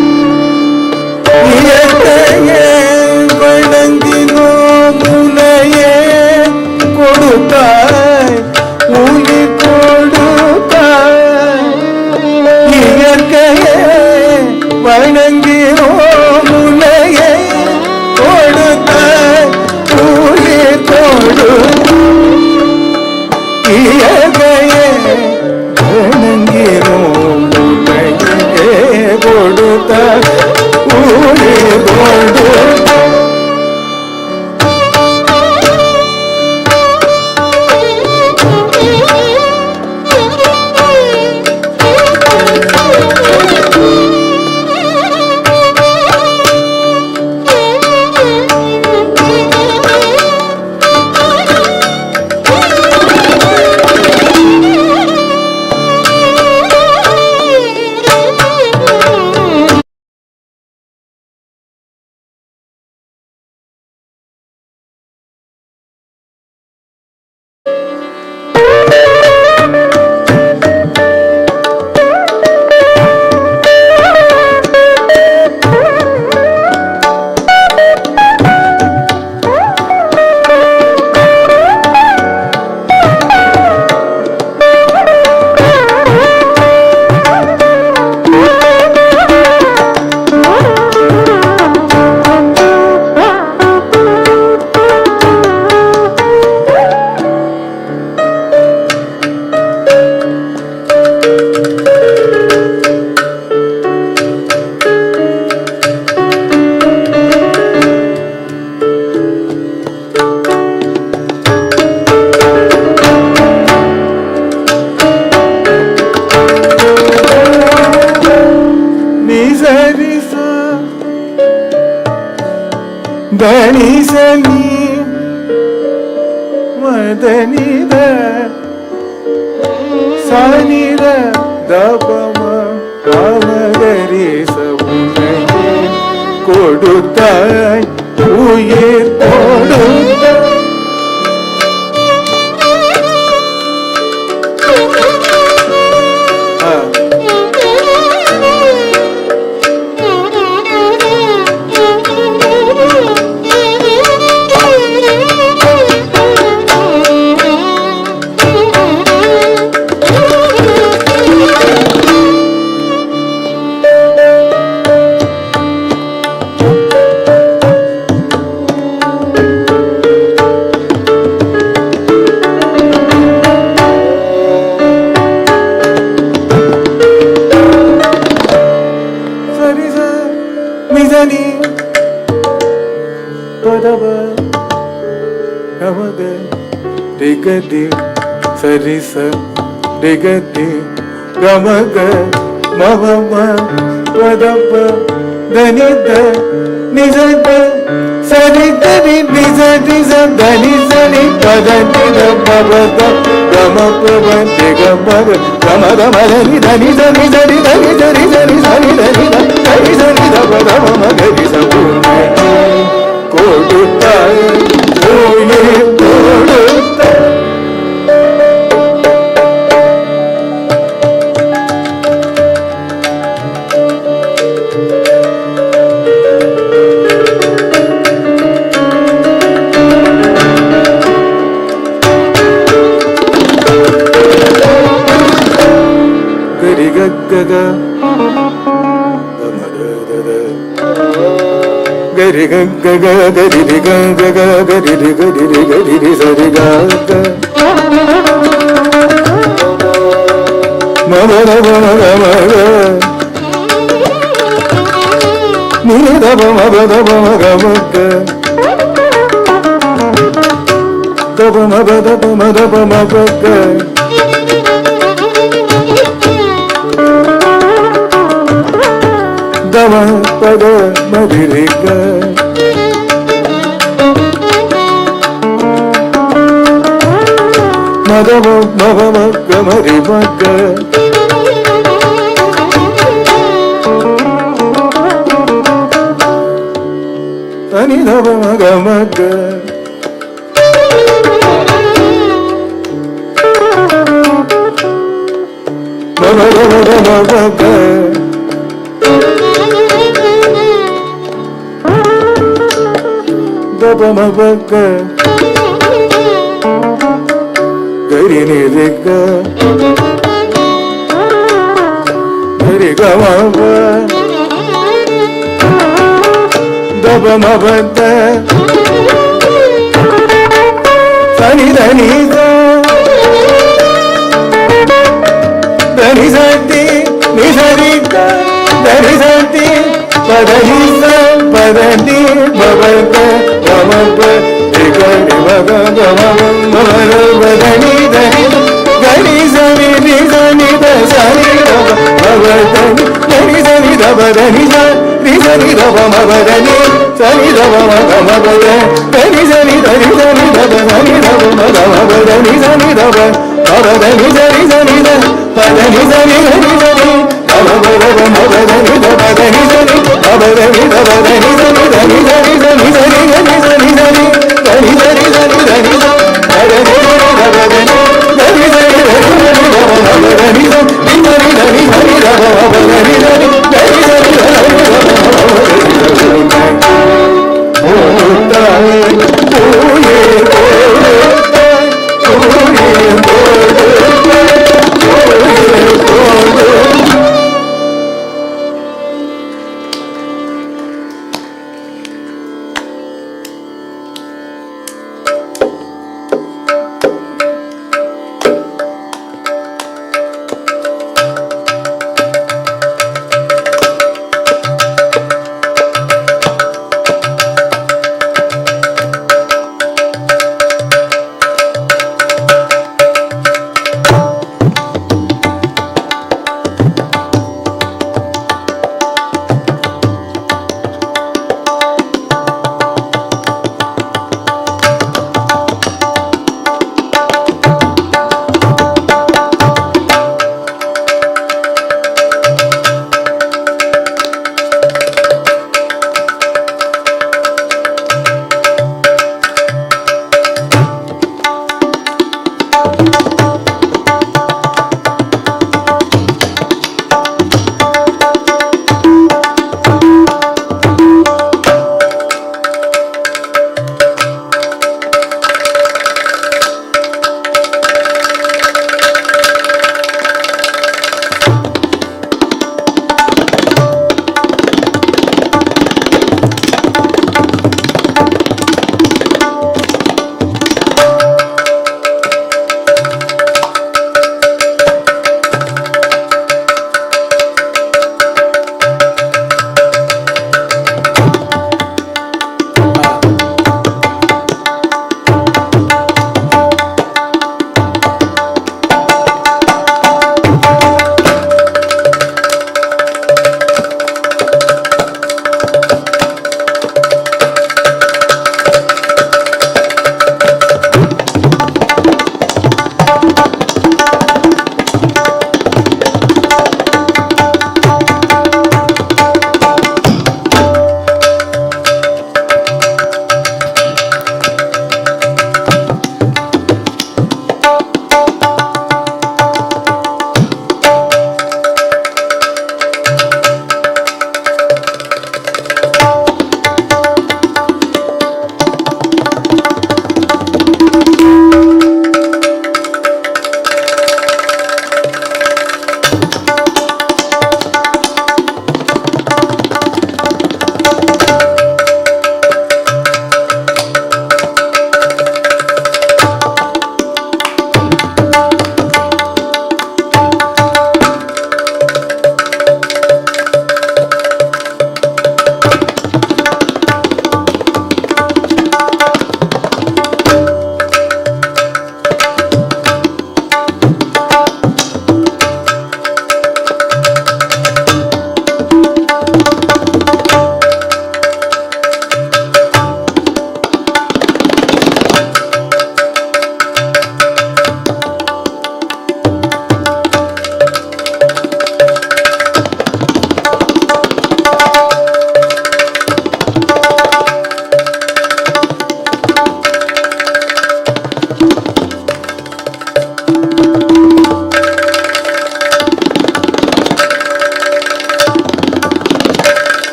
இயற்கையே வணங்கினோம் உன்னையே கொடுத்தாய் ஈயகையே வணங்கினோம் உன்னையே கொடுத்த உயிர் கொடுத்த Sarisa, Digati, Gamaga, Mavama, Vadapa, Danita, Nizata, Saritari, Nizatiza, Danizani, Padanita, Pavata, Ramapava, Digamaga, Ramakrishnan, Danizani, Danizani, Danizani, Danizani, Danizani, Danizani, Koduta, Oye, Koduta. Gaga Gari Gaga Gari Gaga Gari Gari Sari Gaga Mama Nida Mama Gamaka Daba Mabaka Dama Pada Madirika Madama Mavama Gamarivaka Tani Dava Magamaka Mavaka Mavaka Gari Nirika Gari Gamava Daba Mavata Sani Danisa bhavate gamapa ekani bhagavavam bharavadani dhani gani zani ni zani da zani dava bhavadani gani zani dava dhani zani zani dava bhavadani zani dava bhavadani gani zani dhani zani dava zani dava bhavadani zani dava bhavadani zani zani da padani zani zani zani bhavadani bhavadani dava dhani zani bhavadani dava dhani zani dhani zani zani zani zani zani zani dhani zani zani dhani padani bhavadani dhani zani dhani zani dava bhavadani zani dhani dhani zani dava bhavadani zani dhani zani dhani dava bhavadani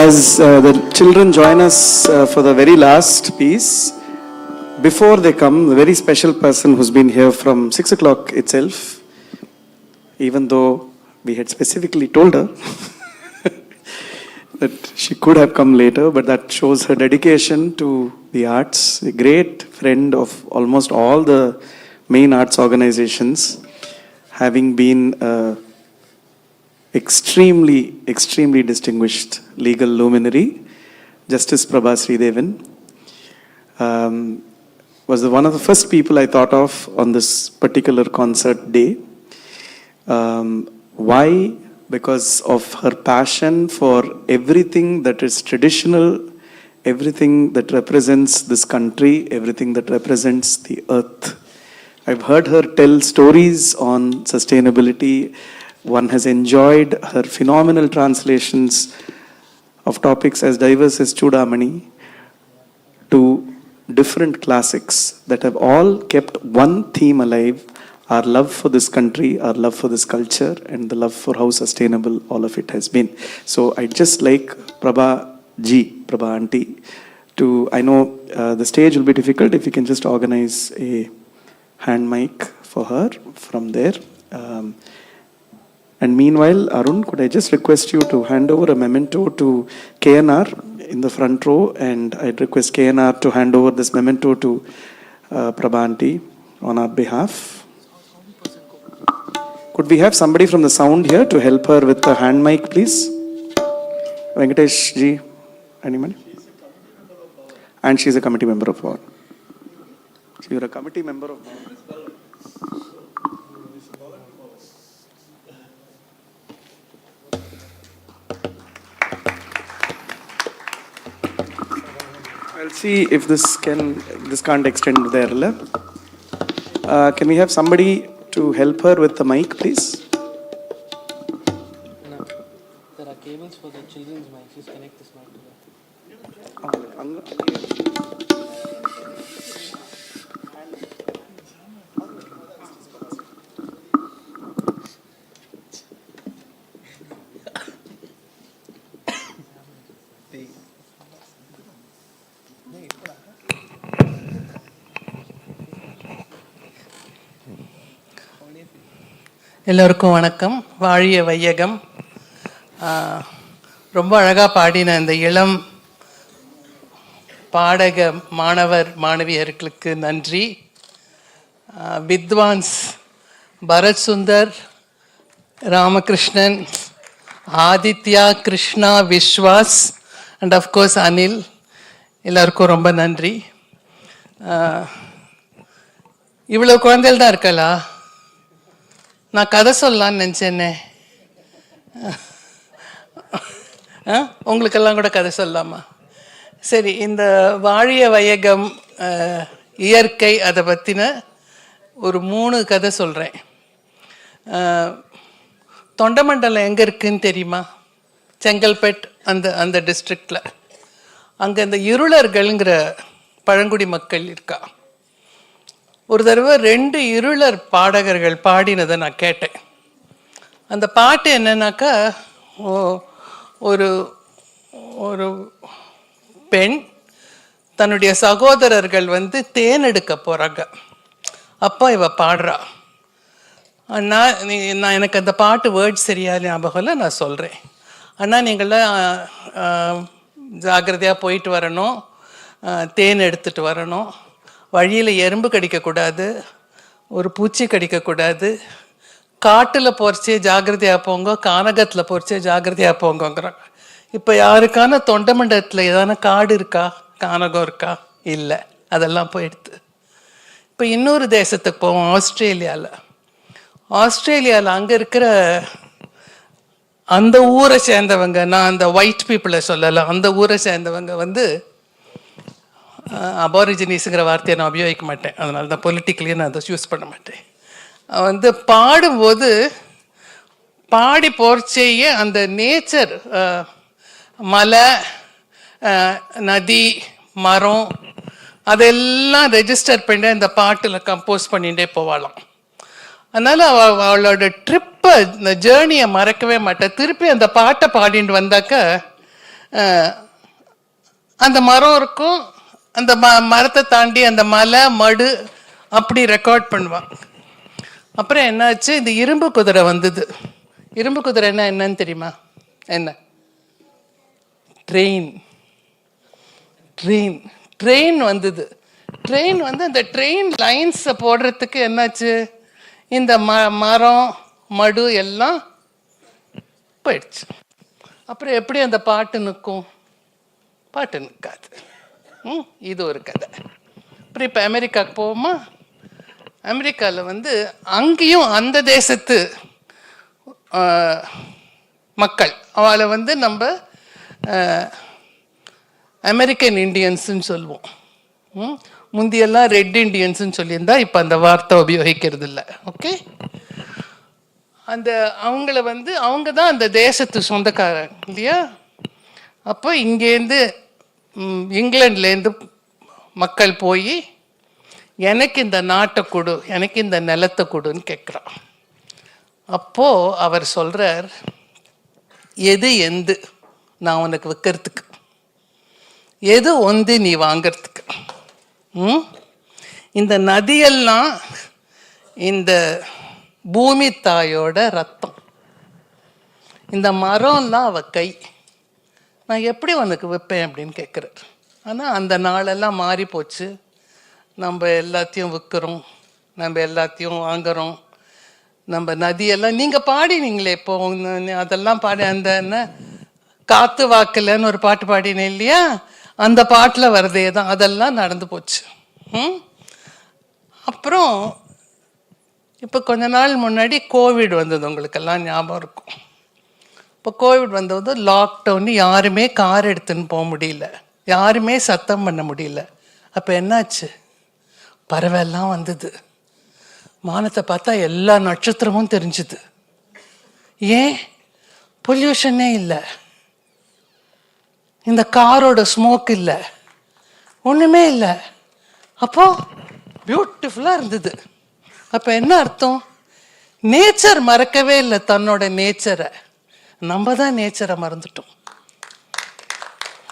as the children join us for the very last piece, before they come, the very special person who's been here from 6 o'clock itself, even though we had specifically told her that she could have come later, but that shows her dedication to the arts, a great friend of almost all the main arts organizations, having been extremely distinguished legal luminary, Justice Prabha Sridevan, was one of the first people I thought of on this particular concert day. Why? Because of her passion for everything that is traditional, everything that represents this country, everything that represents the earth. I've heard her tell stories on sustainability. One has enjoyed her phenomenal translations of topics as diverse as Chudamani to different classics that have all kept one theme alive: our love for this country, our love for this culture, and the love for how sustainable all of it has been. So I'd just like Prabha Auntie, I know the stage will be difficult, if you can just organize a hand mic for her from there. And meanwhile, Arun, could I just request you to hand over a memento to KNR in the front row, and I'd request KNR to hand over this memento to Prabha Auntie on our behalf. Could we have somebody from the sound here to help her with the hand mic, please? Venkatesh ji, anyone? And she's a committee member of all. So you're a committee member of all. I'll see if this can't extend to their left. Can we have somebody to help her with the mic, please? No, there are cables for the children's mics. Just connect this mic to that. எல்லோருக்கும் வணக்கம். வாழிய வையகம். ரொம்ப அழகாக பாடின இந்த இளம் பாடக மாணவர் மாணவியர்களுக்கு நன்றி. வித்வான்ஸ் பரத் சுந்தர், ராமகிருஷ்ணன், ஆதித்யா, கிருஷ்ணா, விஸ்வாஸ் அண்ட் அஃப்கோர்ஸ் அனில், எல்லோருக்கும் ரொம்ப நன்றி. இவ்வளோ குழந்தைகள் தான் இருக்கலா? நான் கதை சொல்லலான்னு நினச்சேன்னே. உங்களுக்கெல்லாம் கூட கதை சொல்லலாமா? சரி, இந்த வாழிய வையகம், இயற்கை, அதை பற்றின ஒரு 3 கதை சொல்கிறேன். தொண்டமண்டலம் எங்கே இருக்குதுன்னு தெரியுமா? செங்கல்பேட் அந்த டிஸ்ட்ரிக்டில். அங்கே இந்த இருளர்கள்ங்கிற பழங்குடி மக்கள் இருக்கா. ஒரு தடவை 2 இருளர் பாடகர்கள் பாடினதை நான் கேட்டேன். அந்த பாட்டு என்னன்னாக்கா, ஒரு ஒரு பெண் தன்னுடைய சகோதரர்கள் தேன் எடுக்க போகிறாங்க. அப்போ இவ பாடுறா. அண்ணா, நான் எனக்கு அந்த பாட்டு வேர்ட்ஸ் சரியா ஞாபகம் இல்லை, நான் சொல்கிறேன். அண்ணா, நீங்களாம் ஜாக்கிரதையாக போயிட்டு வரணும், தேன் எடுத்துகிட்டு வரணும், வழியில் எறும்பு கடிக்கக்கூடாது, ஒரு பூச்சி கடிக்கக்கூடாது, காட்டில் போகிறச்சே ஜாக்கிரதையாக போங்க, கானகத்தில் போகிறச்சே ஜாக்கிரதையாக போங்கங்கிறாங்க. இப்போ யாருக்கான தொண்டமண்டலத்தில் ஏதான காடு இருக்கா, கானகம் இருக்கா? இல்லை, அதெல்லாம் போயிடுது. இப்போ இன்னொரு தேசத்துக்கு போவோம், ஆஸ்திரேலியாவில் அங்கே இருக்கிற அந்த ஊரை சேர்ந்தவங்க, நான் அந்த ஒயிட் பீப்புளை சொல்லலாம், அந்த ஊரை சேர்ந்தவங்க அபாரிஜினிஸுங்கிற வார்த்தையை நான் உபயோகிக்க மாட்டேன், அதனால தான் பொலிட்டிக்கலி நான் அதை யூஸ் பண்ண மாட்டேன். பாடும்போது பாடி போர்ச்சேயே அந்த நேச்சர், மலை, நதி, மரம், அதெல்லாம் ரெஜிஸ்டர் பண்ணி இந்த பாட்டில் கம்போஸ் பண்ணிகிட்டே போவாளாம். அதனால் அவளோட ட்ரிப்பை, இந்த ஜேர்னியை மறக்கவே மாட்டேன். திருப்பி அந்த பாட்டை பாடிட்டு வந்தாக்க அந்த மரம் இருக்கும், அந்த மரத்தை தாண்டி அந்த மலை மடு அப்படி ரெக்கார்ட் பண்ணுவான். அப்புறம் என்னாச்சு, இந்த இரும்பு குதிரை வந்தது. இரும்பு குதிரைன்னா என்னன்னு தெரியுமா? என்ன? ட்ரெயின். ட்ரெயின் ட்ரெயின் வந்தது. ட்ரெயின் வந்து அந்த ட்ரெயின் லைன்ஸை போடுறதுக்கு என்னாச்சு, இந்த மரம் மடு எல்லாம் போயிடுச்சு. அப்புறம் எப்படி அந்த பாட்டு நிற்கும்? பாட்டு நிற்காது. இது ஒரு கதை. அப்புறம் இப்போ அமெரிக்காவுக்கு போவோமா? அமெரிக்காவில் வந்து அங்கேயும் அந்த தேசத்து மக்கள், அவளை வந்து நம்ம அமெரிக்கன் இண்டியன்ஸுன்னு சொல்லுவோம். முந்தியெல்லாம் ரெட் இண்டியன்ஸுன்னு சொல்லியிருந்தா இப்போ அந்த வார்த்தை உபயோகிக்கிறது இல்லை. ஓகே, அந்த அவங்கள வந்து அவங்க தான் அந்த தேசத்து சொந்தக்காரங்க இல்லையா? அப்போ இங்கேருந்து இங்கிலாந்துலேருந்து மக்கள் போய் எனக்கு இந்த நாட்டை கொடு, எனக்கு இந்த நிலத்தை கொடுன்னு கேட்குறான். அப்போது அவர் சொல்கிறார், எது எந்து நான் உனக்கு விற்கிறதுக்கு, எது ஒந்து நீ வாங்கிறதுக்கு. இந்த நதியெல்லாம் இந்த பூமி தாயோட ரத்தம், இந்த மரம்லாம் அவ கை, நான் எப்படி உனக்கு விற்பேன் அப்படின்னு கேட்குறார். ஆனால் அந்த நாளெல்லாம் மாறி போச்சு. நம்ம எல்லாத்தையும் விற்கிறோம், நம்ம எல்லாத்தையும் வாங்குகிறோம். நம்ம நதியெல்லாம் நீங்கள் பாடினீங்களே இப்போ, அதெல்லாம் பாடி அந்த என்ன காத்து வாக்கலன்னு ஒரு பாட்டு பாடினேன் இல்லையா? அந்த பாட்டில் வரதே தான், அதெல்லாம் நடந்து போச்சு. அப்புறம் இப்போ கொஞ்ச நாள் முன்னாடி கோவிட் வந்தது, உங்களுக்கெல்லாம் ஞாபகம் இருக்கும். இப்போ கோவிட் வந்தது லாக்டவுன், யாருமே கார் எடுத்துன்னு போக முடியல, யாருமே சத்தம் பண்ண முடியல. அப்போ என்னாச்சு, பறவைலாம் வந்தது, வானத்தை பார்த்தா எல்லா நட்சத்திரமும் தெரிஞ்சுது. ஏன்? பொல்யூஷனே இல்லை, இந்த காரோட ஸ்மோக் இல்லை, ஒன்றுமே இல்லை. அப்போ பியூட்டிஃபுல்லாக இருந்தது. அப்போ என்ன அர்த்தம்? நேச்சர் மறக்கவே இல்லை தன்னோட நேச்சரை, நம்ம தான் நேச்சரை மறந்துட்டோம்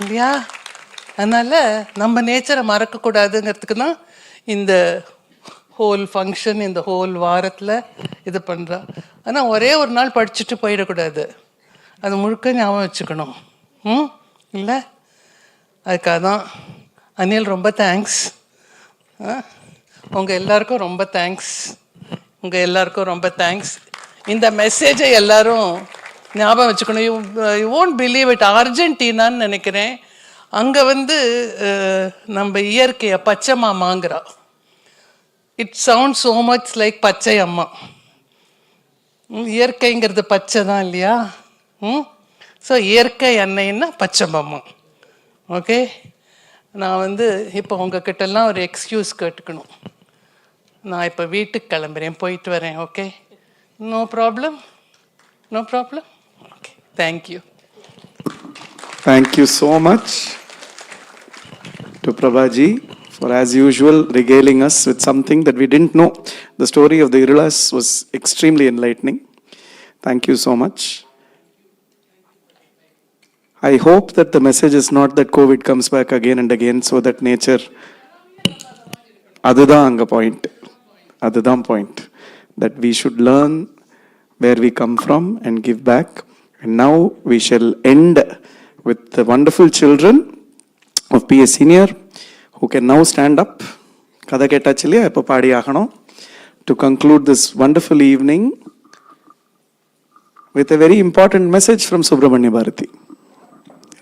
இல்லையா? அதனால் நம்ம நேச்சரை மறக்கக்கூடாதுங்கிறதுக்கு தான் இந்த ஹோல் ஃபங்க்ஷன், இந்த ஹோல் வாரத்தில் இது பண்ணுறா. ஆனால் ஒரே ஒரு நாள் படிச்சுட்டு போயிடக்கூடாது, அது முழுக்க ஞாபகம் வச்சுக்கணும். இல்லை, அதுக்காக தான் அனில் ரொம்ப தேங்க்ஸ். உங்கள் எல்லாருக்கும் ரொம்ப தேங்க்ஸ், உங்கள் எல்லாருக்கும் ரொம்ப தேங்க்ஸ். இந்த மெசேஜை எல்லாரும் ஞாபகம் வச்சுக்கணும். யூ ஓன்ட் பிலீவ் இட், அர்ஜென்டினான்னு நினைக்கிறேன், அங்கே வந்து நம்ம இயற்கையை பச்சை மாமாங்கிறா. It sound so much like பச்சை அம்மா. இயற்கைங்கிறது பச்சை தான் இல்லையா? ஸோ இயற்கை அன்னைன்னா பச்சை மாமா. ஓகே, நான் வந்து இப்போ உங்ககிட்டலாம் ஒரு எக்ஸ்கியூஸ் கேட்டுக்கணும். நான் இப்போ வீட்டுக்கு கிளம்புறேன், போயிட்டு வரேன். Okay, no problem, no problem. Okay, thank you. Thank you so much to Prabhaji for, as usual, regaling us with something that we didn't know. The story of the Irulas was extremely enlightening. Thank you so much. I hope that the message is not that COVID comes back again and again, so that nature, அதுதான் அங்க point, அதுதான் point, that we should learn where we come from and give back. And now we shall end with the wonderful children of PS Senior who can now stand up. Kada kettachile appo paadi aagano to conclude this wonderful evening with a very important message from Subramanya Bharati.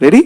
Ready?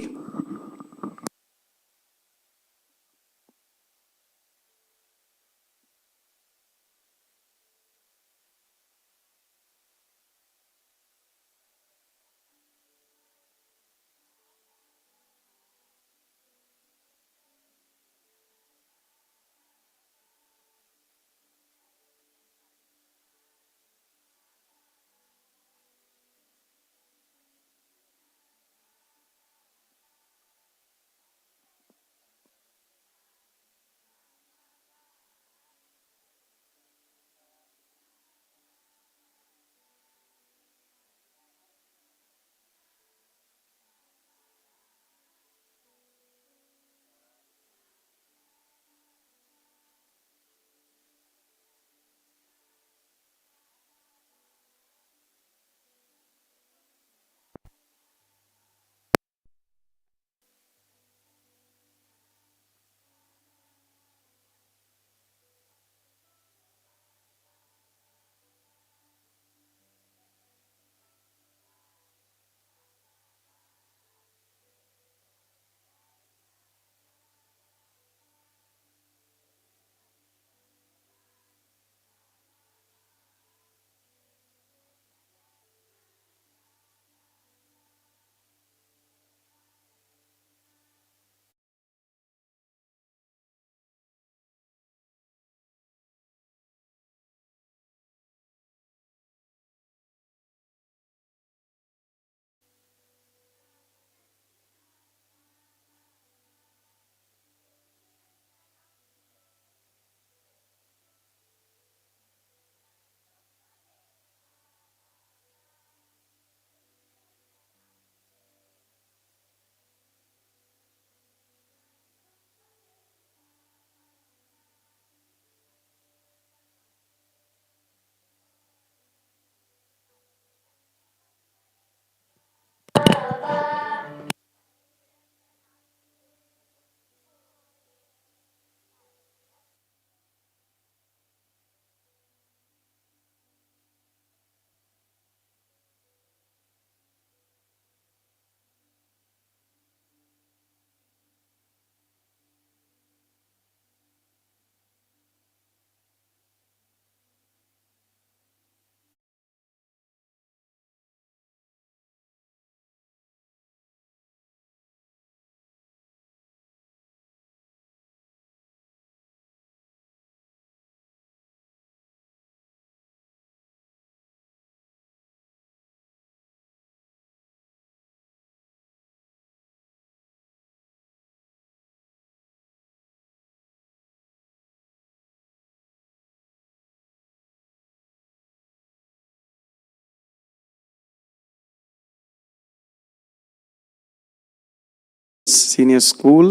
Senior School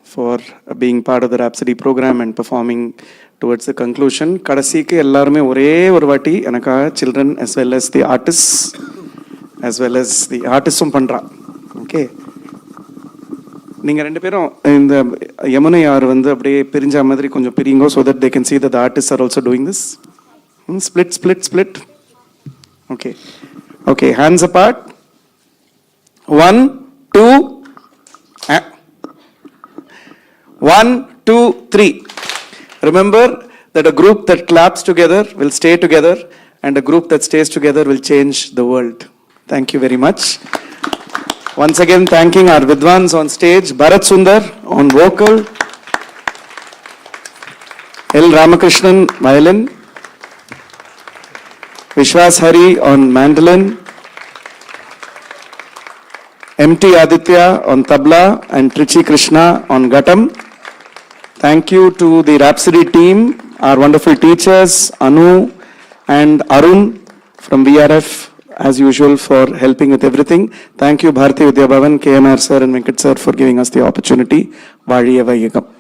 for being part of the Rhapsody program and performing towards the conclusion. Kadasike ellarume ore oru vaati enaka children as well as the artists as well as the artistum pandra. Okay. நீங்க ரெண்டு பேரும் இந்த யமுனை ஆறு வந்து அப்படியே பிரிஞ்ச மாதிரி கொஞ்சம் பிரிங்கோ so that they can see that the artists are also doing this. Split. Okay. Okay, hands apart. 1, 2, 1, 2, 3. Remember that a group that claps together will stay together and a group that stays together will change the world. Thank you very much. Once again, thanking our Vidwans on stage, Bharat Sundar on vocal, L. Ramakrishnan violin, Vishwas Hari on mandolin, M.T. Aditya on tabla and Trichy Krishna on ghatam. Thank you to the Rhapsody team, our wonderful teachers, Anu and Arun from VRF, as usual, for helping with everything. Thank you, Bharatiya Vidya Bhavan, KNR sir and Venkat sir for giving us the opportunity. Vazhiya Vaiyakam.